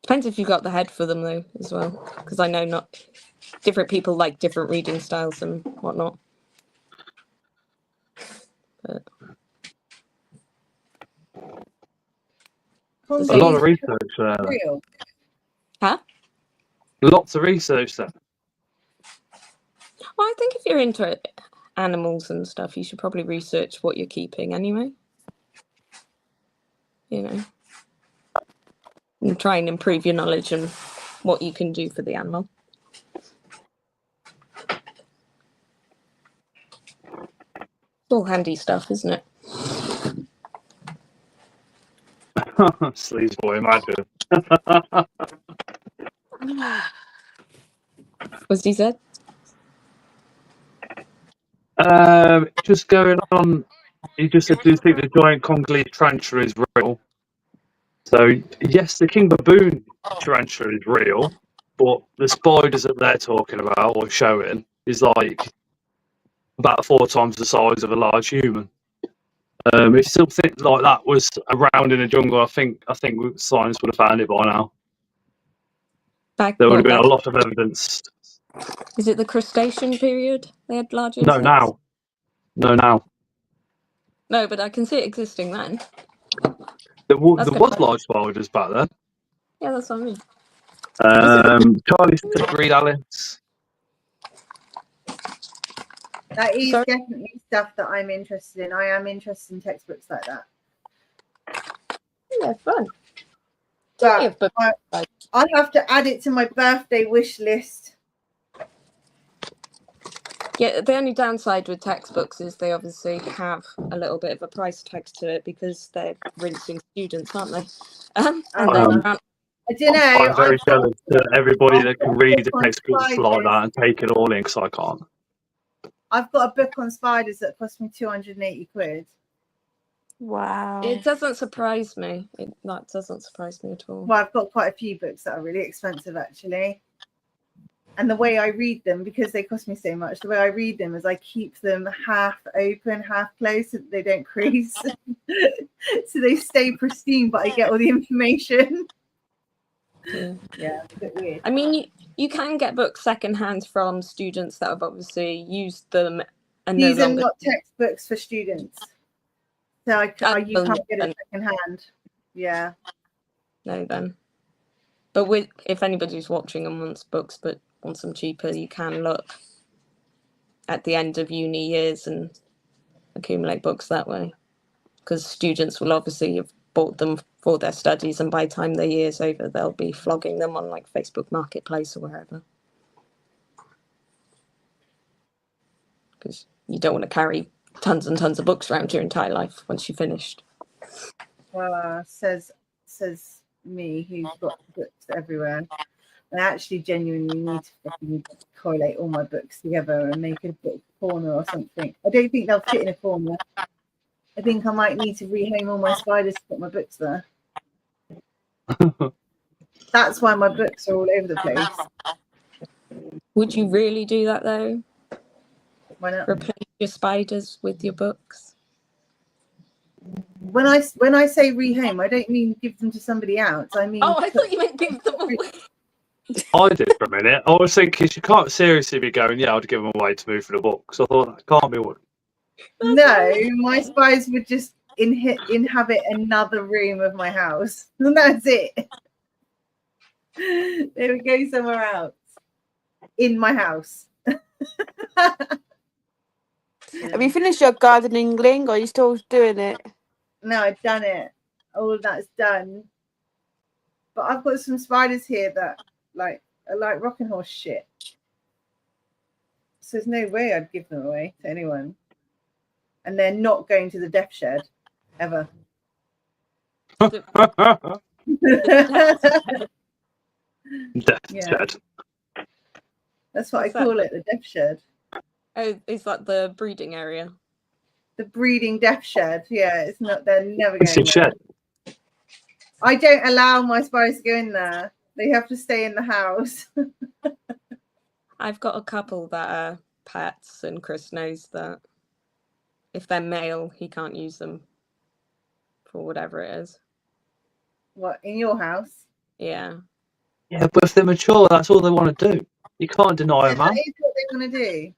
Depends if you've got the head for them, though, as well. Because I know not different people like different reading styles and whatnot. But a lot of research there. Huh? Lots of research there. Well, I think if you're into animals and stuff, you should probably research what you're keeping anyway. You know, and try and improve your knowledge and what you can do for the animal. It's all handy stuff, isn't it? Sleaze boy, imagine. What's he said? Just going on, he just said, do you think the giant Congolese tarantula is real? So, yes, the king baboon tarantula is real, but the spiders that they're talking about or showing is like about 4 times the size of a large human. If something like that was around in the jungle, I think science would have found it by now. There would have been a lot of evidence. Is it the crustacean period? They had large No, insects? now. No, now. No, but I can see it existing then. There was large spiders back then. Yeah, that's what I mean. Charlie said read Alice. That is definitely stuff that I'm interested in. I am interested in textbooks like that. Yeah, fun. But I'll have to add it to my birthday wish list. Yeah, the only downside with textbooks is they obviously have a little bit of a price tag to it because they're rinsing students, aren't they? I don't know. I'm very jealous to everybody that can read the textbooks like that and take it all in, because I can't. I've got a book on spiders that cost me 280 quid. Wow. It doesn't surprise me. That doesn't surprise me at all. Well, I've got quite a few books that are really expensive, actually. And the way I read them, because they cost me so much, the way I read them is I keep them half open, half closed, so that they don't crease. So they stay pristine, but I get all the information. Yeah, it's a bit weird. I mean, you can get books secondhand from students that have obviously used them. And These are not textbooks for students. So you can't get it secondhand. Yeah. No, then. But if anybody's watching and wants books but wants them cheaper, you can look at the end of uni years and accumulate books that way. Because students will obviously have bought them for their studies, and by the time the year's over, they'll be flogging them on like Facebook Marketplace or wherever. Because you don't want to carry tons and tons of books around your entire life once you're finished. Well, says me, who's got books everywhere. I actually genuinely need to fucking collate all my books together and make a book corner or something. I don't think they'll fit in a corner. I think I might need to rehome all my spiders to put my books there. That's why my books are all over the place. Would you really do that though? Why not? Replace your spiders with your books? When I say rehome, I don't mean give them to somebody else. I mean. Oh, I thought you meant give them away. I did for a minute. I was thinking you can't seriously be going, yeah, I'd give them away to move for the books. I thought that can't be what. No, my spiders would just inhabit another room of my house. And that's it. They would go somewhere else in my house. Have you finished your gardening, Ling, or are you still doing it? No, I've done it. All of that's done. But I've got some spiders here that are like rocking horse shit. So there's no way I'd give them away to anyone. And they're not going to the death shed ever. Death Yeah. shed. That's what What's I call it, the death shed. Oh, is that the breeding area? The breeding death shed. Yeah, it's not. They're never It's going a there. shed. I don't allow my spiders to go in there. They have to stay in the house. I've got a couple that are pets, and Chris knows that if they're male, he can't use them for whatever it is. What, in your house? Yeah. Yeah, but if they're mature, that's all they want to do. You can't deny them, That man. is what they want to do.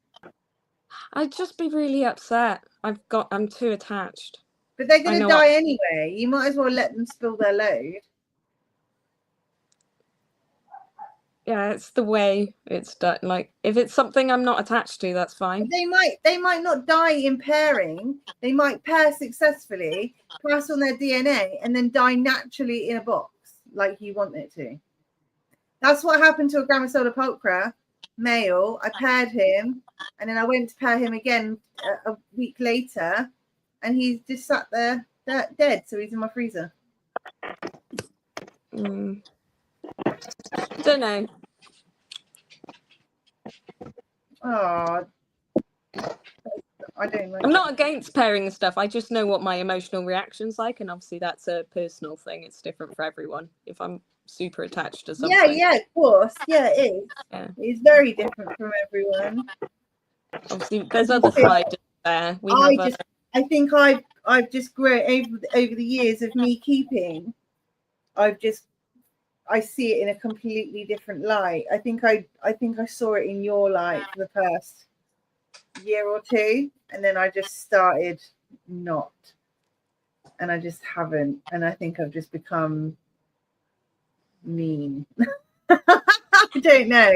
I'd just be really upset. I'm too attached. But they're going I to know die anyway. You might as well let them spill their load. Yeah, it's the way it's done. Like, if it's something I'm not attached to, that's fine. They might not die in pairing. They might pair successfully, pass on their DNA, and then die naturally in a box like you want it to. That's what happened to a Grammosola pulchra male. I paired him, and then I went to pair him again a week later, and he's just sat there dead. So he's in my freezer. Don't know. Oh, I don't like. I'm not against pairing stuff. I just know what my emotional reaction's like, and obviously that's a personal thing. It's different for everyone. If I'm super attached to something. Yeah, of course. Yeah, it is. Yeah. It's very different from everyone. Obviously, there's other spiders there. I think I've just grown over the years of me keeping. I see it in a completely different light. I think I saw it in your light for the first year or two, and then I just started not, and I just haven't, and I think I've just become mean. I don't know.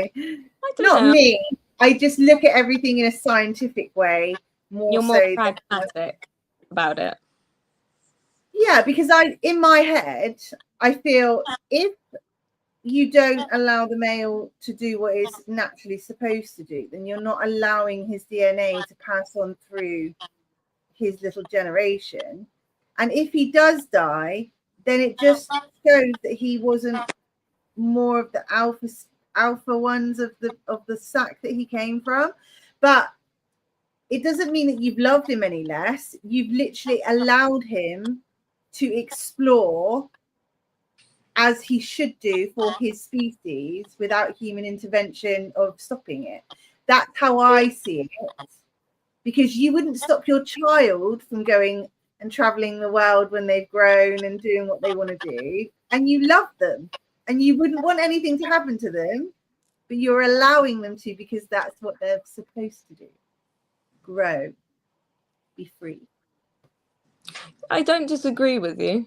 Not mean. I just look at everything in a scientific way. You're more pragmatic about it. Yeah, because in my head, I feel if you don't allow the male to do what it's naturally supposed to do, then you're not allowing his DNA to pass on through his little generation. And if he does die, then it just shows that he wasn't more of the alpha ones of the sack that he came from. But it doesn't mean that you've loved him any less. You've literally allowed him to explore as he should do for his species without human intervention of stopping it. That's how I see it. Because you wouldn't stop your child from going and traveling the world when they've grown and doing what they want to do. And you love them. And you wouldn't want anything to happen to them. But you're allowing them to because that's what they're supposed to do. Grow. Be free. I don't disagree with you.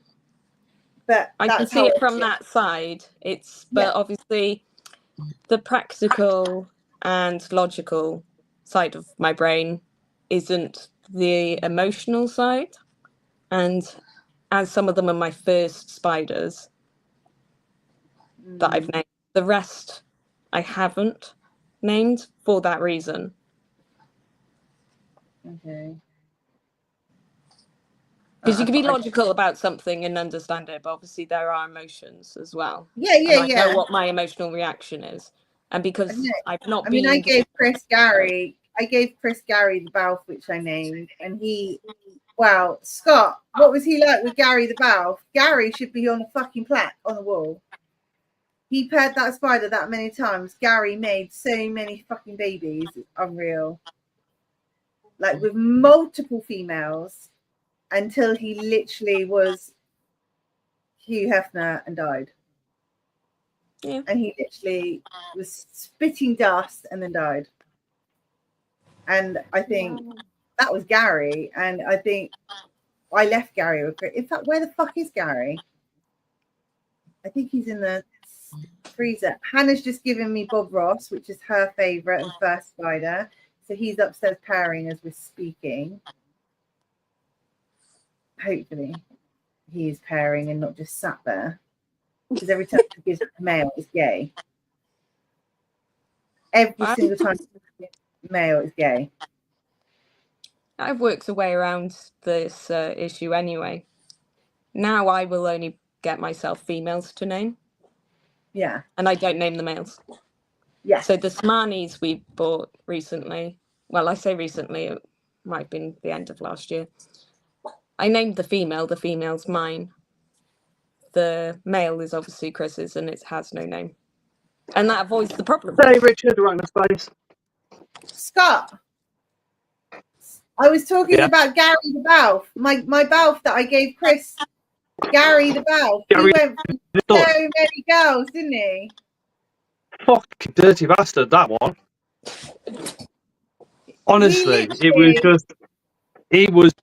But I can see it from that side. But obviously the practical and logical side of my brain isn't the emotional side. And and some of them are my first spiders that I've named. The rest I haven't named for that reason. Okay. Because you can be logical about something and understand it, but obviously there are emotions as well. Yeah, yeah, and I know what my emotional reaction is. And because I've not been... I gave Chris Gary the Balf, which I named, and he... Well, Scott, what was he like with Gary the Balf? Gary should be on a fucking plaque on the wall. He paired that spider that many times. Gary made so many fucking babies. It's unreal. Like with multiple females until he literally was Hugh Hefner and died. Yeah. And he literally was spitting dust and then died. And I think that was Gary. And I think I left Gary with it. In fact, where the fuck is Gary? I think he's in the freezer. Hannah's just given me Bob Ross, which is her favourite and first spider. So he's upstairs pairing as we're speaking. Hopefully he is pairing and not just sat there. Because every time he gives a male, it's gay. Every single time male is gay. I've worked a way around this issue anyway. Now I will only get myself females to name. Yeah. And I don't name the males. Yeah. So the Smarnies we bought recently, well, I say recently, it might have been the end of last year. I named the female's mine. The male is obviously Chris's and it has no name. And that avoids the problem. Hey, Richard, right in the space. Scott, I was talking about Gary the Balf, my Balf that I gave Chris. Gary the Balf. He went for so many girls, didn't he? Fucking dirty bastard, that one. Honestly, he was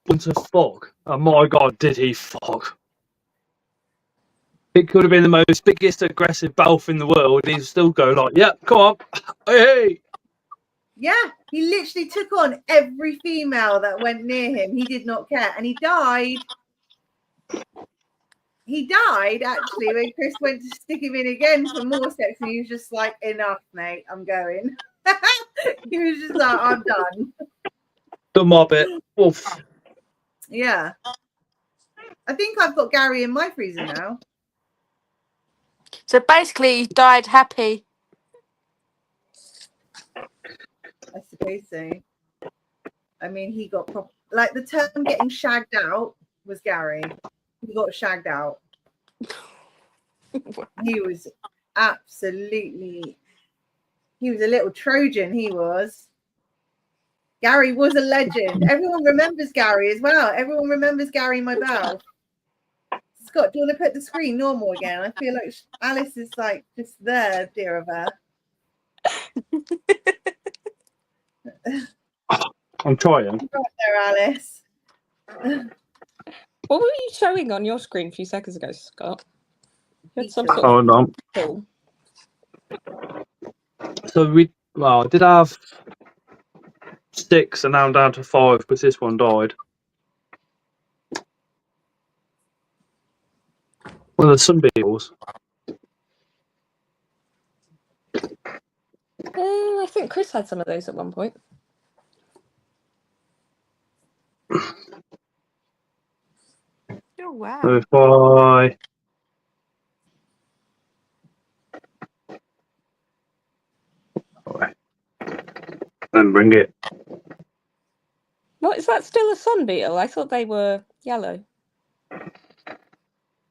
born to fuck. And my God, did he fuck. It could have been the most biggest aggressive Balf in the world. He'd still go like, yeah, come on. Hey. Yeah, he literally took on every female that went near him. He did not care. And he died. He died, actually, when Chris went to stick him in again for more sex. And he was just like, enough, mate, I'm going. He was just like, I'm done. Done my bit. Oof. Yeah. I think I've got Gary in my freezer now. So basically, he died happy. I suppose so. I mean, he got like the term getting shagged out was Gary. He got shagged out. He was absolutely. He was a little Trojan. He was. Gary was a legend. Everyone remembers Gary as well. Everyone remembers Gary, my Belle. Scott, do you want to put the screen normal again? I feel like Alice is like just there, dear of her. I'm trying. Right there, Alice. What were you showing on your screen a few seconds ago, Scott? You had some sort of Hold on. cool. So I did have 6 and now I'm down to 5 because this one died. Well, there's some beetles. I think Chris had some of those at one point. Oh, wow. So if I... Then bring it. What, is that still a sun beetle? I thought they were yellow.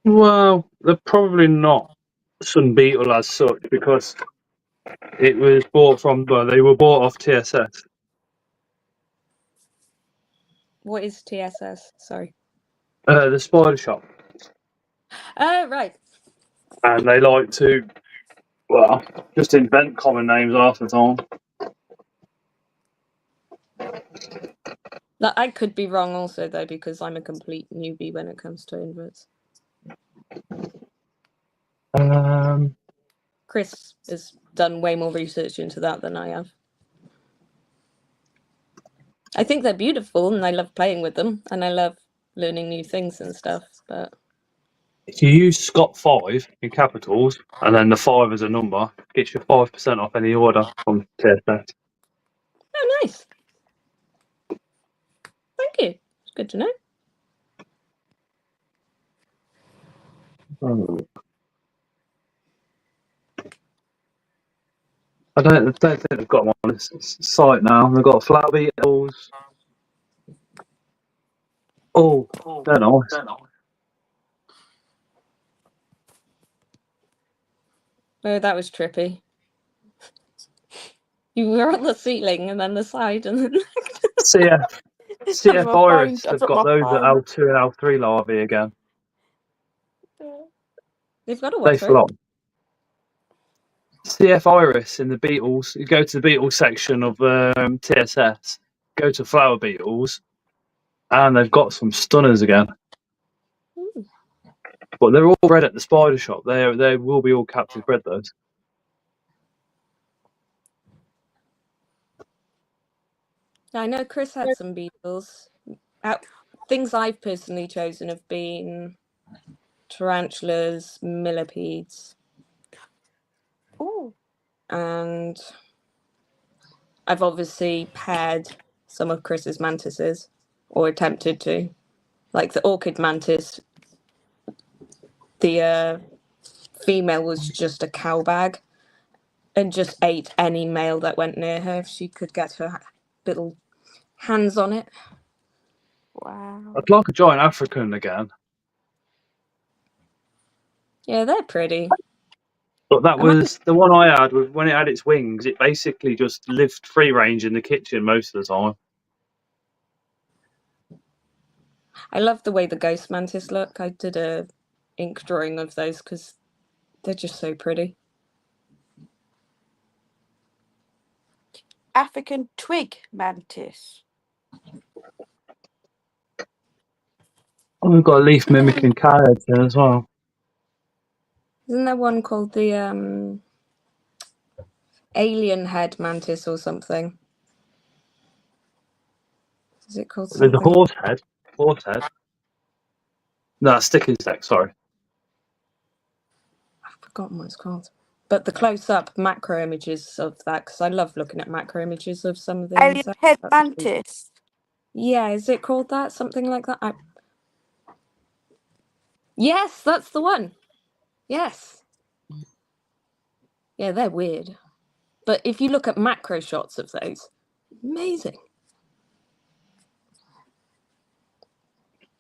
Well, they're probably not sun beetle as such because it was bought from, well, they were bought off TSS. What is TSS? Sorry. The spider shop. Oh, right. And they like to, well, just invent common names half the time. I could be wrong also, though, because I'm a complete newbie when it comes to inverts. Chris has done way more research into that than I have. I think they're beautiful and I love playing with them and I love learning new things and stuff. But if you use Scott 5 in capitals and then the 5 as a number, it gets you 5% off any order from TSS. oh, nice. Thank you. It's good to know. I don't think they've got them on this site now. They've got flower beetles. Oh, they're nice. Oh, that was trippy. You were on the ceiling and then the side and then CF Iris I've have got got my those at phone. L2 and L3 larvae again. they've got a They what? Sorry? flop. CF Iris in the beetles. You go to the beetle section of TSS, go to flower beetles, and they've got some stunners again. But they're all bred at the spider shop. They will be all captive bred, those. I know Chris had some beetles. Things I've personally chosen have been tarantulas, millipedes. Oh. And I've obviously paired some of Chris's mantises, or attempted to. Like the orchid mantis, the female was just a cow bag and just ate any male that went near her if she could get her little hands on it. Wow. I'd like a giant African again. Yeah, they're pretty. But that was the one I had. When it had its wings, it basically just lived free range in the kitchen most of the time. I love the way the ghost mantis look. I did a ink drawing of those because they're just so pretty. African twig mantis. Oh, we've got a leaf mimicking coyote here as well. Isn't there one called the alien head mantis or something? Is it called something? There's a horse head. Horse head. No, stick insect, sorry. I've forgotten what it's called. But the close-up macro images of that, because I love looking at macro images of some of the Alien insects. head mantis. Yeah, is it called that? Something like that? Yes, that's the one. Yes. Yeah, they're weird. But if you look at macro shots of those, amazing.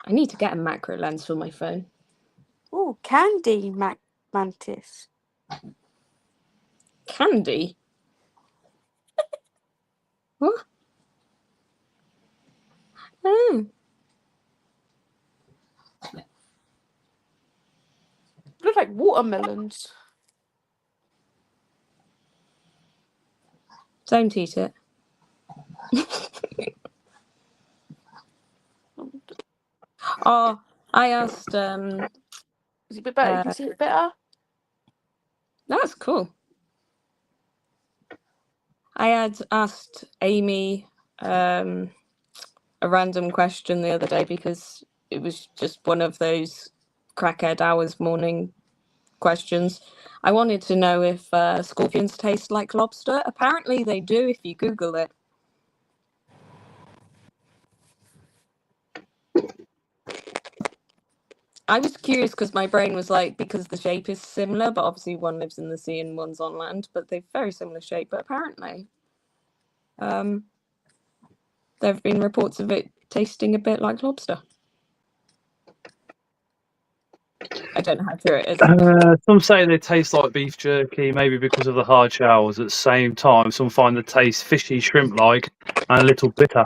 I need to get a macro lens for my phone. Oh, candy mantis. Candy? What? Oh. Look like watermelons. Don't eat it. Oh, I asked. Is it a bit better? You can see it better. That's cool. I had asked Amy a random question the other day because it was just one of those crackhead hours morning questions. I wanted to know if scorpions taste like lobster. Apparently they do if you Google it. I was curious because my brain was like, because the shape is similar, but obviously one lives in the sea and one's on land, but they're very similar shape. But apparently there have been reports of it tasting a bit like lobster. I don't know how true it is. Some say they taste like beef jerky, maybe because of the hard shells. At the same time, some find the taste fishy, shrimp-like, and a little bitter.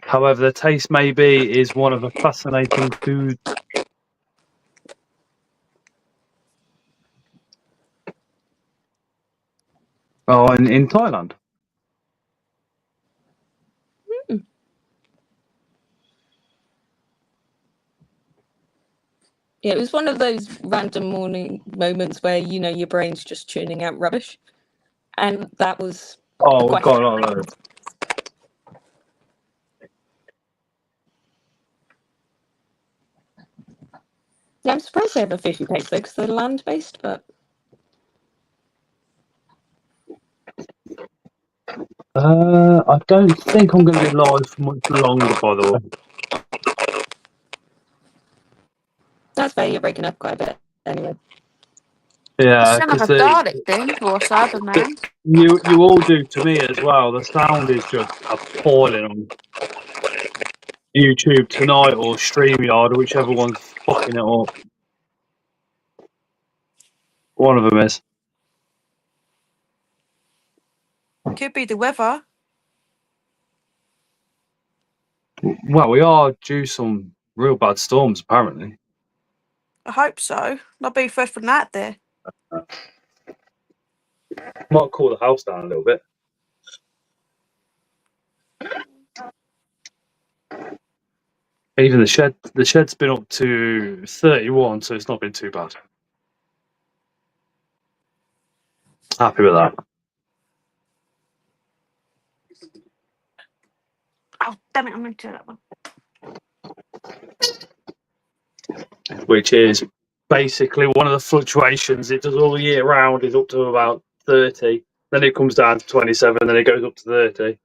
However, the taste maybe is one of a fascinating food. Oh, in Thailand. Yeah, it was one of those random morning moments where, you know, your brain's just churning out rubbish. And that was Oh, we've got a lot of those. Yeah, I'm surprised they have a fishy paper because they're land-based, but... I don't think I'm going to be live for much longer, by the way. That's fair, you're breaking up quite a bit anyway. Yeah, Sound like because a Dalek thing or a Cyberman. you all do to me as well. The sound is just appalling on YouTube tonight or StreamYard, whichever one's fucking it up. One of them is. Could be the weather. Well, we are due some real bad storms, apparently. I hope so. I'll be first for night there. Might cool the house down a little bit. Even the shed's been up to 31, so it's not been too bad. Happy with that. Oh, damn it, I'm going to do that one. Which is basically one of the fluctuations it does all year round is up to about 30. Then it comes down to 27, then it goes up to 30.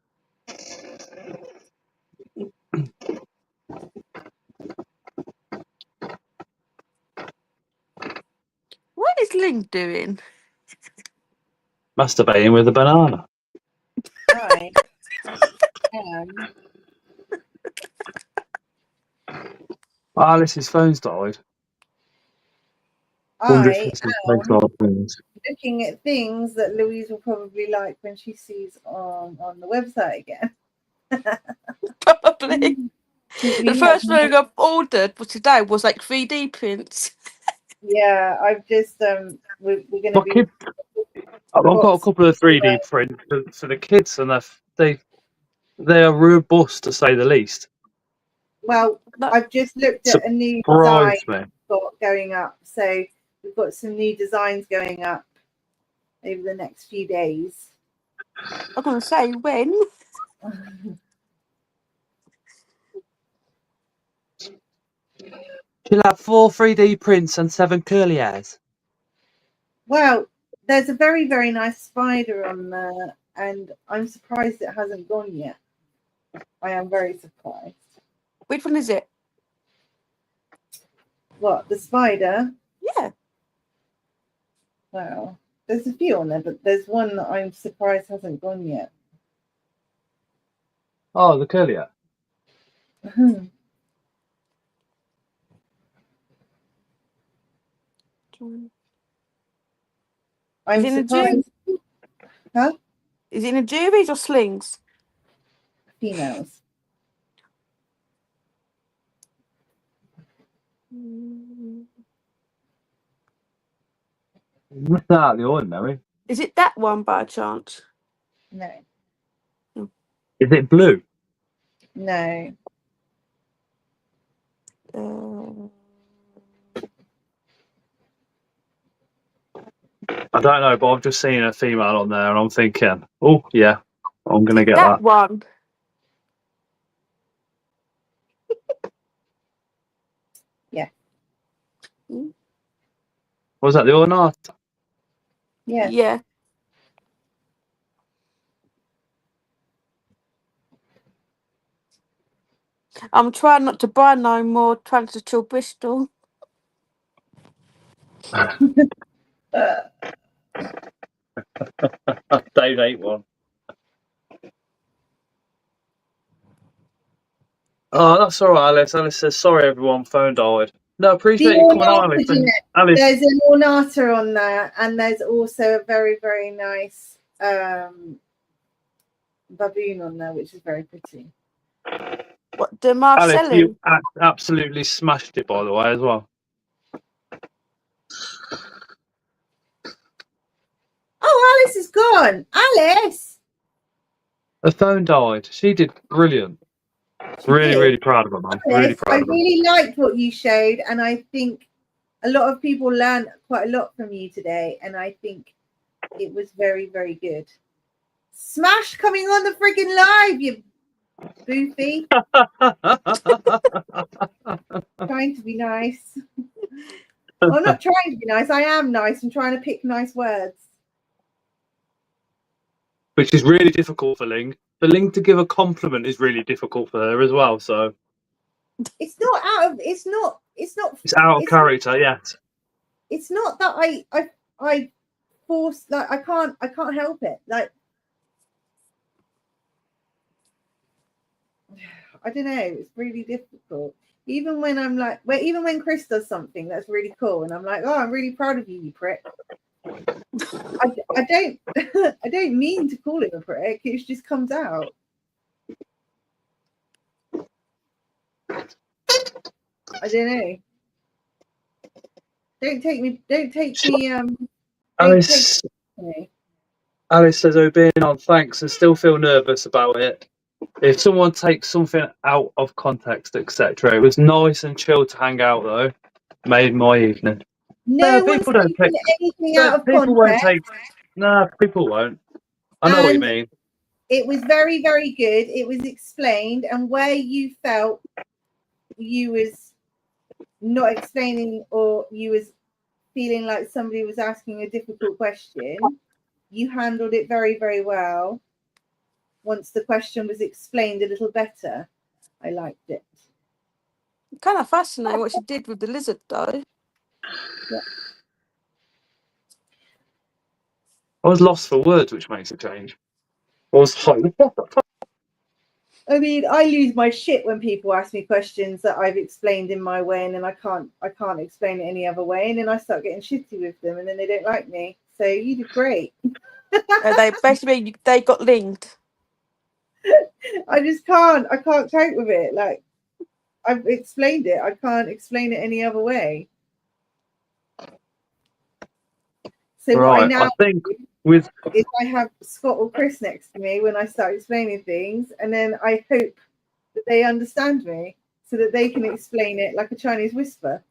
What is Link doing? Masturbating with a banana. Right. Alice's phone's died. Wonder if I this is makes a lot of things. looking at things that Louise will probably like when she sees on the website again. Probably. The first thing I've ordered for today was like 3D prints. Yeah, I've just we're going to My be. kid, I've got a couple of 3D prints for the kids, and they are robust to say the least. Well, I've just looked at a new design we've got going up, so we've got some new designs going up over the next few days. I'm going to say when. She'll have 4 3D prints and 7 curly hairs. Well, there's a very, very nice spider on there, and I'm surprised it hasn't gone yet. I am very surprised. Which one is it? What, the spider? Yeah. Well, there's a few on there, but there's one that I'm surprised hasn't gone yet. Oh, the curly hair. I'm surprised. Huh? Is it in a juries or slings? Females. What's that out of the ordinary? Is it that one by chance? No. Is it blue? No. I don't know, but I've just seen a female on there, and I'm thinking, oh yeah, I'm gonna get that one. Yeah. Was that the ornata? Yeah. Yeah. I'm trying not to buy no more Transitool Bristol. Dave ate one. Oh, that's all right, Alice. Alice says, sorry, everyone, phone died. No, appreciate you coming on, Alice. Alice. There's an ornata on there, and there's also a very, very nice baboon on there, which is very pretty. What, the Marcelli? Alice, you absolutely smashed it, by the way, as well. Oh, Alice is gone. Alice! The phone died. She did brilliant. Really proud of her, man. Really proud of her. I really liked what you showed, and I think a lot of people learned quite a lot from you today, and I think it was very, very good. Smash coming on the friggin' live, you boofy. Trying to be nice. I'm not trying to be nice. I am nice. I'm trying to pick nice words. Which is really difficult for Ling. For Ling to give a compliment is really difficult for her as well. So it's not out of. It's not. It's out of character. Yes. It's not that I force, like I can't help it. Like I don't know. It's really difficult. Even when I'm like, even when Chris does something that's really cool, and I'm like, oh, I'm really proud of you, you prick. I don't I don't mean to call him a prick. It just comes out. I don't know. Don't take me. Alice says, "Oh, being on thanks and still feel nervous about it. If someone takes something out of context, etc. It was nice and chill to hang out though. Made my evening." No one's people don't taking take anything out of people context. won't take. No, people won't. I know what you mean. It was very, very good. It was explained, and where you felt you was not explaining, or you was feeling like somebody was asking a difficult question, you handled it very, very well. Once the question was explained a little better, I liked it. Kind of fascinating what she did with the lizard, though. Yeah. I was lost for words, which makes a change. I was like, what the fuck? I mean, I lose my shit when people ask me questions that I've explained in my way, and then I can't explain it any other way, and then I start getting shitty with them, and then they don't like me. So you did great. They got linked. I just can't. I can't cope with it. Like I've explained it. I can't explain it any other way. So Right, what I now think do is I have Scott or Chris next to me when I start explaining things, and then I hope that they understand me so that they can explain it like a Chinese whisper.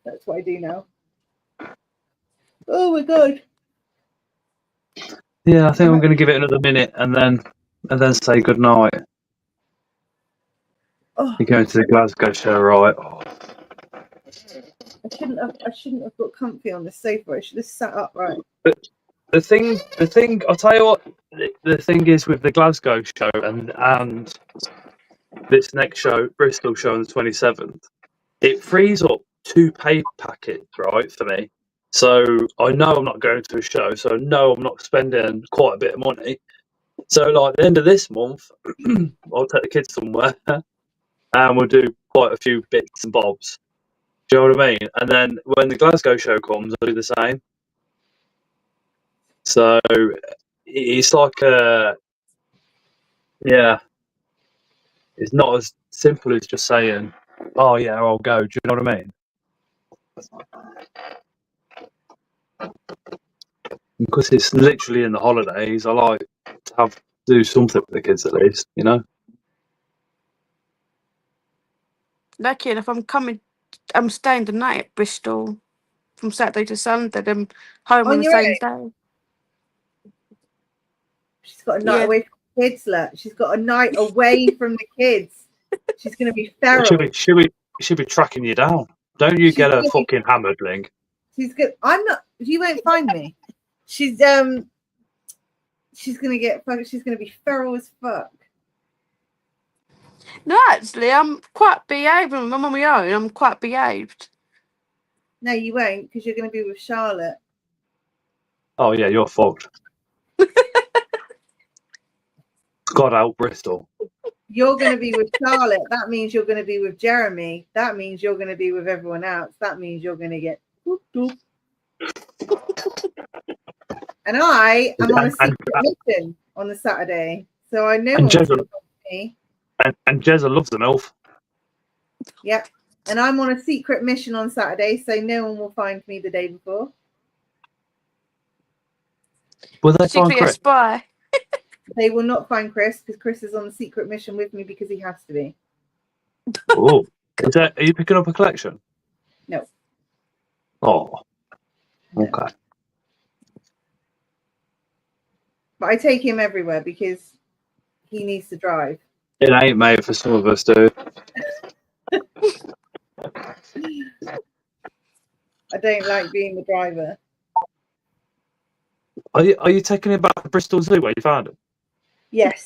That's what I do now. Oh my god. Yeah, I think I'm going to give it another minute and then say good night. Oh. You're going to the Glasgow show, right? Oh. I shouldn't have got comfy on the sofa. I should have sat upright. The thing. I'll tell you what. The thing is with the Glasgow show and this next show, Bristol show on the 27th, it frees up 2 pay packets, right, for me. So I know I'm not going to a show, so I know I'm not spending quite a bit of money. So like at the end of this month, I'll take the kids somewhere and we'll do quite a few bits and bobs. Do you know what I mean? And then when the Glasgow show comes, I'll do the same. So it's like yeah, it's not as simple as just saying, "Oh yeah, I'll go." Do you know what I mean? Because it's literally in the holidays, I like to do something with the kids at least, you know. Lucky enough, I'm staying the night at Bristol from Saturday to Sunday. I'm home on the same day. She's got a night away from the kids, look. She's got a night away from the kids. She's going to be feral. She'll be tracking you down. Don't you get her fucking hammered, Ling? She's good. I'm not. You won't find me. She's gonna be feral as fuck. No, actually, I'm quite behaved. I'm on my own. I'm quite behaved. No, you won't, because you're going to be with Charlotte. Oh yeah, you're fucked. God help Bristol. You're going to be with Charlotte. That means you're going to be with Jeremy. That means you're going to be with everyone else. That means you're going to get whoop, whoop. And I am on a secret mission on the Saturday, so I know one's going to find me. And Jezza loves an elf. Yep. And I'm on a secret mission on Saturday, so no one will find me the day before. Will they find Chris? A spy. They will not find Chris, because Chris is on the secret mission with me because he has to be. Oh, are you picking up a collection? No. Oh, okay. But I take him everywhere because he needs to drive. It ain't made for some of us, dude. I don't like being the driver. Are you taking him back to Bristol Zoo where you found him? Yes.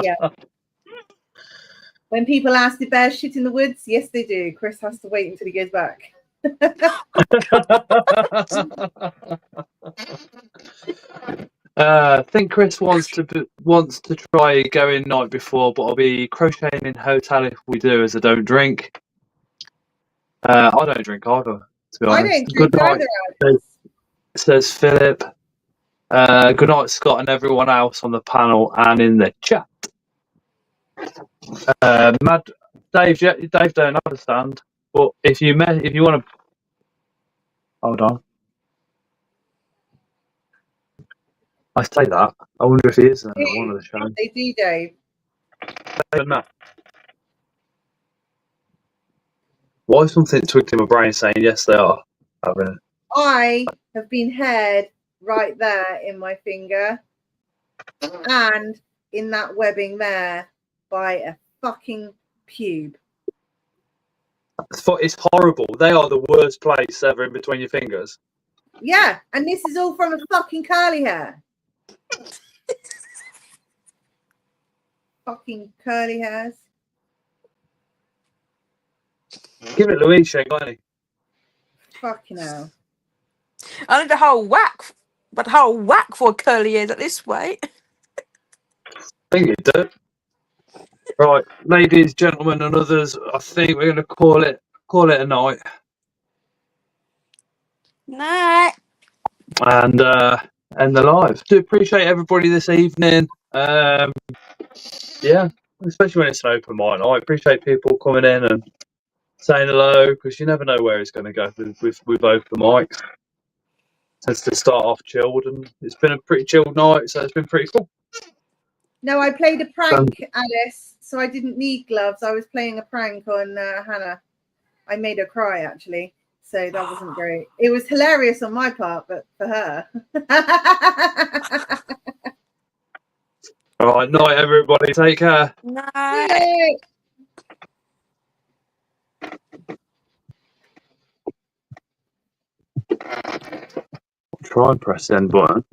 Yeah. When people ask if bears shit in the woods, yes, they do. Chris has to wait until he goes back. I think Chris wants to try going night before, but I'll be crocheting in hotel if we do, as I don't drink. I don't drink either, to be I honest. don't Good drink night, either. says Philip. Good night, Scott, and everyone else on the panel and in the chat. Mad Dave, Dave don't understand, but if you want to, hold on. I say that. I wonder if he is at one of the shows. They do, Dave. Why something twigged in my brain saying yes, they are having it. I have been haired right there in my finger and in that webbing there by a fucking pube. It's horrible. They are the worst place ever in between your fingers. Yeah, and this is all from a fucking curly hair. Fucking curly hairs. Give it Louise, she ain't got any. Fucking hell. I need a whole whack, but whole whack for curly hairs at this weight. I think you do. Right, ladies, gentlemen, and others, I think we're going to call it a night. Night. And end the live. Do appreciate everybody this evening. Yeah, especially when it's an open mic. I appreciate people coming in and saying hello, because you never know where it's going to go with open mic. Tends to start off chilled, and it's been a pretty chilled night, so it's been pretty cool. No, I played a prank, Alice, so I didn't need gloves. I was playing a prank on Hannah. I made her cry, actually, so that wasn't great. It was hilarious on my part, but for her. All right, night, everybody. Take care. Night. Try and press the end button.